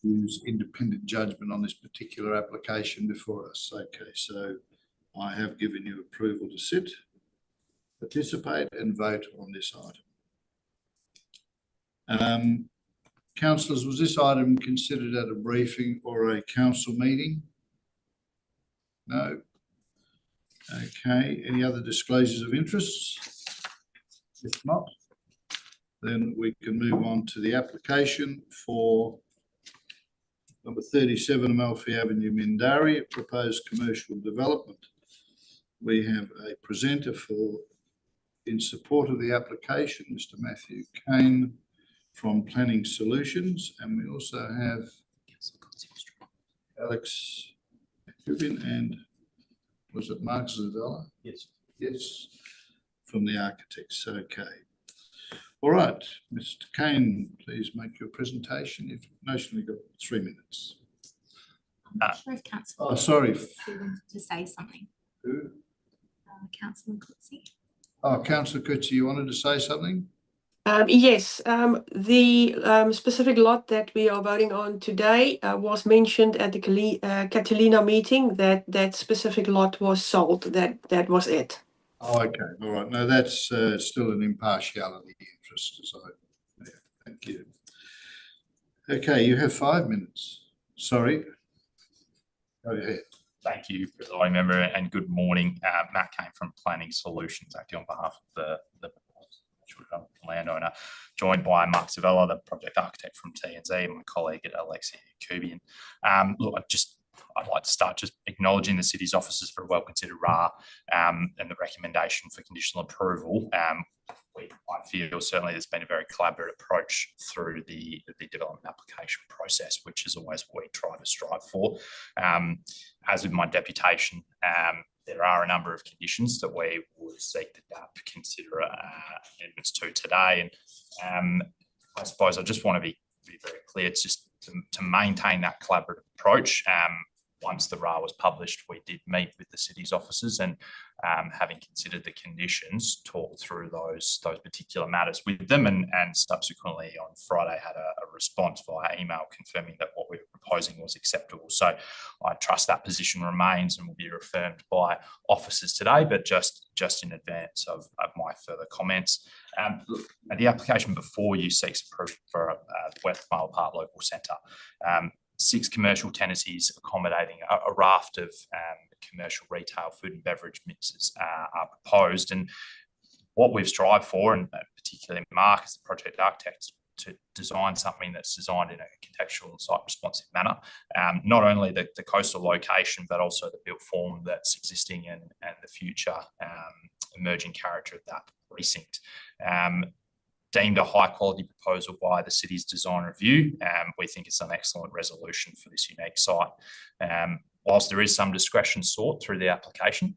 use independent judgment on this particular application before us. Okay, so I have given you approval to sit, participate and vote on this item. Councillors, was this item considered at a briefing or a council meeting? No. Okay, any other disclosures of interest? If not, then we can move on to the application for number 37 Amalfi Avenue, Mindarie, a proposed commercial development. We have a presenter in support of the application, Mr. Matthew Kane from Planning Solutions, and we also have Alex Kubin and was it Mark Zavella? Yes. Yes, from the architects. Okay. All right, Mr. Kane, please make your presentation. You've notionally got 3 minutes. I'm not sure if Councillor. Oh, sorry. Wanted to say something. Who? Councillor Coetzee. Oh, Councillor Coetzee, you wanted to say something? Yes, the specific lot that we are voting on today was mentioned at the Catalina meeting that that specific lot was sold. That was it. Oh, okay. All right. No, that's still an impartiality interest. Yeah, thank you. Okay, you have 5 minutes. Sorry. Go ahead. Thank you, presiding member, and good morning. Matt Kane from Planning Solutions, acting on behalf of the landowner, joined by Mark Zavella, the project architect from TNZ, and my colleague at Alexia Kubian. Look, I'd like to start just acknowledging the city's officers for a well-considered RA and the recommendation for conditional approval. I feel certainly there's been a very collaborative approach through the development application process, which is always what we try to strive for. As with my deputation, there are a number of conditions that we would seek the DAP to consider amendments to today. And I suppose I just want to be very clear, it's just to maintain that collaborative approach. Once the RA was published, we did meet with the city's officers and having considered the conditions, talked through those particular matters with them and subsequently on Friday had a response via email confirming that what we were proposing was acceptable. So I trust that position remains and will be reaffirmed by officers today, but just in advance of my further comments. The application before you seeks approval for the West Mile Park Local Centre. 6 commercial tenancies accommodating a raft of commercial retail food and beverage mixes are proposed. And what we've strived for, and particularly Mark as the project architect, to design something that's designed in a contextual and site responsive manner. Not only the coastal location, but also the built form that's existing and the future emerging character of that precinct. Deemed a high quality proposal by the city's design review. We think it's an excellent resolution for this unique site. Whilst there is some discretion sought through the application,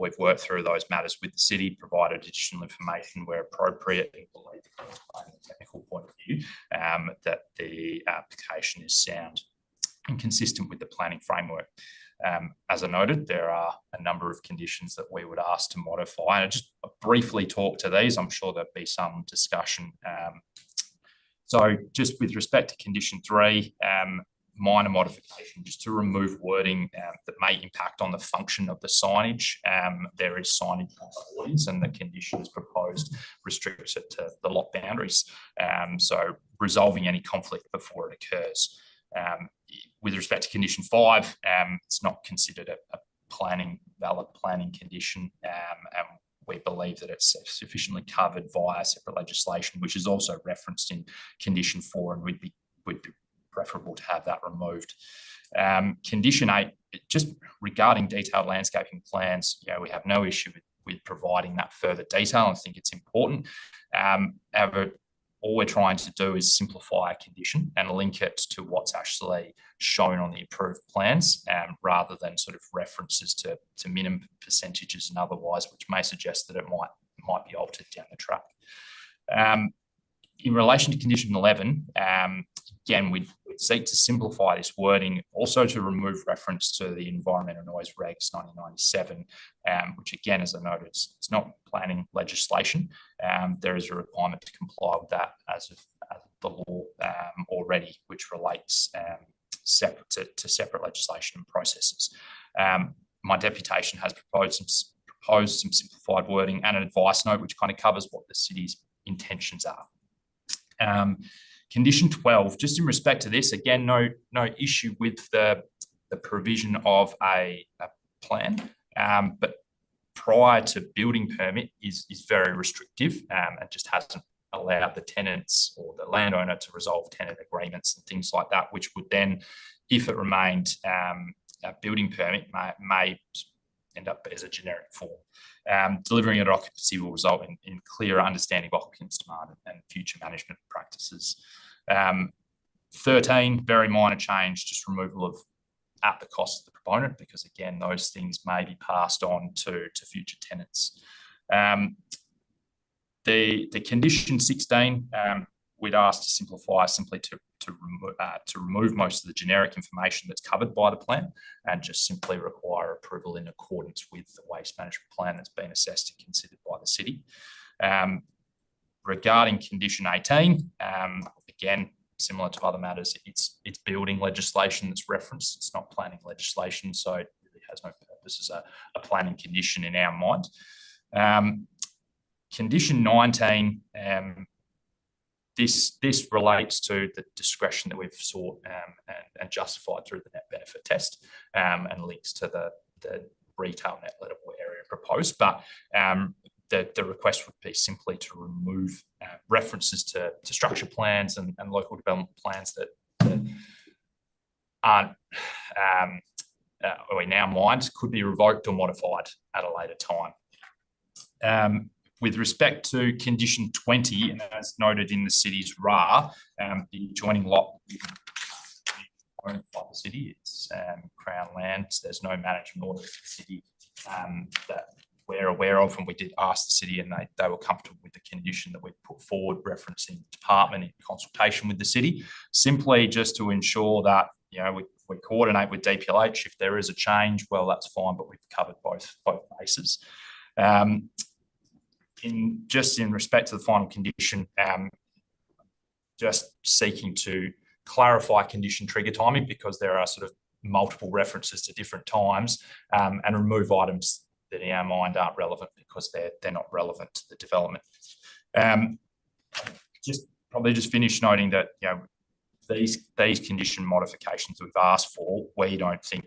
we've worked through those matters with the city, provided additional information where appropriate, and believe from a technical point of view that the application is sound. and consistent with the planning framework. As I noted, there are a number of conditions that we would ask to modify, and I'll just briefly talk to these. I'm sure there'll be some discussion. So just with respect to condition 3, minor modification, just to remove wording that may impact on the function of the signage. There is signage avoidance, and the conditions proposed restricts it to the lot boundaries. So resolving any conflict before it occurs. With respect to condition 5, it's not considered a valid planning condition, and we believe that it's sufficiently covered via separate legislation, which is also referenced in condition 4, and would be preferable to have that removed. Condition 8, just regarding detailed landscaping plans, we have no issue with providing that further detail. I think it's important. However, all we're trying to do is simplify a condition and link it to what's actually shown on the approved plans, rather than sort of references to minimum percentages and otherwise, which may suggest that it might be altered down the track. In relation to condition 11, again, we seek to simplify this wording, also to remove reference to the environmental noise regs 1997, which again, as I noted, it's not planning legislation. There is a requirement to comply with that as of the law already, which relates separate to separate legislation and processes. My deputation has proposed some simplified wording and an advice note, which kind of covers what the city's intentions are. Condition 12, just in respect to this, again, no issue with the provision of a plan, but prior to building permit is very restrictive, and just hasn't allowed the tenants or the landowner to resolve tenant agreements and things like that, which would then, if it remained a building permit, may end up as a generic form. Delivering an occupancy will result in clearer understanding of occupants' demand and future management practices. 13, very minor change, just removal of at the cost of the proponent, because again, those things may be passed on to future tenants. The condition 16, we'd ask to simplify simply to remove most of the generic information that's covered by the plan, and just simply require approval in accordance with the waste management plan that's been assessed and considered by the city. Regarding condition 18, again, similar to other matters, it's building legislation that's referenced. It's not planning legislation, so it really has no purpose as a planning condition in our mind. Condition 19, this relates to the discretion that we've sought and justified through the net benefit test, and links to the retail net lettable area proposed. But the request would be simply to remove references to structure plans and local development plans that aren't, or in our minds, could be revoked or modified at a later time. With respect to condition 20, and as noted in the city's RAR, the adjoining lot owned by the city, it's Crown land. There's no management order for the city that we're aware of, and we did ask the city, and they were comfortable with the condition that we put forward, referencing the department in consultation with the city, simply just to ensure that we coordinate with DPLH. If there is a change, well, that's fine, but we've covered both bases. In respect to the final condition, just seeking to clarify condition trigger timing, because there are sort of multiple references to different times, and remove items that in our mind aren't relevant because they're not relevant to the development. Just finish noting that these condition modifications we've asked for, we don't think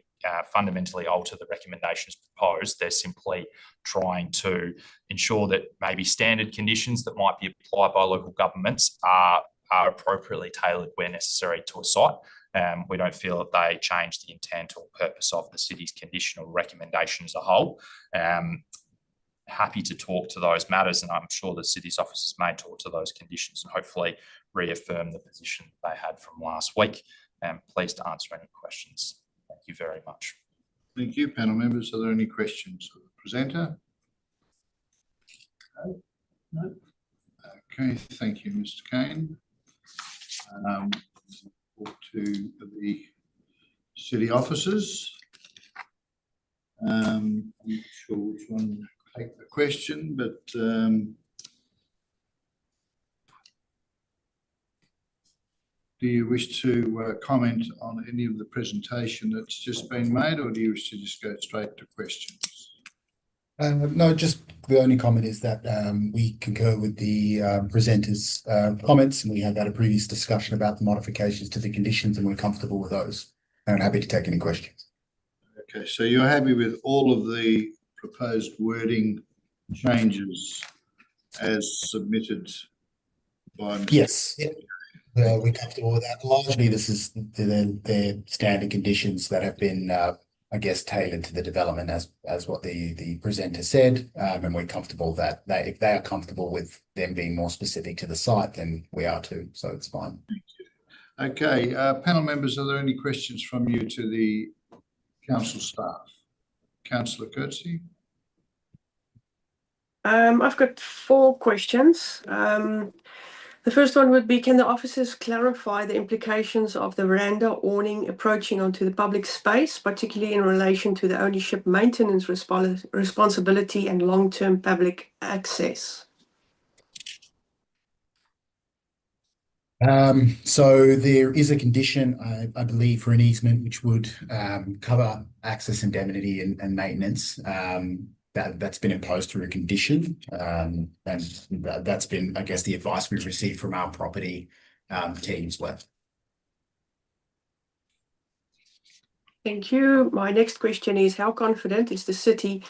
fundamentally alter the recommendations proposed. They're simply trying to ensure that maybe standard conditions that might be applied by local governments are appropriately tailored where necessary to a site. We don't feel that they change the intent or purpose of the city's conditional recommendation as a whole. Happy to talk to those matters, and I'm sure the city's officers may talk to those conditions and hopefully reaffirm the position they had from last week. Pleased to answer any questions. Thank you very much. Thank you. Panel members, are there any questions for the presenter? No. Okay, thank you, Mr. Kane. To the city officers. I'm not sure which one will take the question, but do you wish to comment on any of the presentation that's just been made, or do you wish to just go straight to questions? No, just the only comment is that we concur with the presenters' comments, and we have had a previous discussion about the modifications to the conditions, and we're comfortable with those. And happy to take any questions. Okay, so you're happy with all of the proposed wording changes as submitted by Mr. Yes. We're comfortable with that. Largely, this is the standard conditions that have been, I guess, tailored to the development as what the presenter said, and we're comfortable that if they are comfortable with them being more specific to the site, then we are too. So it's fine. Okay, panel members, are there any questions from you to the council staff? Councillor Coetzee. I've got 4 questions. The first one would be, can the officers clarify the implications of the veranda awning approaching onto the public space, particularly in relation to the ownership, maintenance responsibility and long-term public access? So there is a condition, I believe, for an easement which would cover access, indemnity and maintenance. That's been imposed through a condition, and that's been, I guess, the advice we've received from our property teams. Thank you. My next question is, how confident is the city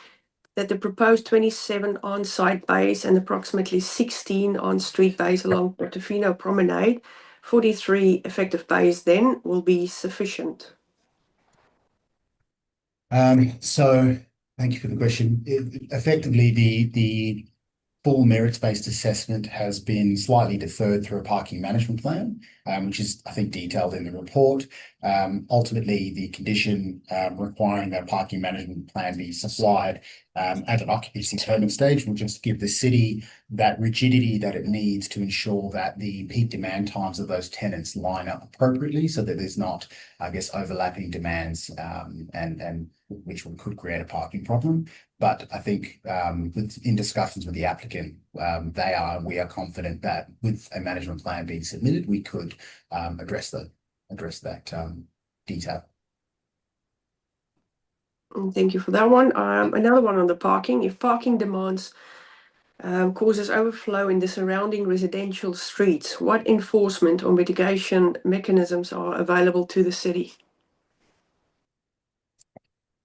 that the proposed 27 on-site bays and approximately 16 on-street bays along Portofino Promenade, 43 effective bays then, will be sufficient? So thank you for the question. Effectively, the full merits-based assessment has been slightly deferred through a parking management plan, which is, I think, detailed in the report. Ultimately, the condition requiring that parking management plan be supplied at an occupancy permit stage will just give the city that rigidity that it needs to ensure that the peak demand times of those tenants line up appropriately, so that there's not, I guess, overlapping demands and which could create a parking problem. But I think in discussions with the applicant, we are confident that with a management plan being submitted, we could address that detail. Thank you for that one. Another one on the parking. If parking demands causes overflow in the surrounding residential streets, what enforcement or mitigation mechanisms are available to the city?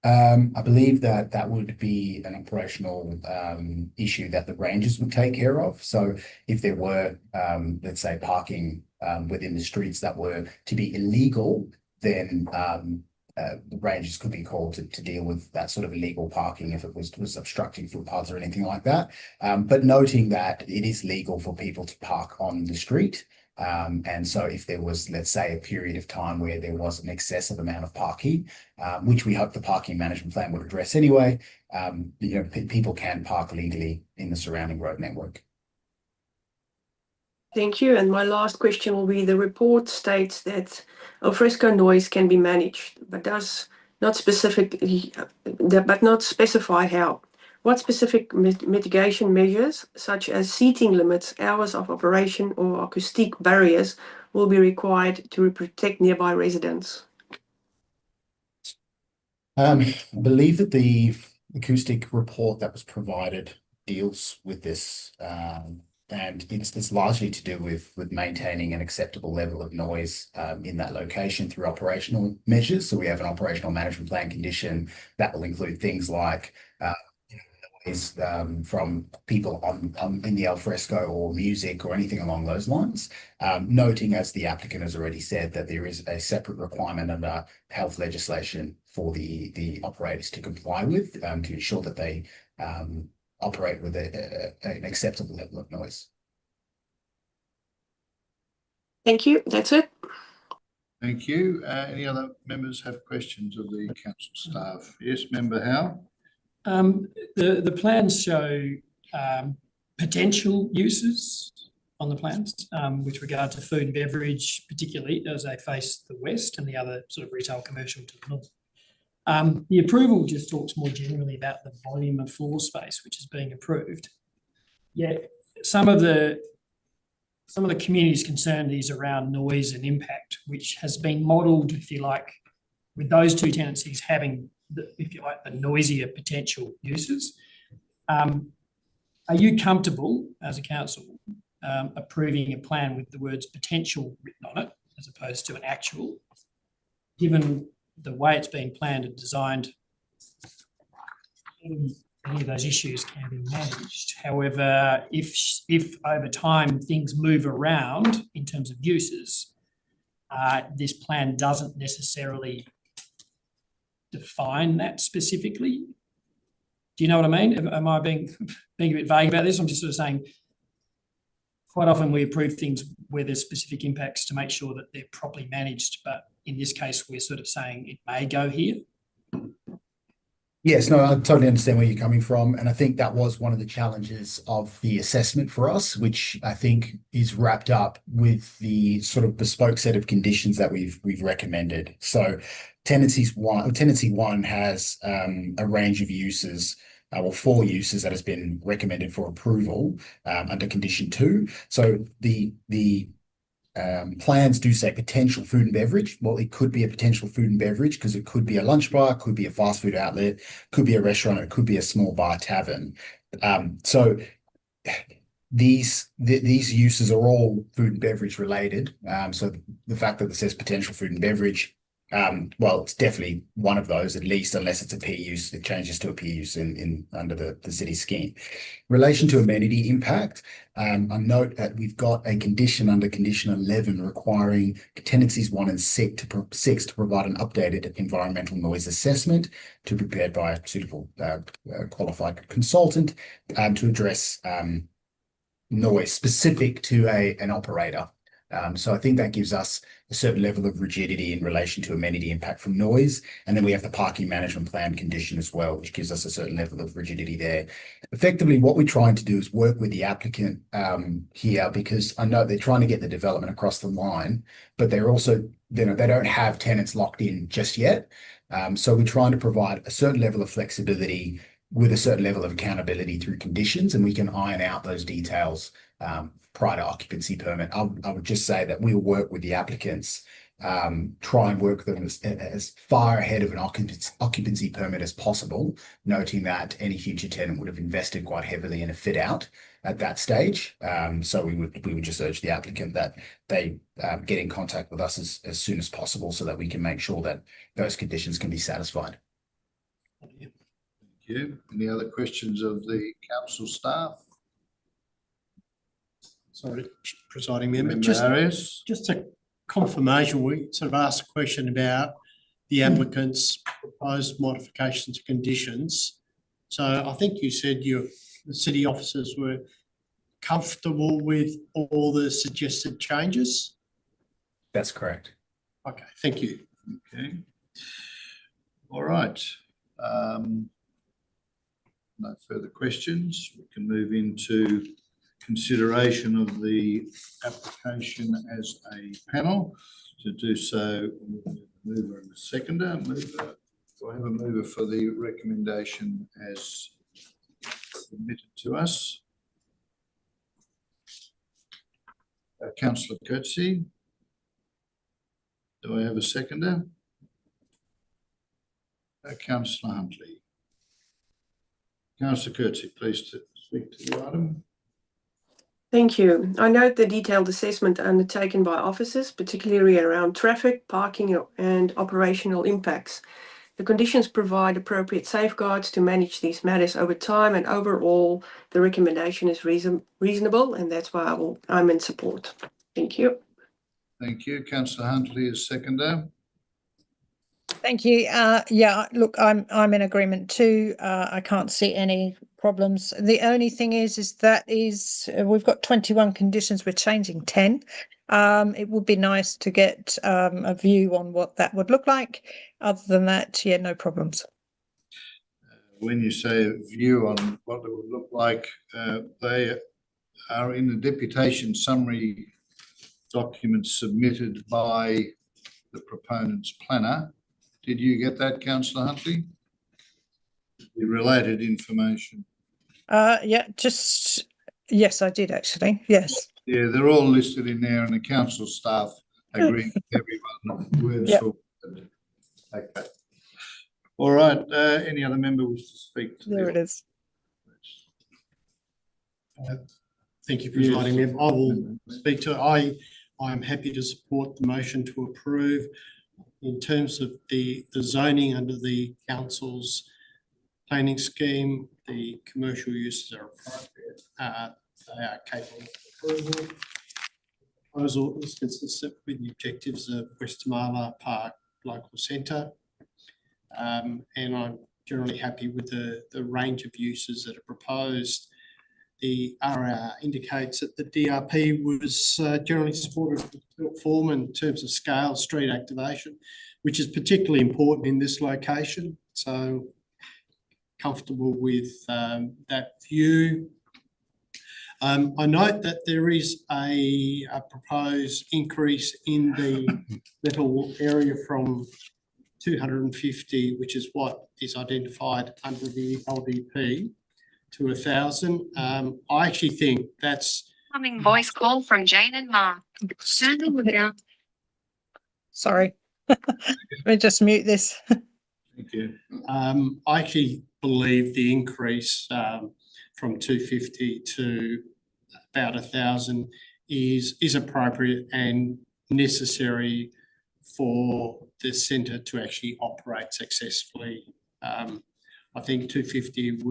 I believe that would be an operational issue that the rangers would take care of. So if there were, let's say, parking within the streets that were to be illegal, then the rangers could be called to deal with that sort of illegal parking if it was obstructing footpaths or anything like that. But noting that it is legal for people to park on the street. And so if there was, let's say, a period of time where there was an excessive amount of parking, which we hope the parking management plan would address anyway, people can park legally in the surrounding road network. Thank you. And my last question will be, the report states that alfresco noise can be managed, but does not specify how. What specific mitigation measures, such as seating limits, hours of operation, or acoustic barriers, will be required to protect nearby residents? I believe that the acoustic report that was provided deals with this, and it's largely to do with maintaining an acceptable level of noise in that location through operational measures. So we have an operational management plan condition that will include things like is from people in the alfresco or music or anything along those lines. Noting, as the applicant has already said, that there is a separate requirement under health legislation for the operators to comply with to ensure that they operate with an acceptable level of noise. Thank you. That's it. Thank you. Any other members have questions of the council staff? Yes, Member Howe. The plans show potential uses on the plans with regard to food and beverage, particularly as they face the west and the other sort of retail commercial to the north. The approval just talks more generally about the volume of floor space which is being approved. Yet some of the community's concern is around noise and impact, which has been modelled, if you like, with those two tenancies having, if you like, the noisier potential uses. Are you comfortable as a council approving a plan with the words potential written on it as opposed to an actual, given the way it's been planned and designed? Any of those issues can be managed. However, if over time things move around in terms of uses, this plan doesn't necessarily define that specifically. Do you know what I mean? Am I being a bit vague about this? I'm just sort of saying quite often we approve things where there's specific impacts to make sure that they're properly managed. But in this case, we're sort of saying it may go here. Yes, no, I totally understand where you're coming from. And I think that was one of the challenges of the assessment for us, which I think is wrapped up with the sort of bespoke set of conditions that we've recommended. So tenancy one has a range of uses, or 4 uses that has been recommended for approval under condition 2. So the plans do say potential food and beverage. Well, it could be a potential food and beverage because it could be a lunch bar, could be a fast food outlet, could be a restaurant, it could be a small bar tavern. So these uses are all food and beverage related. So the fact that it says potential food and beverage, well, it's definitely one of those, at least, unless it's a P use, it changes to a P use in under the city scheme. Relation to amenity impact, I note that we've got a condition under condition 11 requiring tenancies 1 and 6 to provide an updated environmental noise assessment to be prepared by a suitable qualified consultant to address noise specific to an operator. So I think that gives us a certain level of rigidity in relation to amenity impact from noise. And then we have the parking management plan condition as well, which gives us a certain level of rigidity there. Effectively, what we're trying to do is work with the applicant here, because I know they're trying to get the development across the line, but they're also, they don't have tenants locked in just yet. So we're trying to provide a certain level of flexibility with a certain level of accountability through conditions, and we can iron out those details prior to occupancy permit. I would just say that we'll work with the applicants, try and work them as far ahead of an occupancy permit as possible, noting that any future tenant would have invested quite heavily in a fit out at that stage. So we would just urge the applicant that they get in contact with us as soon as possible so that we can make sure that those conditions can be satisfied. Thank you. Any other questions of the council staff? Sorry, presiding member. Just a confirmation. We sort of asked a question about the applicant's proposed modifications to conditions. So I think you said the city officers were comfortable with all the suggested changes. That's correct. Okay, thank you. Okay. All right. No further questions. We can move into consideration of the application as a panel. To do so, mover and a seconder. Mover, do I have a mover for the recommendation as submitted to us? Councillor Coetzee. Do I have a seconder? Councillor Huntley. Councillor Coetzee, please to speak to the item. Thank you. I note the detailed assessment undertaken by officers, particularly around traffic, parking and operational impacts. The conditions provide appropriate safeguards to manage these matters over time, and overall the recommendation is reasonable, and that's why I'm in support. Thank you. Thank you. Councillor Huntley is seconder. Thank you. Yeah, look, I'm in agreement too. I can't see any problems. The only thing is that we've got 21 conditions. We're changing 10. It would be nice to get a view on what that would look like. Other than that, yeah, no problems. When you say a view on what it would look like, they are in the deputation summary documents submitted by the proponent's planner. Did you get that, councillor Huntley? The related information. Yeah, yes, I did actually. Yes. Yeah, they're all listed in there, and the council staff agree with everyone words for word. Okay. All right. Any other member wish to speak to There it is. Thank you, Presiding Member. I will speak to it. I'm happy to support the motion to approve. In terms of the zoning under the council's planning scheme, the commercial uses are appropriate. They are capable of approval. Proposal is consistent with the objectives of Westmala Park Local Centre. And I'm generally happy with the range of uses that are proposed. The RR indicates that the DRP was generally supported with form in terms of scale, street activation, which is particularly important in this location. So comfortable with that view. I note that there is a proposed increase in the little area from 250, which is what is identified under the LDP, to 1,000. I actually think that's... Coming voice call from Jane and Ma. Sorry. Let me just mute this. Thank you. I actually believe the increase from 250 to about 1,000 is appropriate and necessary for the centre to actually operate successfully. I think 250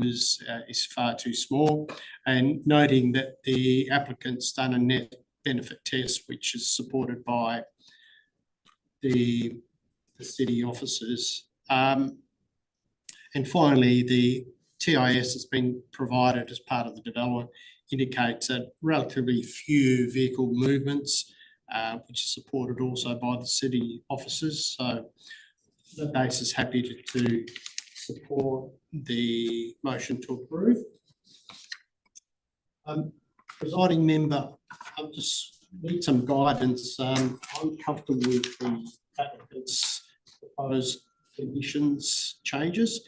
is far too small, and noting that the applicant's done a net benefit test, which is supported by the city officers. And finally, the TIS that's been provided as part of the development indicates that relatively few vehicle movements, which is supported also by the city officers. So on that basis, happy to support the motion to approve. Presiding member, I just need some guidance. I'm comfortable with the applicant's proposed conditions changes.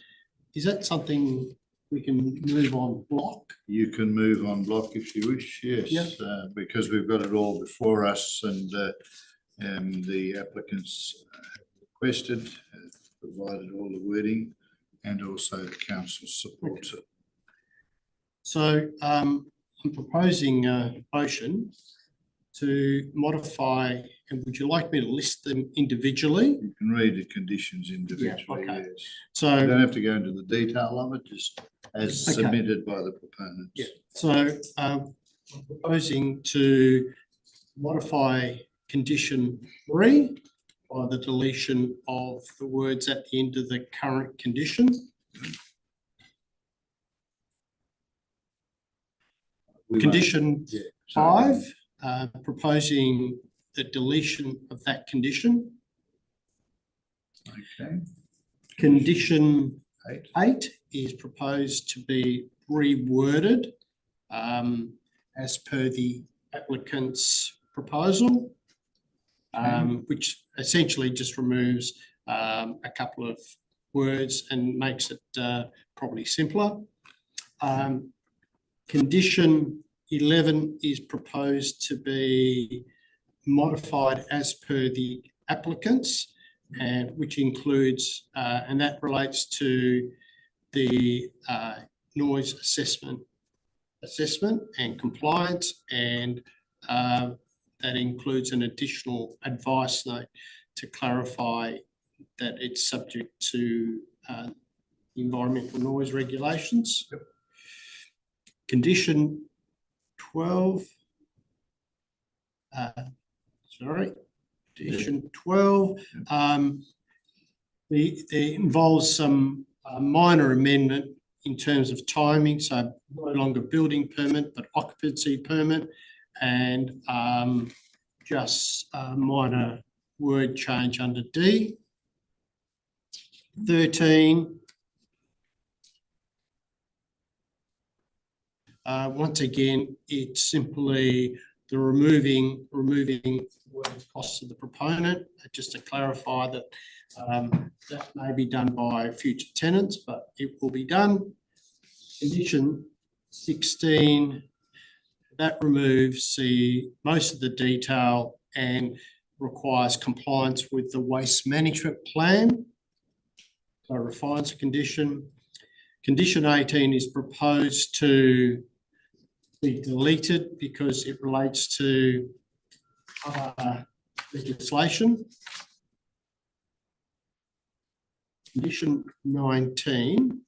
Is that something we can move on block? You can move on block if you wish, yes, Yep. Because we've got it all before us, and the applicants requested, provided all the wording, and also the council supports it. So I'm proposing a motion to modify, and would you like me to list them individually? You can read the conditions individually, Yeah, okay. yes. So you don't have to go into the detail of it, just as submitted by the proponents. Yeah. So I'm proposing to modify condition 3 by the deletion of the words at the end of the current condition. Condition 5, proposing the deletion of that condition. Okay. Condition 8 is proposed to be reworded as per the applicant's proposal, which essentially just removes a couple of words and makes it probably simpler. Condition 11 is proposed to be modified as per the applicants, and which includes, and that relates to the noise assessment and compliance, and that includes an additional advice note to clarify that it's subject to environmental noise regulations. Yep. Condition 12, condition 12, it involves some minor amendment in terms of timing, so no longer building permit, but occupancy permit, and just a minor word change under D. 13, Once again, it's simply the removing costs of the proponent, just to clarify that that may be done by future tenants, but it will be done. Condition 16, that removes most of the detail and requires compliance with the waste management plan. So refines the condition. Condition 18 is proposed to be deleted because it relates to legislation. Condition 19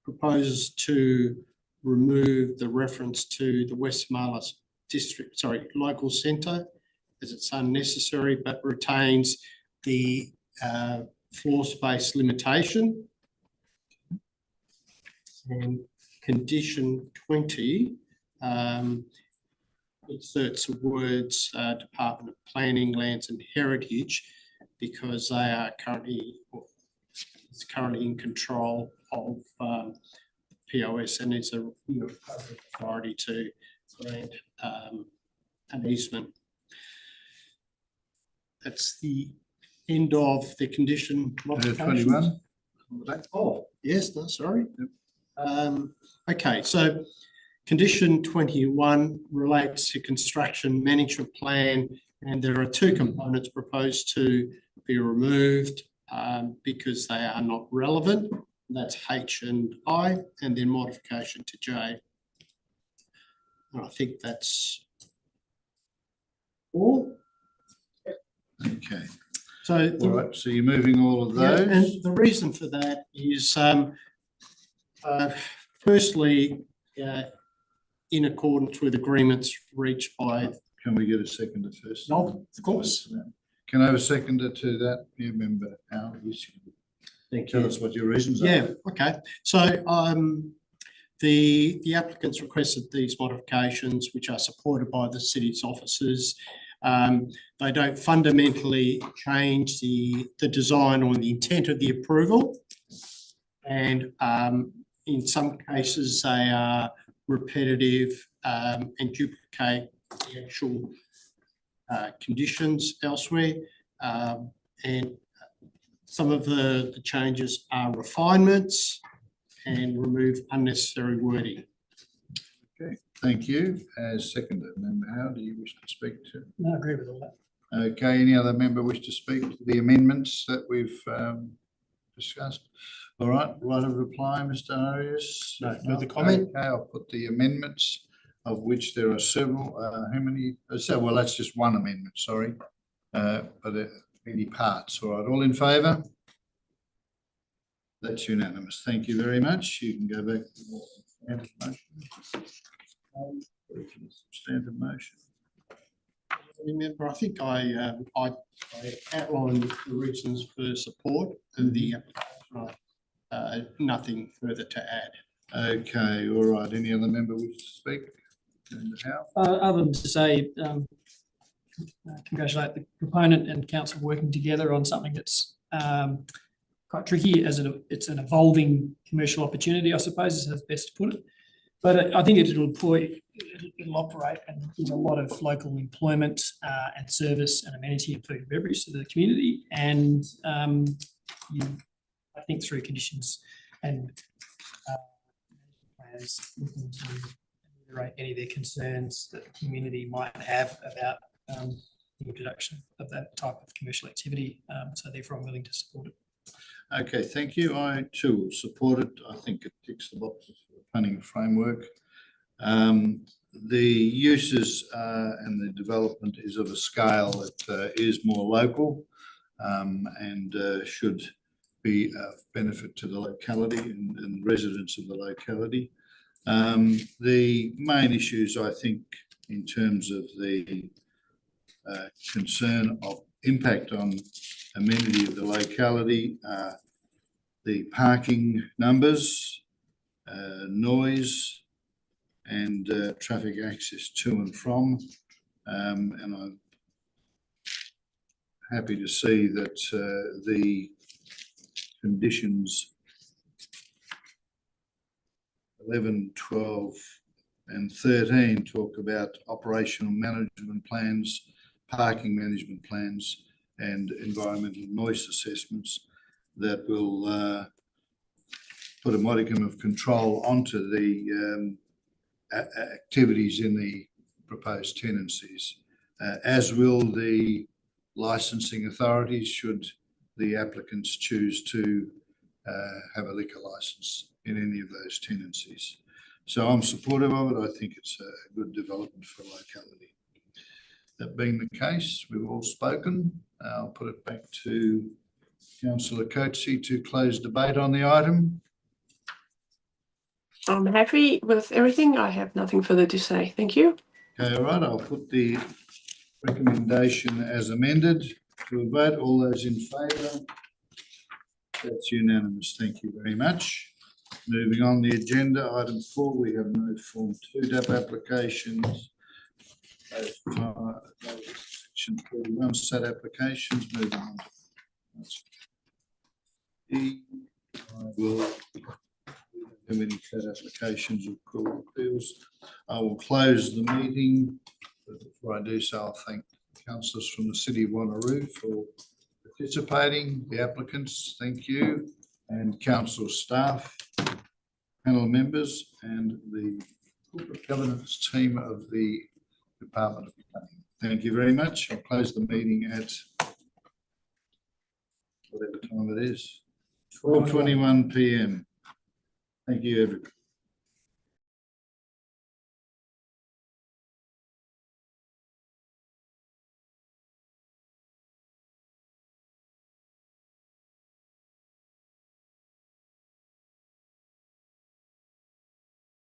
proposes to remove the reference to the Westmalia local centre, as it's unnecessary, but retains the floor space limitation. And condition 20 inserts the words Department of Planning, Lands and Heritage, because they are currently in control of POS and is a authority to grant an easement. That's the end of the condition modifications. 21. Oh, yes, no, sorry. Okay, so condition 21 relates to construction management plan, and there are two components proposed to be removed because they are not relevant. That's H and I, and then modification to J. And I think that's all. Okay. So, all right, so you're moving all of those. Yeah, and the reason for that is, firstly, in accordance with agreements reached by. Can we get a seconder first? No, of course. Can I have a seconder to that? You remember Al? Thank Tell you. us what your reasons are. Yeah, okay. So the applicants requested these modifications, which are supported by the city's officers. They don't fundamentally change the design or the intent of the approval. And in some cases, they are repetitive and duplicate the actual conditions elsewhere. And some of the changes are refinements and remove unnecessary wording. Okay, thank you. As seconder, Member Howe, do you wish to speak to? No, I agree with all that. Okay, any other member wish to speak to the amendments that we've discussed? All right, right of reply, Mr. Arias? No further comment. Okay, I'll put the amendments, of which there are several. How many? So, well, that's just one amendment, sorry. But any parts? All right, all in favour? That's unanimous. Thank you very much. You can go back to the standard motion. Standard motion. Remember, I think I outlined the reasons for support and the nothing further to add. Okay, all right. Any other member wish to speak? How? Other than to say, congratulate the proponent and council working together on something that's quite tricky, as it's an evolving commercial opportunity, I suppose, is how best to put it. But I think it'll operate and give a lot of local employment and service and amenity and food and beverage to the community. And I think through conditions and plans, looking to ameliorate any of their concerns that the community might have about the introduction of that type of commercial activity. So therefore, I'm willing to support it. Okay, thank you. I too will support it. I think it ticks the boxes for the planning framework. The uses and the development is of a scale that is more local and should be of benefit to the locality and residents of the locality. The main issues, I think, in terms of the concern of impact on amenity of the locality, the parking numbers, noise, and traffic access to and from. And I'm happy to see that the conditions 11, 12 and 13 talk about operational management plans, parking management plans and environmental noise assessments that will put a modicum of control onto the activities in the proposed tenancies, as will the licensing authorities should the applicants choose to have a liquor license in any of those tenancies. So I'm supportive of it. I think it's a good development for locality. That being the case, we've all spoken. I'll put it back to Councillor Coetzee to close debate on the item. I'm happy with everything. I have nothing further to say. Thank you. Okay, all right. I'll put the recommendation as amended to a vote. All those in favour? That's unanimous. Thank you very much. Moving on the agenda, item 4, we have no Form 2 DAP applications. Section 41 SAT applications. Moving on to E. I will how many SAT applications or court appeals. I will close the meeting. But before I do so, I'll thank councillors from the City of Wanneroo for participating, the applicants, thank you, and council staff, panel members, and the corporate governance team of the Department of Planning. Thank you very much. I'll close the meeting at whatever time it is, 12:21 p.m. Thank you, everybody.